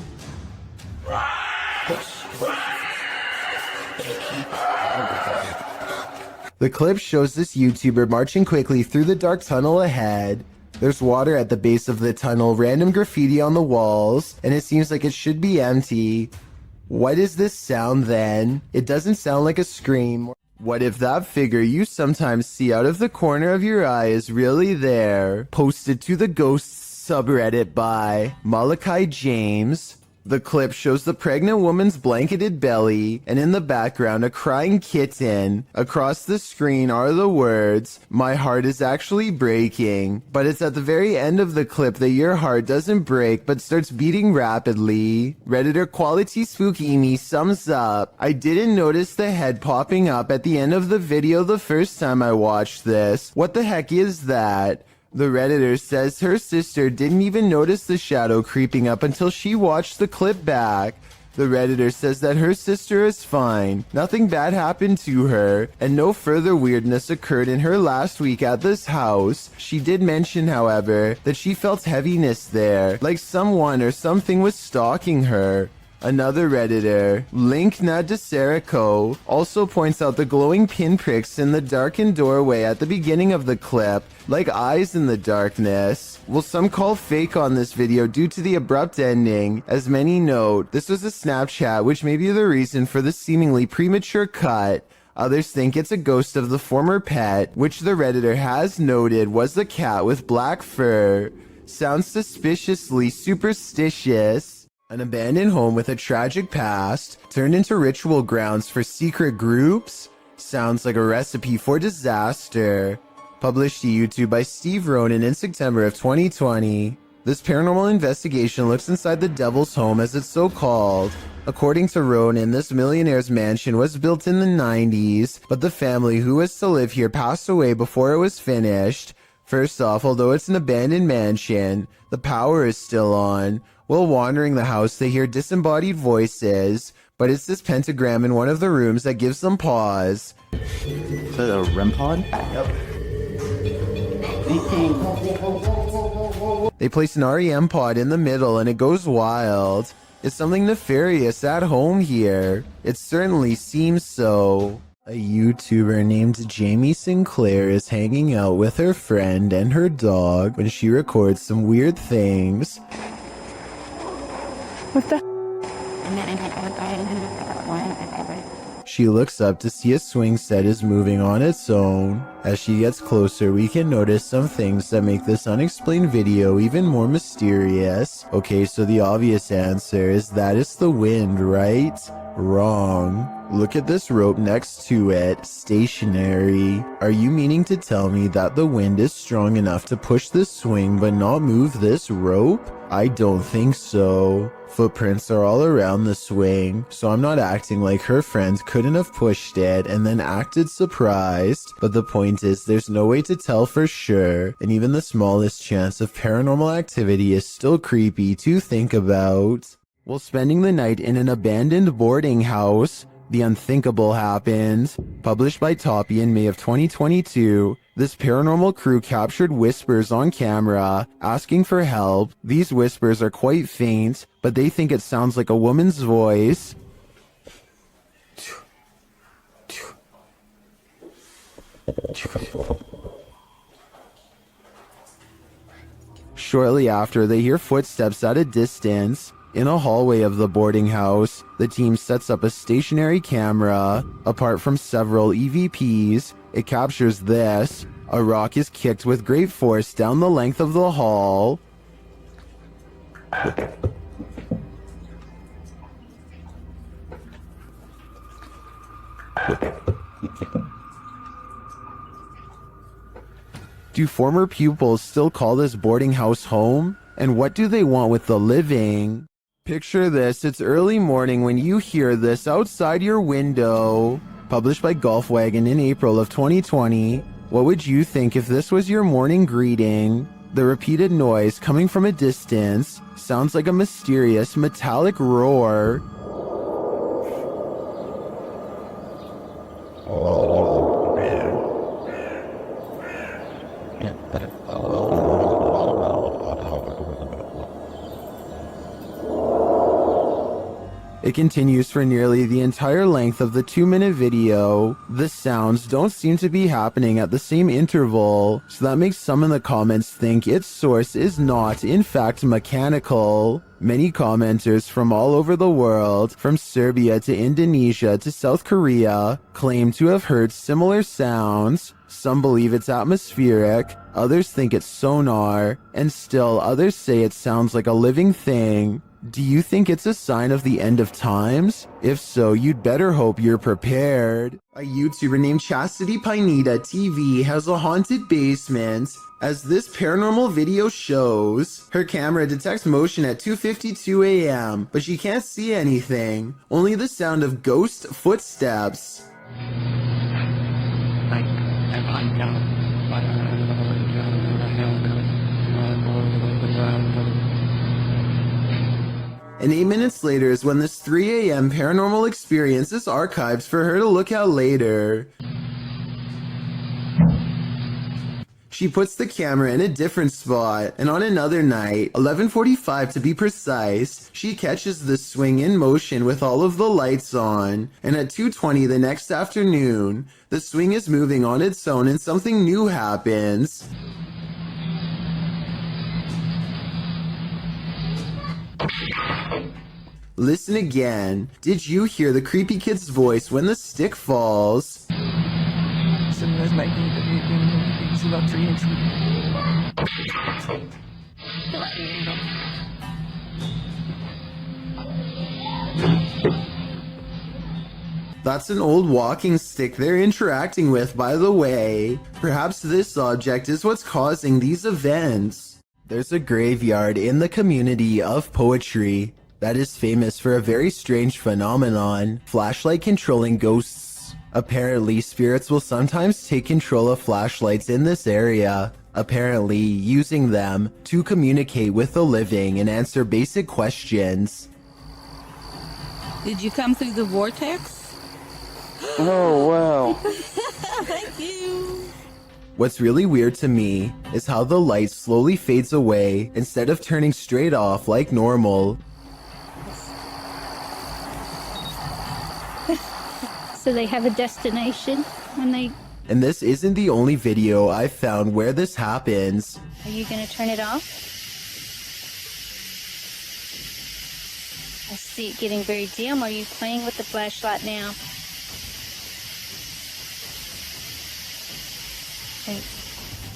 The clip shows this YouTuber marching quickly through the dark tunnel ahead. There's water at the base of the tunnel, random graffiti on the walls, and it seems like it should be empty. What is this sound then? It doesn't sound like a scream. What if that figure you sometimes see out of the corner of your eye is really there? Posted to the Ghosts subreddit by Malachi James. The clip shows the pregnant woman's blanketed belly, and in the background a crying kitten. Across the screen are the words, "My heart is actually breaking." But it's at the very end of the clip that your heart doesn't break but starts beating rapidly. Redditor Quality Spooky Me sums up, "I didn't notice the head popping up at the end of the video the first time I watched this. What the heck is that?" The Redditor says her sister didn't even notice the shadow creeping up until she watched the clip back. The Redditor says that her sister is fine, nothing bad happened to her, and no further weirdness occurred in her last week at this house. She did mention, however, that she felt heaviness there, like someone or something was stalking her. Another Redditor, Linkna DeSerico, also points out the glowing pinpricks in the darkened doorway at the beginning of the clip, like eyes in the darkness. Well, some call fake on this video due to the abrupt ending. As many note, this was a Snapchat, which may be the reason for the seemingly premature cut. Others think it's a ghost of the former pet, which the Redditor has noted was a cat with black fur. Sounds suspiciously superstitious. An abandoned home with a tragic past turned into ritual grounds for secret groups? Sounds like a recipe for disaster. Published to YouTube by Steve Ronan in September of 2020. This paranormal investigation looks inside the Devil's Home, as it's so called. According to Ronan, this millionaire's mansion was built in the 90s, but the family who was to live here passed away before it was finished. First off, although it's an abandoned mansion, the power is still on. While wandering the house, they hear disembodied voices, but it's this pentagram in one of the rooms that gives them pause. Is that a REM pod? Yep. They place an REM pod in the middle and it goes wild. Is something nefarious at home here? It certainly seems so. A YouTuber named Jamie Sinclair is hanging out with her friend and her dog when she records some weird things. What the? She looks up to see a swing set is moving on its own. As she gets closer, we can notice some things that make this unexplained video even more mysterious. Okay, so the obvious answer is that it's the wind, right? Wrong. Look at this rope next to it, stationary. Are you meaning to tell me that the wind is strong enough to push this swing but not move this rope? I don't think so. Footprints are all around the swing, so I'm not acting like her friends couldn't have pushed it and then acted surprised, but the point is there's no way to tell for sure, and even the smallest chance of paranormal activity is still creepy to think about. While spending the night in an abandoned boarding house, the unthinkable happened. Published by Toppy in May of 2022, this paranormal crew captured whispers on camera, asking for help. These whispers are quite faint, but they think it sounds like a woman's voice. Shortly after, they hear footsteps at a distance. In a hallway of the boarding house, the team sets up a stationary camera. Apart from several EVPs, it captures this. A rock is kicked with great force down the length of the hall. Do former pupils still call this boarding house home? And what do they want with the living? Picture this, it's early morning when you hear this outside your window. Published by Golfwagon in April of 2020. What would you think if this was your morning greeting? The repeated noise coming from a distance sounds like a mysterious metallic roar. It continues for nearly the entire length of the 2-minute video. The sounds don't seem to be happening at the same interval, so that makes some in the comments think its source is not, in fact, mechanical. Many commenters from all over the world, from Serbia to Indonesia to South Korea, claim to have heard similar sounds. Some believe it's atmospheric, others think it's sonar, and still others say it sounds like a living thing. Do you think it's a sign of the end of times? If so, you'd better hope you're prepared. A YouTuber named Chastity Pineda TV has a haunted basement. As this paranormal video shows, her camera detects motion at 2:52 a.m., but she can't see anything, only the sound of ghost footsteps. And 8 minutes later is when this 3 a.m. paranormal experience is archived for her to look at later. She puts the camera in a different spot, and on another night, 11:45 to be precise, she catches the swing in motion with all of the lights on, and at 2:20 the next afternoon, the swing is moving on its own and something new happens. Listen again. Did you hear the creepy kid's voice when the stick falls? That's an old walking stick they're interacting with, by the way. Perhaps this object is what's causing these events. There's a graveyard in the community of poetry that is famous for a very strange phenomenon, flashlight controlling ghosts. Apparently, spirits will sometimes take control of flashlights in this area, apparently using them to communicate with the living and answer basic questions. Did you come through the vortex? Oh, wow. Thank you. What's really weird to me is how the light slowly fades away instead of turning straight off like normal. So they have a destination when they... And this isn't the only video I've found where this happens. Are you gonna turn it off? I see it getting very dim. Are you playing with the flashlight now? Thanks.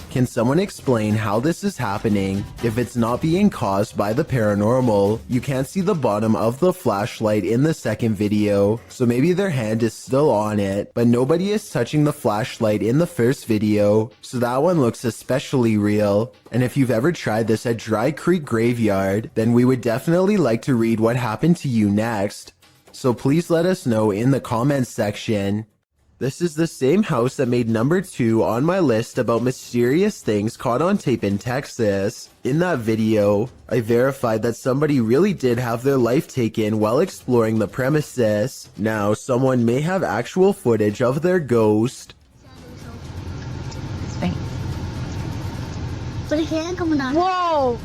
Can someone explain how this is happening? If it's not being caused by the paranormal, you can't see the bottom of the flashlight in the second video, so maybe their hand is still on it, but nobody is touching the flashlight in the first video, so that one looks especially real. And if you've ever tried this at Dry Creek Graveyard, then we would definitely like to read what happened to you next. So please let us know in the comments section. This is the same house that made number 2 on my list about mysterious things caught on tape in Texas. In that video, I verified that somebody really did have their life taken while exploring the premises. Now, someone may have actual footage of their ghost. Whoa!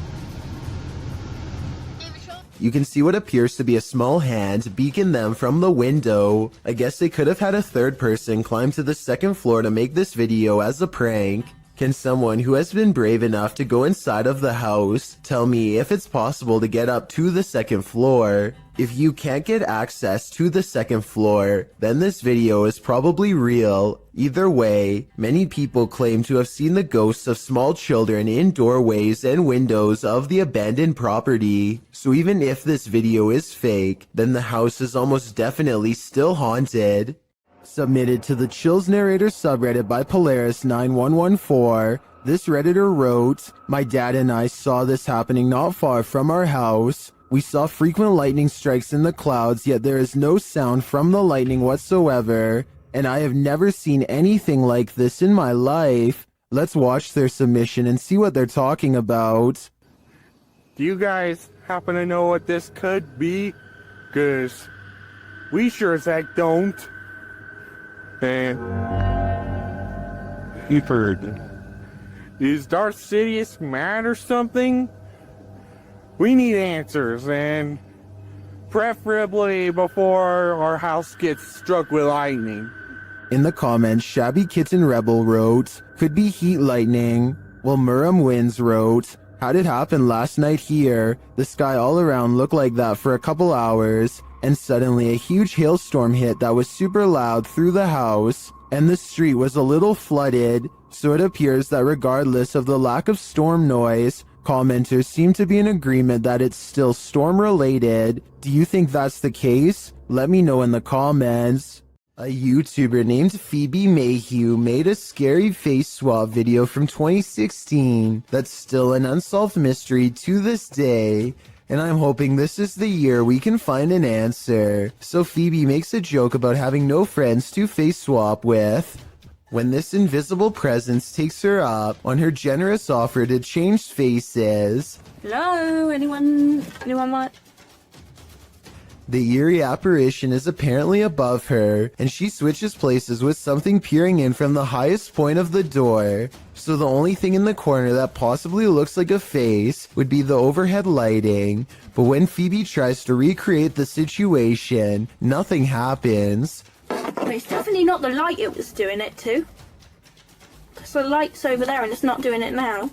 You can see what appears to be a small hand beacon them from the window. I guess they could have had a third person climb to the second floor to make this video as a prank. Can someone who has been brave enough to go inside of the house tell me if it's possible to get up to the second floor? If you can't get access to the second floor, then this video is probably real. Either way, many people claim to have seen the ghosts of small children in doorways and windows of the abandoned property. So even if this video is fake, then the house is almost definitely still haunted. Submitted to the Chills Narrator subreddit by Polaris9114, this Redditor wrote, "My dad and I saw this happening not far from our house. We saw frequent lightning strikes in the clouds, yet there is no sound from the lightning whatsoever, and I have never seen anything like this in my life. Let's watch their submission and see what they're talking about. Do you guys happen to know what this could be? Because we sure as heck don't. And you've heard. Is Darth Sidious mad or something? We need answers, and preferably before our house gets struck with lightning. In the comments, Shabby Kitten Rebel wrote, could be heat lightning. While Muram Wins wrote, how'd it happen last night here? The sky all around looked like that for a couple hours, and suddenly a huge hailstorm hit that was super loud through the house, and the street was a little flooded, so it appears that regardless of the lack of storm noise, commenters seem to be in agreement that it's still storm related. Do you think that's the case? Let me know in the comments. A YouTuber named Phoebe Mayhew made a scary face swap video from 2016 that's still an unsolved mystery to this day, and I'm hoping this is the year we can find an answer. So Phoebe makes a joke about having no friends to face swap with, when this invisible presence takes her up on her generous offer to change faces. Hello, anyone want? The eerie apparition is apparently above her, and she switches places with something peering in from the highest point of the door. So the only thing in the corner that possibly looks like a face would be the overhead lighting. But when Phoebe tries to recreate the situation, nothing happens. But it's definitely not the light it was doing it to. Because the light's over there and it's not doing it now.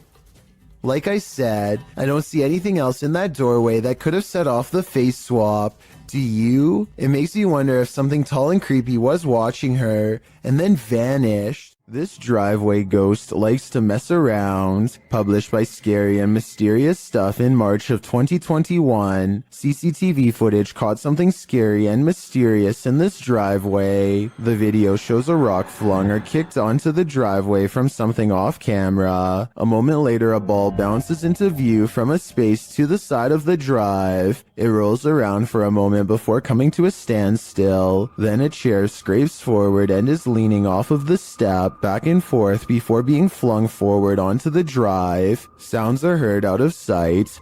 Like I said, I don't see anything else in that doorway that could have set off the face swap. Do you? It makes you wonder if something tall and creepy was watching her and then vanished. This driveway ghost likes to mess around. Published by Scary and Mysterious Stuff in March of 2021. CCTV footage caught something scary and mysterious in this driveway. The video shows a rock flung or kicked onto the driveway from something off camera. A moment later, a ball bounces into view from a space to the side of the drive. It rolls around for a moment before coming to a standstill. Then a chair scrapes forward and is leaning off of the step back and forth before being flung forward onto the drive. Sounds are heard out of sight,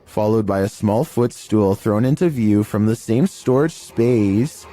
followed by a small footstool thrown into view from the same storage space.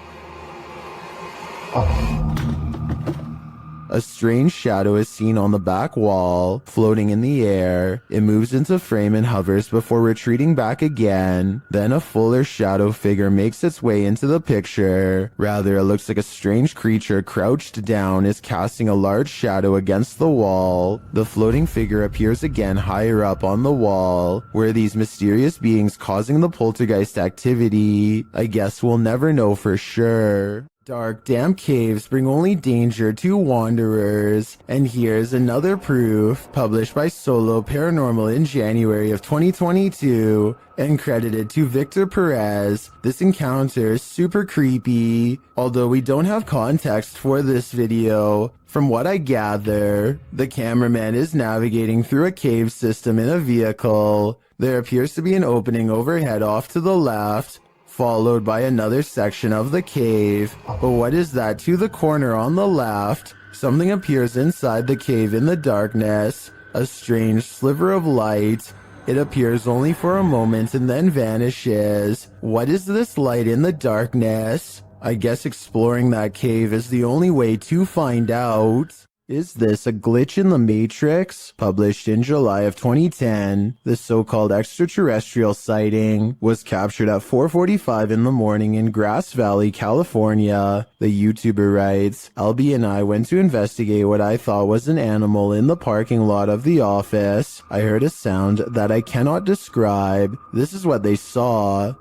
A strange shadow is seen on the back wall, floating in the air. It moves into frame and hovers before retreating back again. Then a fuller shadow figure makes its way into the picture. Rather, it looks like a strange creature crouched down is casting a large shadow against the wall. The floating figure appears again higher up on the wall. Where these mysterious beings causing the poltergeist activity? I guess we'll never know for sure. Dark, damp caves bring only danger to wanderers. And here's another proof, published by Solo Paranormal in January of 2022, and credited to Victor Perez. This encounter is super creepy, although we don't have context for this video. From what I gather, the cameraman is navigating through a cave system in a vehicle. There appears to be an opening overhead off to the left, followed by another section of the cave. But what is that to the corner on the left? Something appears inside the cave in the darkness. A strange sliver of light. It appears only for a moment and then vanishes. What is this light in the darkness? I guess exploring that cave is the only way to find out. Is this a glitch in the Matrix? Published in July of 2010, the so-called extraterrestrial sighting was captured at 4:45 in the morning in Grass Valley, California. The YouTuber writes, Albie and I went to investigate what I thought was an animal in the parking lot of the office. I heard a sound that I cannot describe. This is what they saw.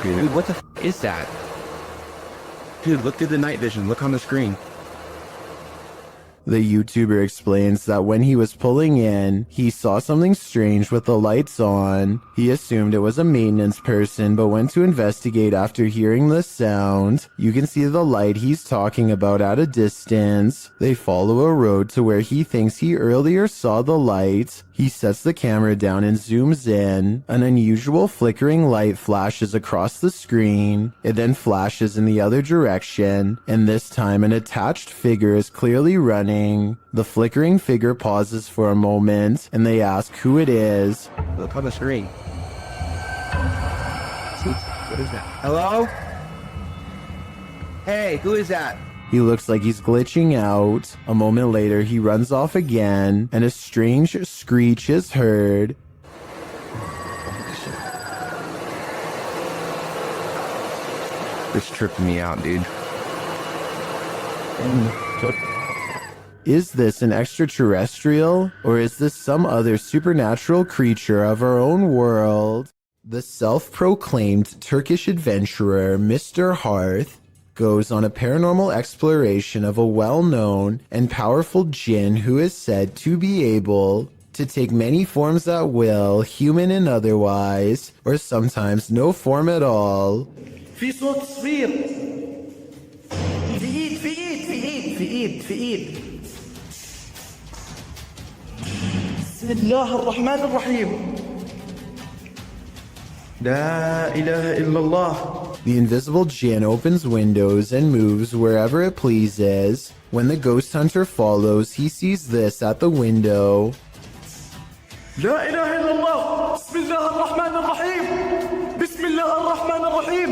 Dude, what the is that? Dude, look through the night vision. Look on the screen. The YouTuber explains that when he was pulling in, he saw something strange with the lights on. He assumed it was a maintenance person, but went to investigate after hearing the sound. You can see the light he's talking about at a distance. They follow a road to where he thinks he earlier saw the light. He sets the camera down and zooms in. An unusual flickering light flashes across the screen. It then flashes in the other direction, and this time an attached figure is clearly running. The flickering figure pauses for a moment, and they ask who it is. Look on the screen. What is that? Hello? Hey, who is that? He looks like he's glitching out. A moment later, he runs off again, and a strange screech is heard. This tripping me out, dude. Is this an extraterrestrial, or is this some other supernatural creature of our own world? The self-proclaimed Turkish adventurer Mr. Hearth goes on a paranormal exploration of a well-known and powerful jinn who is said to be able to take many forms at will, human and otherwise, or sometimes no form at all. في صوت صفير. في ايد. بسم الله الرحمن الرحيم. لا إله إلا الله. The invisible jinn opens windows and moves wherever it pleases. When the ghost hunter follows, he sees this at the window. لا إله إلا الله. بسم الله الرحمن الرحيم. بسم الله الرحمن الرحيم.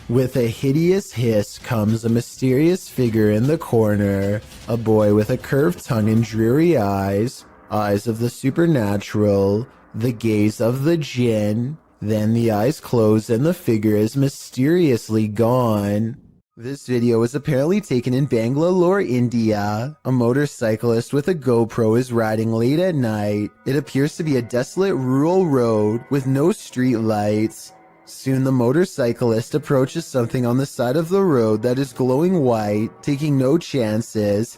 With a hideous hiss comes a mysterious figure in the corner, a boy with a curved tongue and dreary eyes of the supernatural, the gaze of the jinn. Then the eyes close and the figure is mysteriously gone. This video was apparently taken in Bangalore, India. A motorcyclist with a GoPro is riding late at night. It appears to be a desolate rural road with no street lights. Soon the motorcyclist approaches something on the side of the road that is glowing white, taking no chances.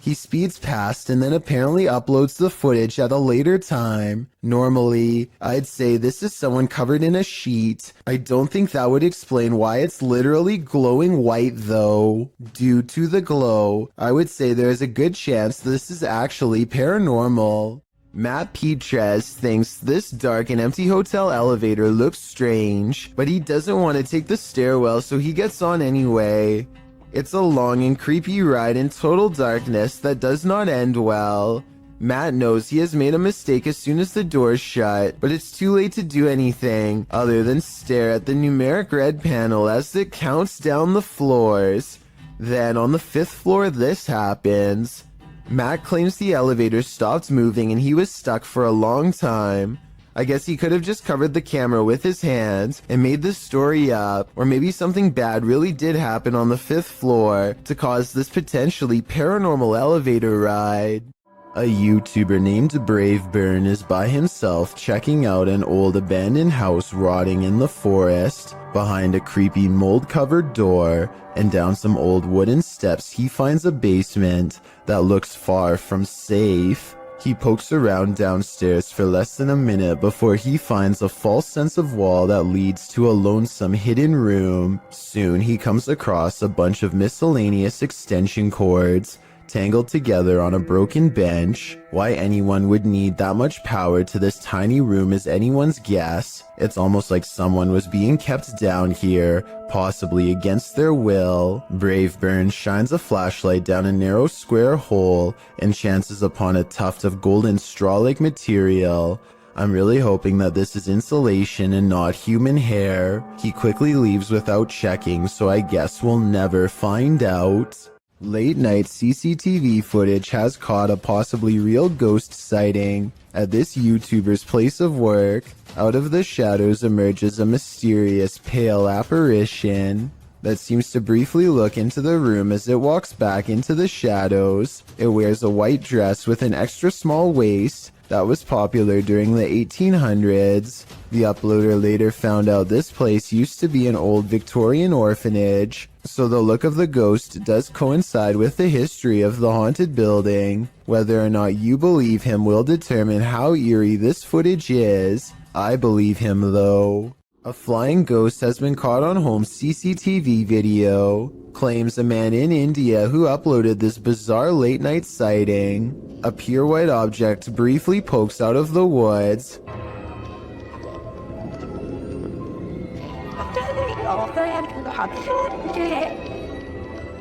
He speeds past and then apparently uploads the footage at a later time. Normally, I'd say this is someone covered in a sheet. I don't think that would explain why it's literally glowing white though. Due to the glow, I would say there is a good chance this is actually paranormal. Matt Petres thinks this dark and empty hotel elevator looks strange, but he doesn't want to take the stairwell, so he gets on anyway. It's a long and creepy ride in total darkness that does not end well. Matt knows he has made a mistake as soon as the doors shut, but it's too late to do anything other than stare at the numeric red panel as it counts down the floors. Then on the 5th floor, this happens. Matt claims the elevator stopped moving and he was stuck for a long time. I guess he could have just covered the camera with his hands and made this story up, or maybe something bad really did happen on the 5th floor to cause this potentially paranormal elevator ride. A YouTuber named Braveburn is by himself checking out an old abandoned house rotting in the forest. Behind a creepy mold-covered door and down some old wooden steps, he finds a basement that looks far from safe. He pokes around downstairs for less than a minute before he finds a false sense of wall that leads to a lonesome hidden room. Soon he comes across a bunch of miscellaneous extension cords tangled together on a broken bench. Why anyone would need that much power to this tiny room is anyone's guess. It's almost like someone was being kept down here, possibly against their will. Braveburn shines a flashlight down a narrow square hole and chances upon a tuft of golden straw-like material. I'm really hoping that this is insulation and not human hair. He quickly leaves without checking, so I guess we'll never find out. Late night CCTV footage has caught a possibly real ghost sighting at this YouTuber's place of work. Out of the shadows emerges a mysterious pale apparition that seems to briefly look into the room as it walks back into the shadows. It wears a white dress with an extra small waist, that was popular during the 1800s. The uploader later found out this place used to be an old Victorian orphanage, so the look of the ghost does coincide with the history of the haunted building. Whether or not you believe him will determine how eerie this footage is. I believe him though. A flying ghost has been caught on home CCTV video, claims a man in India who uploaded this bizarre late night sighting. A pure white object briefly pokes out of the woods.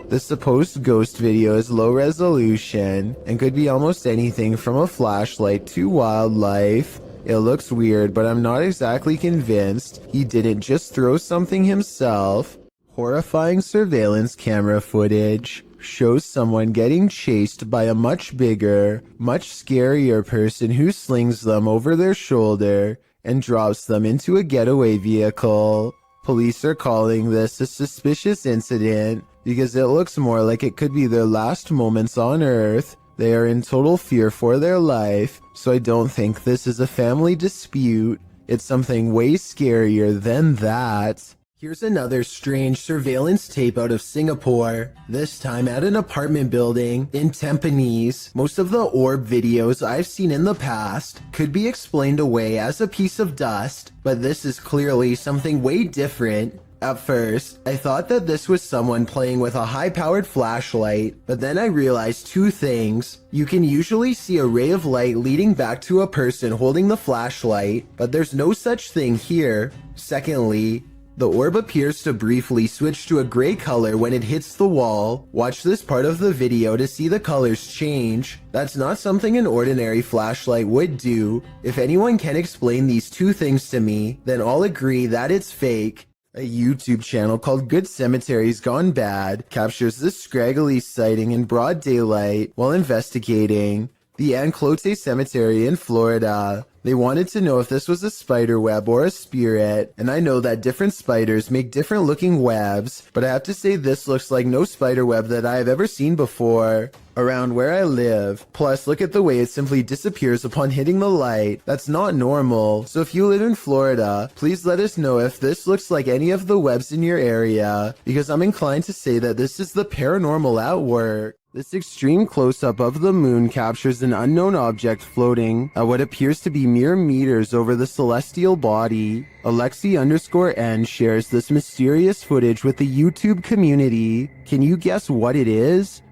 The supposed ghost video is low resolution and could be almost anything from a flashlight to wildlife. It looks weird, but I'm not exactly convinced he didn't just throw something himself. Horrifying surveillance camera footage shows someone getting chased by a much bigger, much scarier person who slings them over their shoulder and drops them into a getaway vehicle. Police are calling this a suspicious incident because it looks more like it could be their last moments on Earth. They are in total fear for their life, so I don't think this is a family dispute. It's something way scarier than that. Here's another strange surveillance tape out of Singapore, this time at an apartment building in Tampines. Most of the orb videos I've seen in the past could be explained away as a piece of dust, but this is clearly something way different. At first, I thought that this was someone playing with a high-powered flashlight, but then I realized two things. You can usually see a ray of light leading back to a person holding the flashlight, but there's no such thing here. Secondly, the orb appears to briefly switch to a gray color when it hits the wall. Watch this part of the video to see the colors change. That's not something an ordinary flashlight would do. If anyone can explain these two things to me, then I'll agree that it's fake. A YouTube channel called Good Cemeteries Gone Bad captures this scraggly sighting in broad daylight while investigating the Anclote Cemetery in Florida. They wanted to know if this was a spider web or a spirit, and I know that different spiders make different looking webs, but I have to say this looks like no spider web that I have ever seen before around where I live. Plus, look at the way it simply disappears upon hitting the light. That's not normal. So if you live in Florida, please let us know if this looks like any of the webs in your area, because I'm inclined to say that this is the paranormal at work. This extreme close-up of the moon captures an unknown object floating at what appears to be mere meters over the celestial body. Alexi_N shares this mysterious footage with the YouTube community. Can you guess what it is?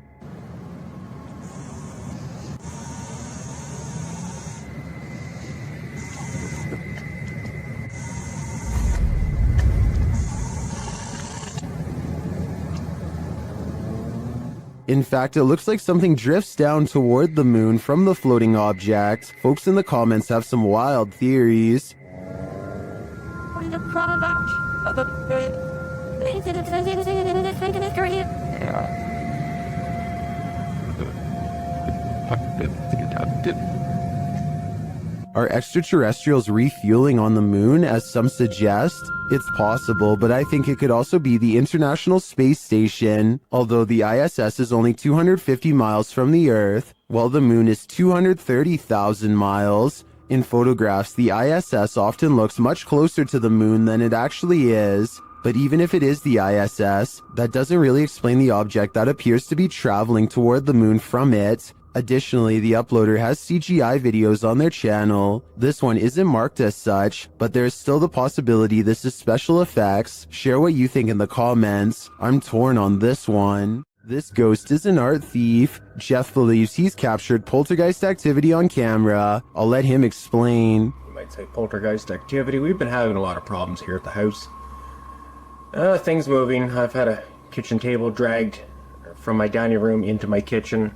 In fact, it looks like something drifts down toward the moon from the floating object. Folks in the comments have some wild theories. Are extraterrestrials refueling on the moon, as some suggest? It's possible, but I think it could also be the International Space Station. Although the ISS is only 250 miles from the Earth, while the moon is 230,000 miles. In photographs, the ISS often looks much closer to the moon than it actually is. But even if it is the ISS, that doesn't really explain the object that appears to be traveling toward the moon from it. Additionally, the uploader has CGI videos on their channel. This one isn't marked as such, but there is still the possibility this is special effects. Share what you think in the comments. I'm torn on this one. This ghost is an art thief. Jeff believes he's captured poltergeist activity on camera. I'll let him explain. You might say poltergeist activity. We've been having a lot of problems here at the house. Things moving. I've had a kitchen table dragged from my dining room into my kitchen.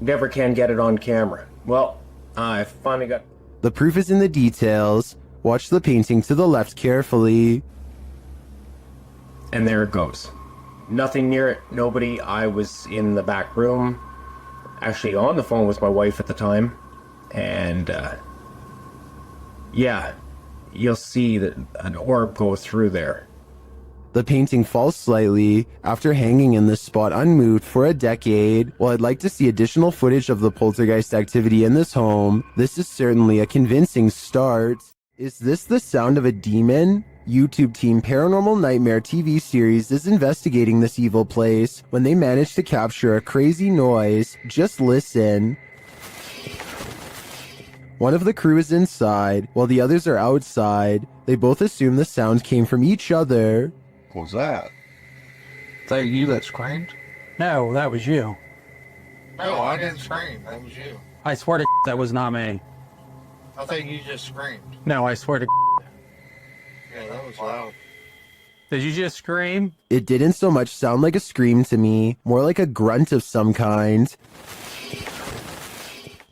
Never can get it on camera. Well, I finally got... The proof is in the details. Watch the painting to the left carefully. And there it goes. Nothing near it, nobody. I was in the back room, actually on the phone with my wife at the time, and yeah, you'll see that an orb go through there. The painting falls slightly after hanging in this spot unmoved for a decade. While I'd like to see additional footage of the poltergeist activity in this home, this is certainly a convincing start. Is this the sound of a demon? YouTube team Paranormal Nightmare TV series is investigating this evil place when they manage to capture a crazy noise. Just listen. One of the crew is inside, while the others are outside. They both assume the sound came from each other. What was that? Is that you that screamed? No, that was you. No, I didn't scream. That was you. I swear to that was not me. I think you just screamed. No, I swear to Yeah, that was loud. Did you just scream? It didn't so much sound like a scream to me, more like a grunt of some kind.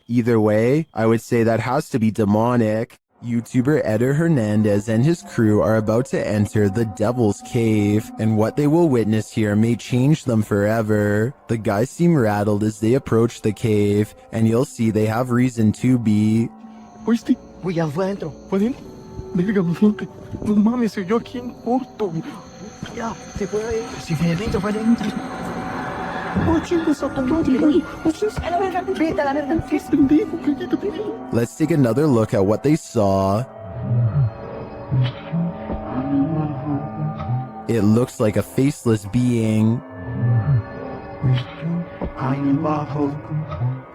Either way, I would say that has to be demonic. YouTuber Eder Hernandez and his crew are about to enter the Devil's Cave, and what they will witness here may change them forever. The guys seem rattled as they approach the cave, and you'll see they have reason to be. ¿Oíste? Güey, ya fue adentro. ¿Fue adentro? Verga, no siente. No mames, soy yo aquí en corto. Ya, se puede ir. Si fue adentro, fue adentro. Oh, chingos, a tu madre, güey. A la verga, vete a la verga. ¿Qué es pendejo? Cállate, pendejo. Let's take another look at what they saw. It looks like a faceless being.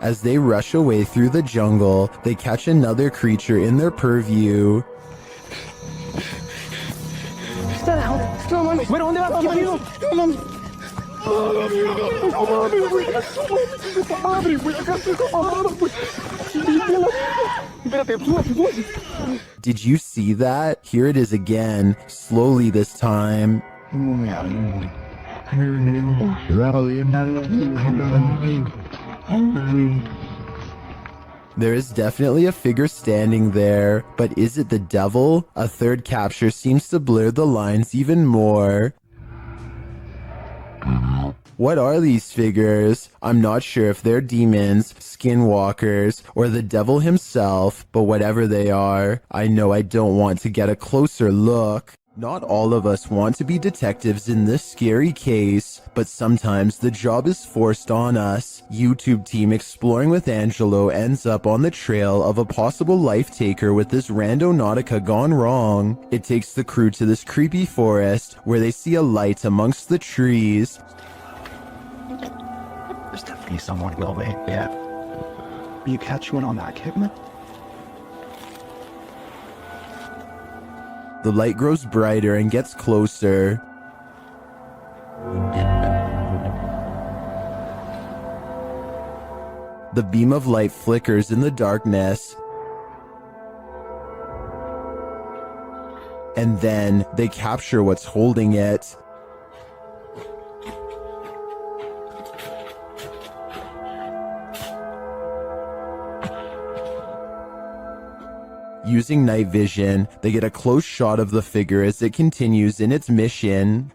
As they rush away through the jungle, they catch another creature in their purview. No mames, ¿pero dónde vas? ¿Qué pedo? No mames. Madre, güey, acá estoy acabado, güey. Espérate, Did you see that? Here it is again, slowly this time. There is definitely a figure standing there, but is it the devil? A third capture seems to blur the lines even more. What are these figures? I'm not sure if they're demons, skinwalkers, or the devil himself, but whatever they are, I know I don't want to get a closer look. Not all of us want to be detectives in this scary case, but sometimes the job is forced on us. YouTube team Exploring with Angelo ends up on the trail of a possible life taker with this randonautica gone wrong. It takes the crew to this creepy forest where they see a light amongst the trees. There's definitely someone well there, yeah. You catch one on that, Kidman? The light grows brighter and gets closer. The beam of light flickers in the darkness. And then they capture what's holding it. Using night vision, they get a close shot of the figure as it continues in its mission.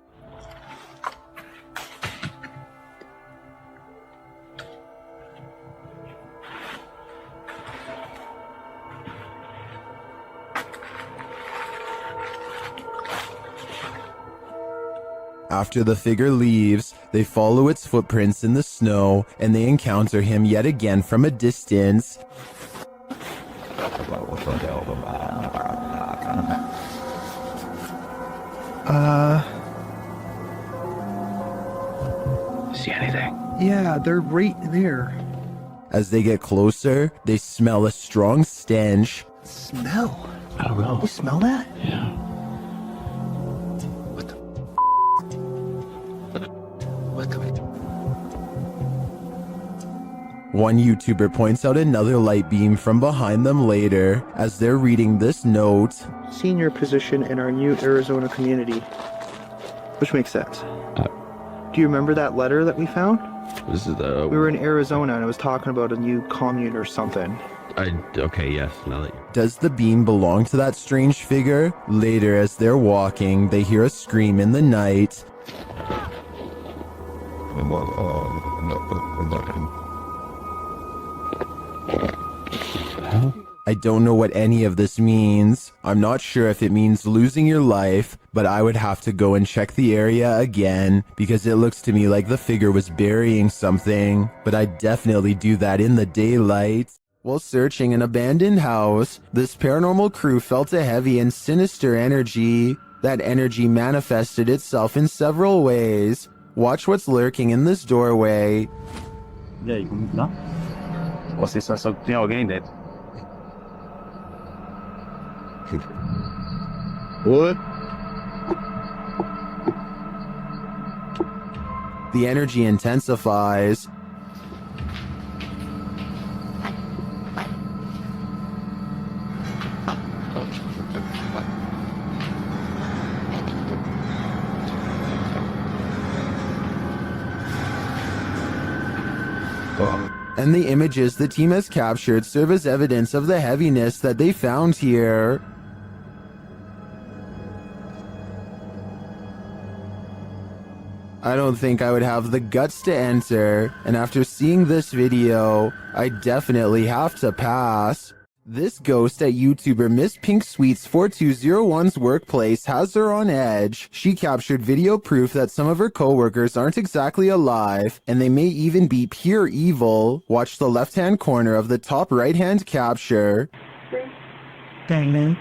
After the figure leaves, they follow its footprints in the snow, and they encounter him yet again from a distance. See anything? Yeah, they're right there. As they get closer, they smell a strong stench. Smell? I don't know. You smell that? Yeah. What the? One YouTuber points out another light beam from behind them later as they're reading this note. Senior position in our new Arizona community. Which makes sense. Do you remember that letter that we found? This is the... We were in Arizona and it was talking about a new commune or something. Okay, yes, now that you... Does the beam belong to that strange figure? Later, as they're walking, they hear a scream in the night. I don't know what any of this means. I'm not sure if it means losing your life, but I would have to go and check the area again because it looks to me like the figure was burying something, but I'd definitely do that in the daylight. While searching an abandoned house, this paranormal crew felt a heavy and sinister energy. That energy manifested itself in several ways. Watch what's lurking in this doorway. E aí, como tá? Você só tem alguém dentro. What? The energy intensifies. And the images the team has captured serve as evidence of the heaviness that they found here. I don't think I would have the guts to enter, and after seeing this video, I definitely have to pass. This ghost at YouTuber Miss Pink Sweets 4201's workplace has her on edge. She captured video proof that some of her coworkers aren't exactly alive, and they may even be pure evil. Watch the left-hand corner of the top right-hand capture. Dang, man.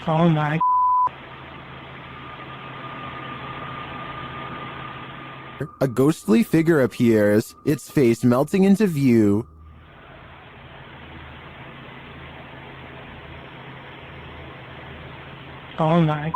Oh my. A ghostly figure appears, its face melting into view. Oh my.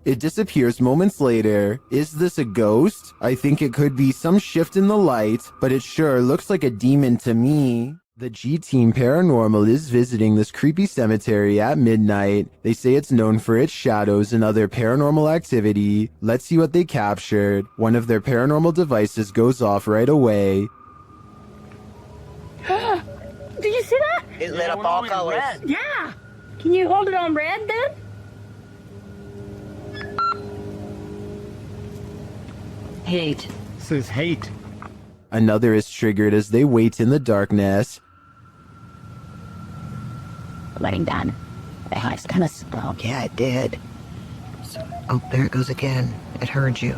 It disappears moments later. Is this a ghost? I think it could be some shift in the light, but it sure looks like a demon to me. The G-Team Paranormal is visiting this creepy cemetery at midnight. They say it's known for its shadows and other paranormal activity. Let's see what they captured. One of their paranormal devices goes off right away. Did you see that? It lit up all colors. Yeah. Can you hold it on red then? Hate. Says hate. Another is triggered as they wait in the darkness. Letting down. The house kind of slow. Yeah, it did. Oh, there it goes again. It heard you.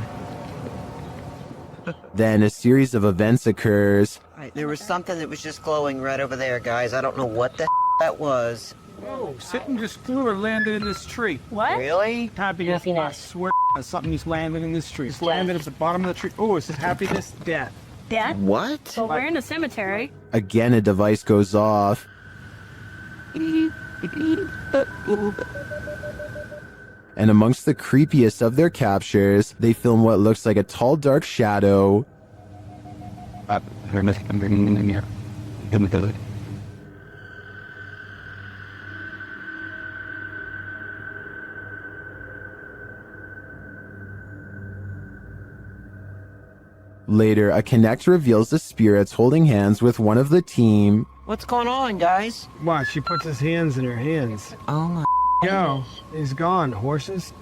Then a series of events occurs. There was something that was just glowing right over there, guys. I don't know what the that was. Whoa, something just flew or landed in this tree. What? Really? Happiness, I swear something just landed in this tree. Just landed at the bottom of the tree. Oh, it says happiness, death. Dad? What? So we're in a cemetery. Again, a device goes off. And amongst the creepiest of their captures, they film what looks like a tall, dark shadow. Later, a Connect reveals the spirits holding hands with one of the team. What's going on, guys? Watch, she puts his hands in her hands. Oh my. Yo, he's gone. Horses.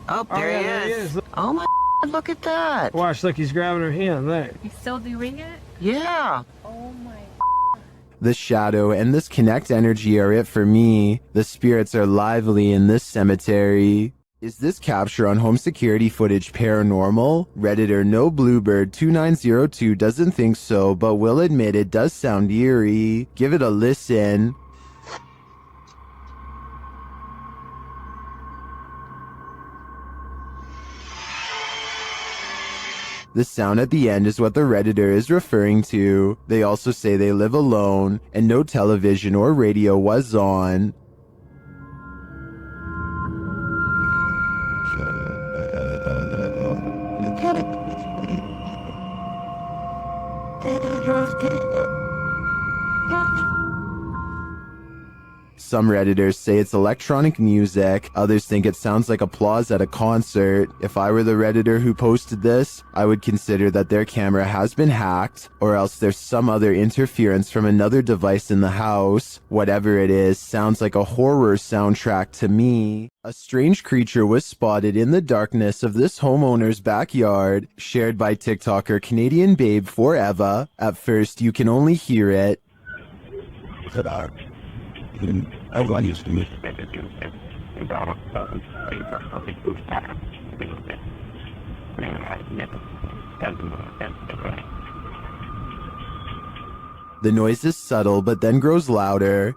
Oh, there he is. Oh my. Look at that. Watch, look, he's grabbing her hand. There. You still doing it? Yeah. Oh my. The shadow and this Connect energy are it for me. The spirits are lively in this cemetery. Is this capture on home security footage paranormal? Redditor No Bluebird 2902 doesn't think so, but will admit it does sound eerie. Give it a listen. The sound at the end is what the Redditor is referring to. They also say they live alone, and no television or radio was on. Some Redditors say it's electronic music, others think it sounds like applause at a concert. If I were the Redditor who posted this, I would consider that their camera has been hacked, or else there's some other interference from another device in the house. Whatever it is, sounds like a horror soundtrack to me. A strange creature was spotted in the darkness of this homeowner's backyard, shared by TikToker Canadian Babe Forever. At first, you can only hear it. The noise is subtle, but then grows louder.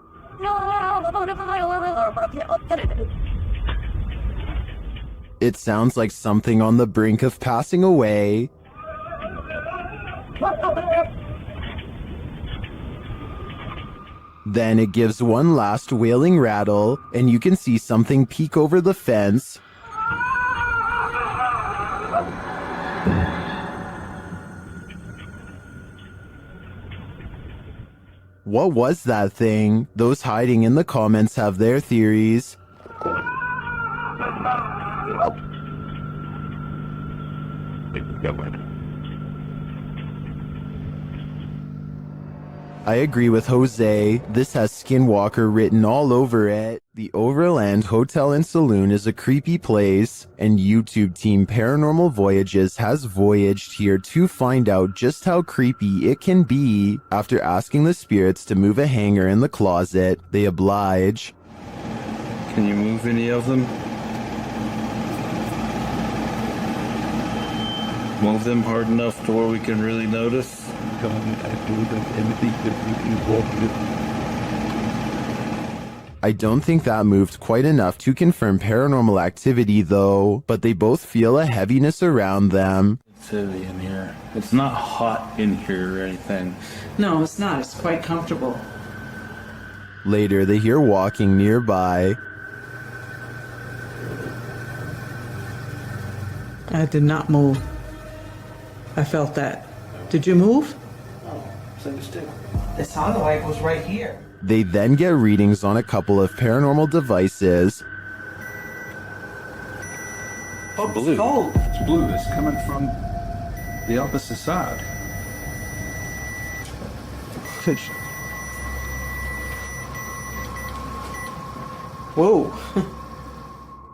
It sounds like something on the brink of passing away. Then it gives one last wailing rattle, and you can see something peek over the fence. What was that thing? Those hiding in the comments have their theories. I agree with Jose. This has Skinwalker written all over it. The Overland Hotel and Saloon is a creepy place, and YouTube team Paranormal Voyages has voyaged here to find out just how creepy it can be. After asking the spirits to move a hanger in the closet, they oblige. Can you move any of them? Move them hard enough to where we can really notice? I don't think that moved quite enough to confirm paranormal activity though, but they both feel a heaviness around them. It's heavy in here. It's not hot in here or anything. No, it's not. It's quite comfortable. Later, they hear walking nearby. I did not move. I felt that. Did you move? It sounded like it was right here. They then get readings on a couple of paranormal devices. Oh, blue. Oh, It's blue. It's coming from the opposite side. whoa.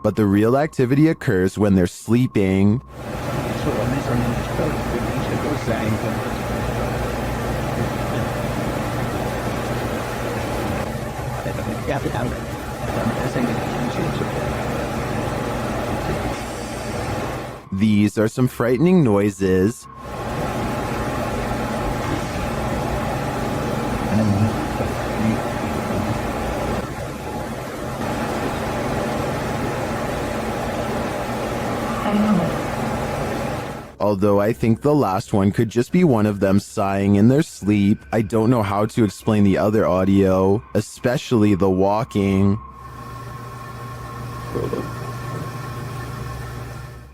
But the real activity occurs when they're sleeping. These are some frightening noises. Although I think the last one could just be one of them sighing in their sleep. I don't know how to explain the other audio, especially the walking.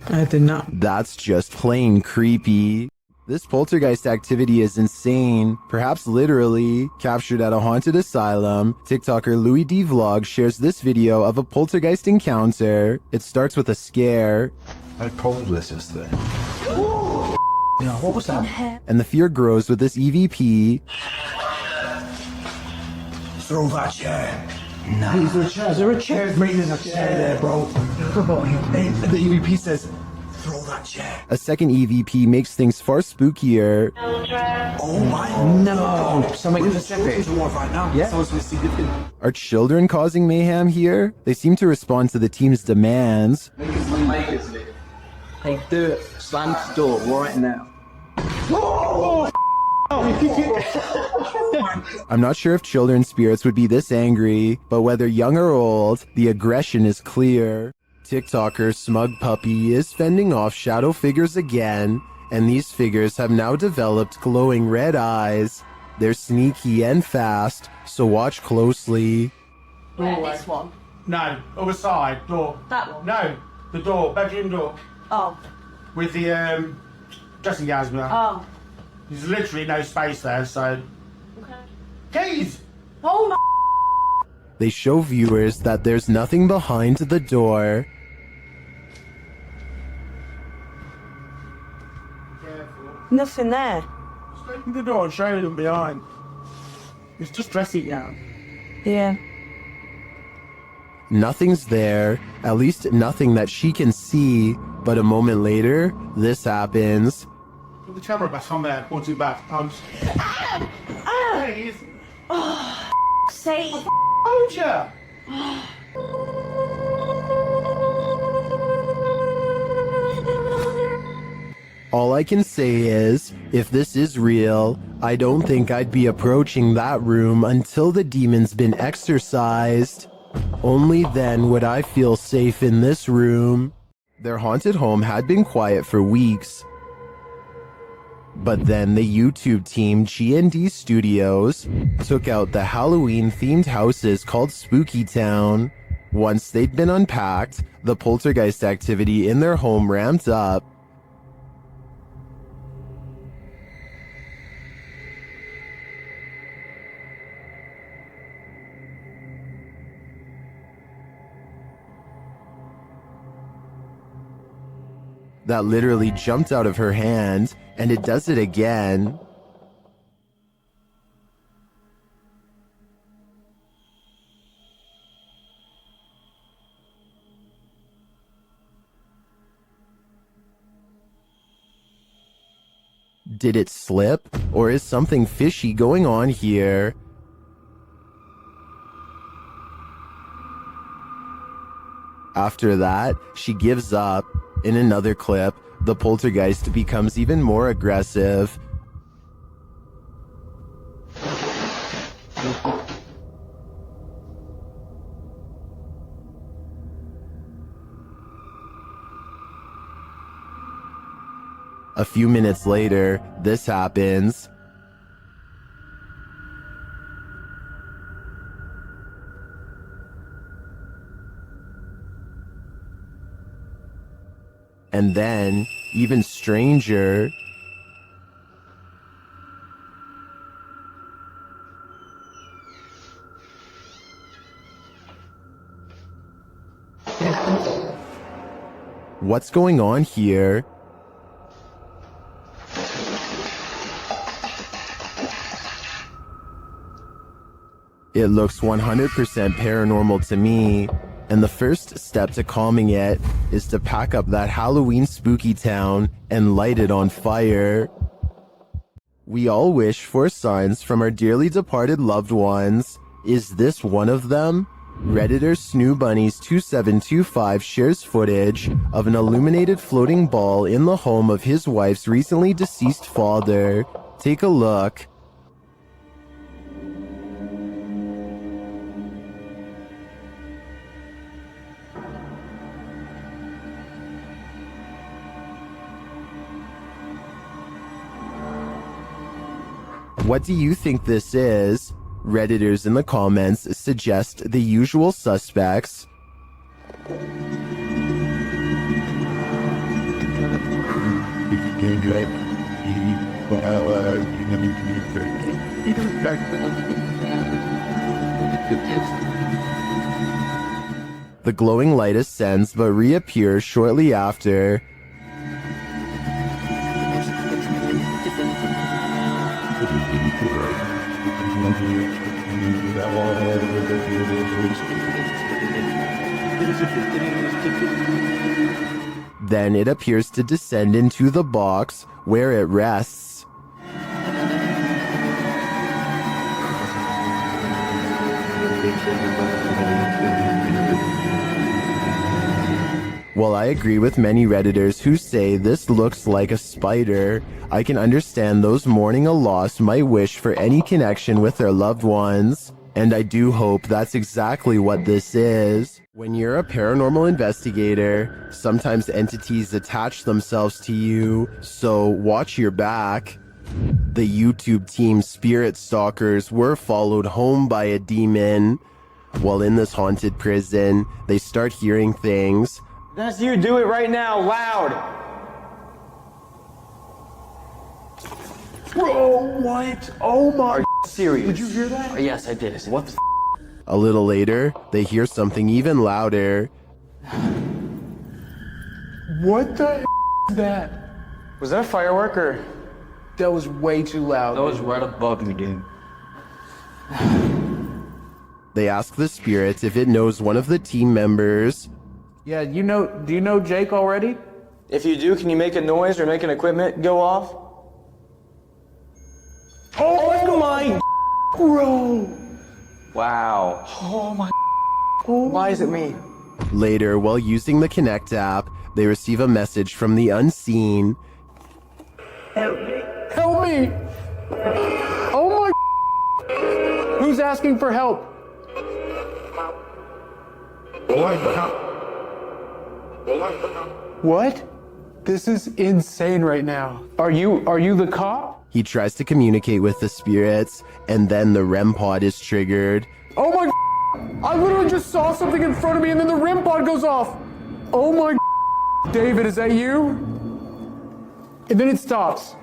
I did not. That's just plain creepy. This poltergeist activity is insane, perhaps literally. Captured at a haunted asylum, TikToker Louis D Vlog shares this video of a poltergeist encounter. It starts with a scare. How cold was this thing? Yeah, what was that? And the fear grows with this EVP. Throw that chair. No. Is there a chair? There's a chair there, bro. And the EVP says, throw that chair. A second EVP makes things far spookier. Oh my. No. Somebody in the second. Right now. Yeah. Are children causing mayhem here? They seem to respond to the team's demands. Hey, do it. Slam the door right now. I'm not sure if children's spirits would be this angry, but whether young or old, the aggression is clear. TikToker Smug Puppy is fending off shadow figures again, and these figures have now developed glowing red eyes. They're sneaky and fast, so watch closely. This one. No, other side, door. That one? No, the door, bedroom door. Oh. With the dressing gowns below. Oh. There's literally no space there, so. Okay. Keys! Oh my. They show viewers that there's nothing behind the door. Nothing there. Just open the door and show them behind. It's just dressing gown. Yeah. Nothing's there, at least nothing that she can see, but a moment later, this happens. Put the camera back on there, point it back. Please. Oh, sake. Told ya. All I can say is, if this is real, I don't think I'd be approaching that room until the demon's been exorcised. Only then would I feel safe in this room. Their haunted home had been quiet for weeks. But then the YouTube team G&D Studios took out the Halloween-themed houses called Spooky Town. Once they'd been unpacked, the poltergeist activity in their home ramped up. That literally jumped out of her hand, and it does it again. Did it slip, or is something fishy going on here? After that, she gives up. In another clip, the poltergeist becomes even more aggressive. A few minutes later, this happens. And then, even stranger, what's going on here? It looks 100% paranormal to me. And the first step to calming it is to pack up that Halloween spooky town and light it on fire. We all wish for signs from our dearly departed loved ones. Is this one of them? Redditor Snoo Bunnies 2725 shares footage of an illuminated floating ball in the home of his wife's recently deceased father. Take a look. What do you think this is? Redditors in the comments suggest the usual suspects. The glowing light ascends but reappears shortly after. Then it appears to descend into the box where it rests. While I agree with many Redditors who say this looks like a spider, I can understand those mourning a loss might wish for any connection with their loved ones. And I do hope that's exactly what this is. When you're a paranormal investigator, sometimes entities attach themselves to you, so watch your back. The YouTube team Spirit Stalkers were followed home by a demon. While in this haunted prison, they start hearing things. That's you, do it right now, loud! Bro, what? Oh my. Are you serious? Did you hear that? Yes, I did. What the A little later, they hear something even louder. What the is that? Was that a firework or? That was way too loud. That was right above me, dude. They ask the spirit if it knows one of the team members. Yeah, do you know Jake already? If you do, can you make a noise or make an equipment go off? Oh my bro. Wow. Oh my. Why is it me? Later, while using the Connect app, they receive a message from the unseen. Help me. Help me. Oh my. Who's asking for help? What? This is insane right now. Are you the cop? He tries to communicate with the spirits, and then the REM pod is triggered. Oh my. I literally just saw something in front of me and then the REM pod goes off. Oh my. David, is that you? And then it stops.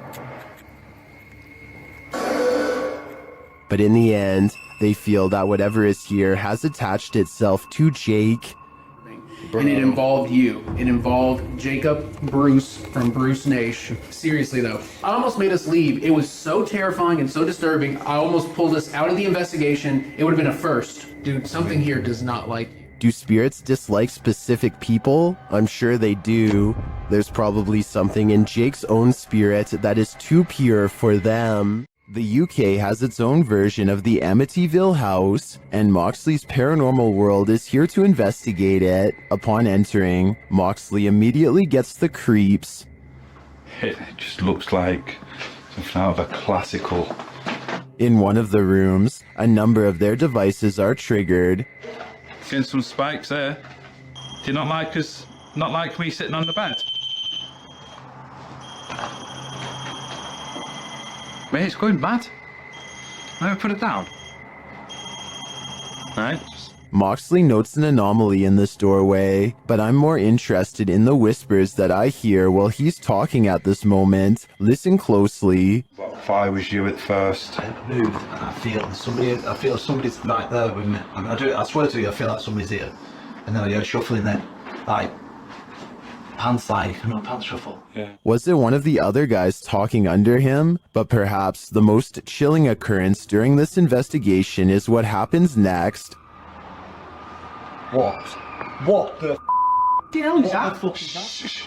But in the end, they feel that whatever is here has attached itself to Jake. And it involved you. It involved Jacob Bruce from Bruce Nation. Seriously though, I almost made us leave. It was so terrifying and so disturbing. I almost pulled us out of the investigation. It would have been a first. Dude, something here does not like you. Do spirits dislike specific people? I'm sure they do. There's probably something in Jake's own spirit that is too pure for them. The UK has its own version of the Amityville house, and Moxley's paranormal world is here to investigate it. Upon entering, Moxley immediately gets the creeps. It just looks like something out of a classical. In one of the rooms, a number of their devices are triggered. Getting some spikes there. Do you not like us? Not like me sitting on the bed? Mate, it's going bad. Never put it down. Right. Moxley notes an anomaly in this doorway, but I'm more interested in the whispers that I hear while he's talking at this moment. Listen closely. What if I was you at first? I move and I feel somebody's right there with me. I swear to you, I feel like somebody's here. And then I hear shuffling then. Like, pants shuffle. Yeah. Was it one of the other guys talking under him? But perhaps the most chilling occurrence during this investigation is what happens next. What? What the hell is that? Shh.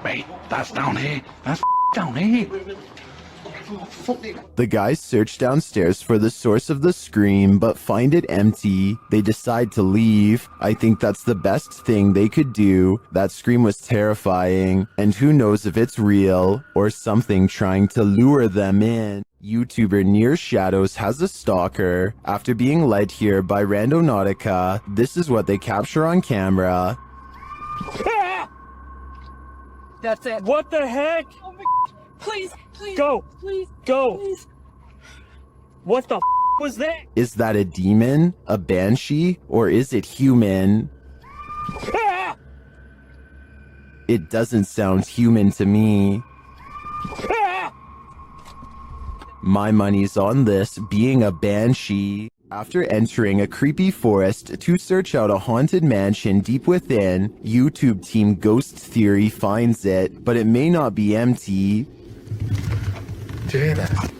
Mate, that's down here. That's down here. The guys search downstairs for the source of the scream, but find it empty. They decide to leave. I think that's the best thing they could do. That scream was terrifying, and who knows if it's real or something trying to lure them in. YouTuber Near Shadows has a stalker. After being led here by Randonautica, this is what they capture on camera. That's it. What the heck? Oh my, please, Go. Please. Go. Please. What the was that? Is that a demon, a banshee, or is it human? It doesn't sound human to me. My money's on this being a banshee. After entering a creepy forest to search out a haunted mansion deep within, YouTube team Ghost Theory finds it, but it may not be empty. Do you hear that?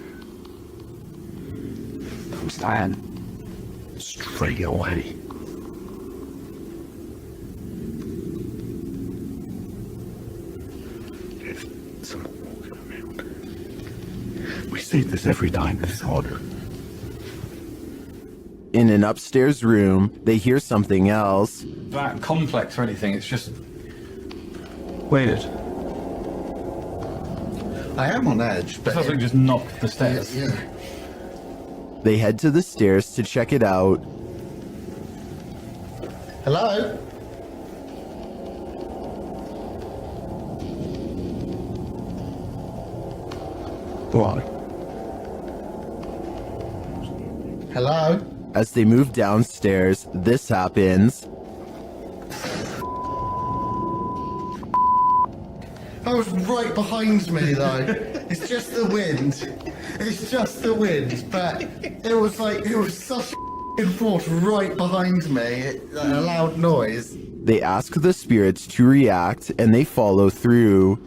I'm staying straight away. There's someone walking around. We see this every night in this order. In an upstairs room, they hear something else. That complex or anything, it's just... Waited. I am on edge, but... Something just knocked the stairs. Yeah. They head to the stairs to check it out. Hello? What? Hello? As they move downstairs, this happens. I was right behind me, though. It's just the wind. It's just the wind. But it was such a force right behind me, a loud noise. They ask the spirits to react, and they follow through.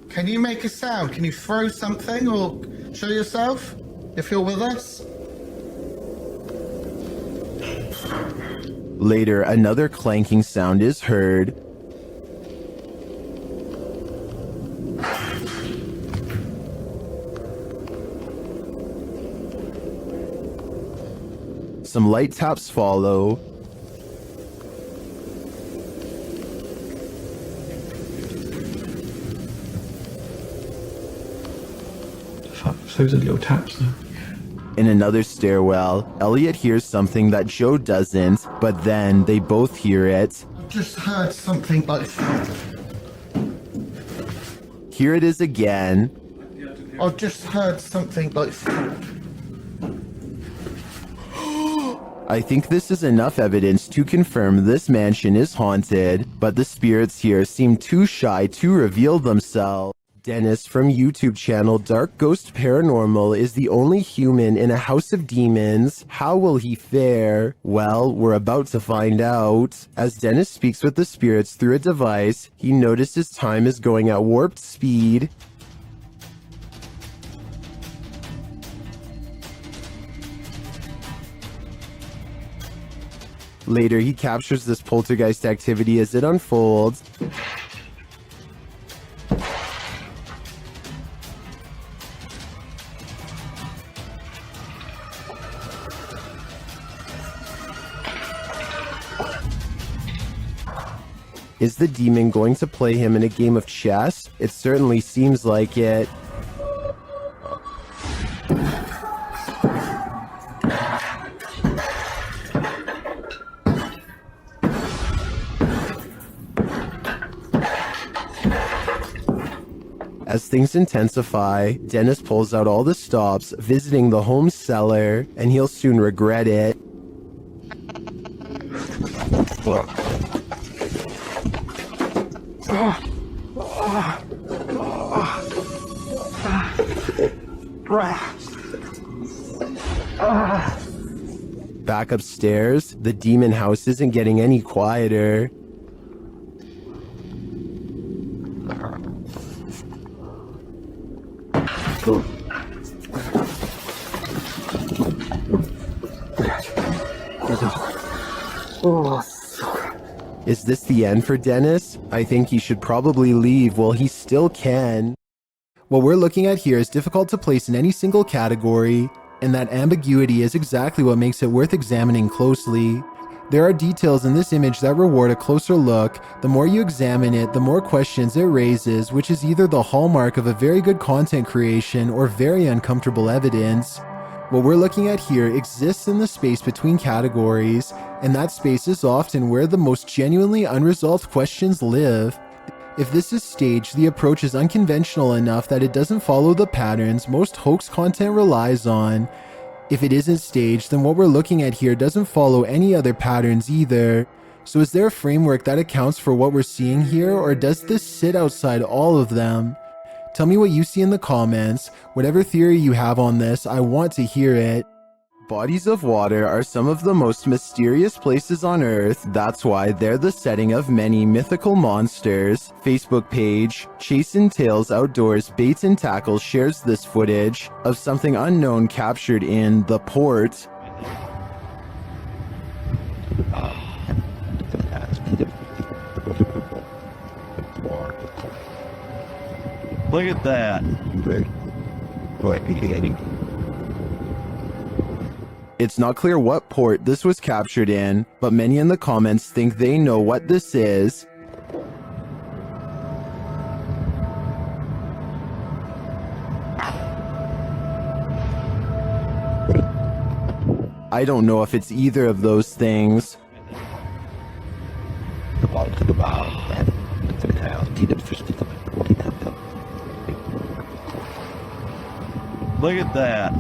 Can you make a sound? Can you throw something or show yourself if you're with us? Later, another clanking sound is heard. Some light taps follow. Those are little taps though. In another stairwell, Elliot hears something that Joe doesn't, but then they both hear it. I just heard something like... Here it is again. I've just heard something like... I think this is enough evidence to confirm this mansion is haunted, but the spirits here seem too shy to reveal themselves. Dennis from YouTube channel Dark Ghost Paranormal is the only human in a house of demons. How will he fare? Well, we're about to find out. As Dennis speaks with the spirits through a device, he notices time is going at warp speed. Later, he captures this poltergeist activity as it unfolds. Is the demon going to play him in a game of chess? It certainly seems like it. As things intensify, Dennis pulls out all the stops, visiting the home cellar, and he'll soon regret it. Back upstairs, the demon house isn't getting any quieter. Is this the end for Dennis? I think he should probably leave while he still can. What we're looking at here is difficult to place in any single category, and that ambiguity is exactly what makes it worth examining closely. There are details in this image that reward a closer look. The more you examine it, the more questions it raises, which is either the hallmark of a very good content creation or very uncomfortable evidence. What we're looking at here exists in the space between categories, and that space is often where the most genuinely unresolved questions live. If this is staged, the approach is unconventional enough that it doesn't follow the patterns most hoax content relies on. If it isn't staged, then what we're looking at here doesn't follow any other patterns either. So is there a framework that accounts for what we're seeing here, or does this sit outside all of them? Tell me what you see in the comments. Whatever theory you have on this, I want to hear it. Bodies of water are some of the most mysterious places on Earth. That's why they're the setting of many mythical monsters. Facebook page Chasing Tales Outdoors Baits and Tackles shares this footage of something unknown captured in the port. Look at that. It's not clear what port this was captured in, but many in the comments think they know what this is. I don't know if it's either of those things. Look at that.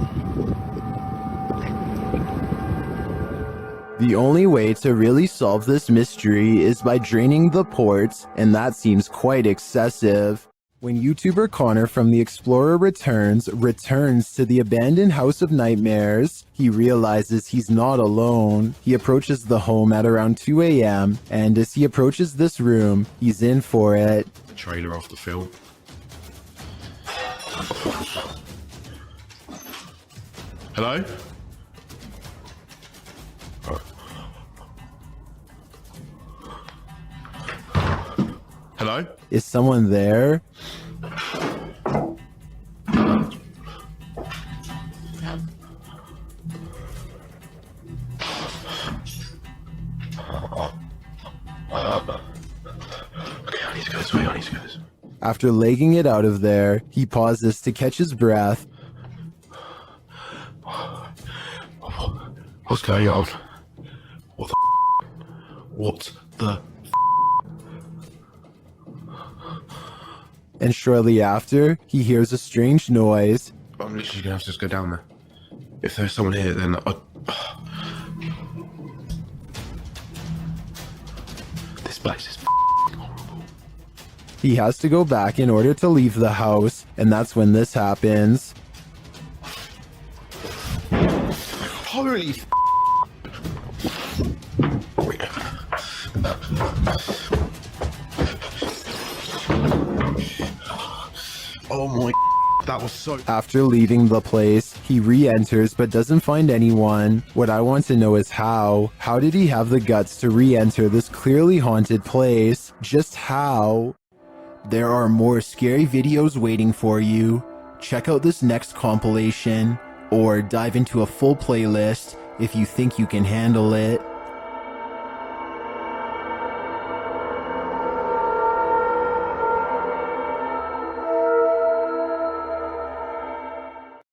The only way to really solve this mystery is by draining the ports, and that seems quite excessive. When YouTuber Connor from The Explorer returns to the abandoned House of Nightmares, he realizes he's not alone. He approaches the home at around 2 a.m., and as he approaches this room, he's in for it. Trailer off the film. Hello? Hello? Is someone there? Okay, I need to go this way, I need to go this way. After legging it out of there, he pauses to catch his breath. What's going on? What the What the And shortly after, he hears a strange noise. I'm literally gonna have to just go down there. If there's someone here, then this place is horrible. He has to go back in order to leave the house, and that's when this happens. Holy oh my, that was so... After leaving the place, he re-enters but doesn't find anyone. What I want to know is how. How did he have the guts to re-enter this clearly haunted place? Just how? There are more scary videos waiting for you. Check out this next compilation, or dive into a full playlist if you think you can handle it.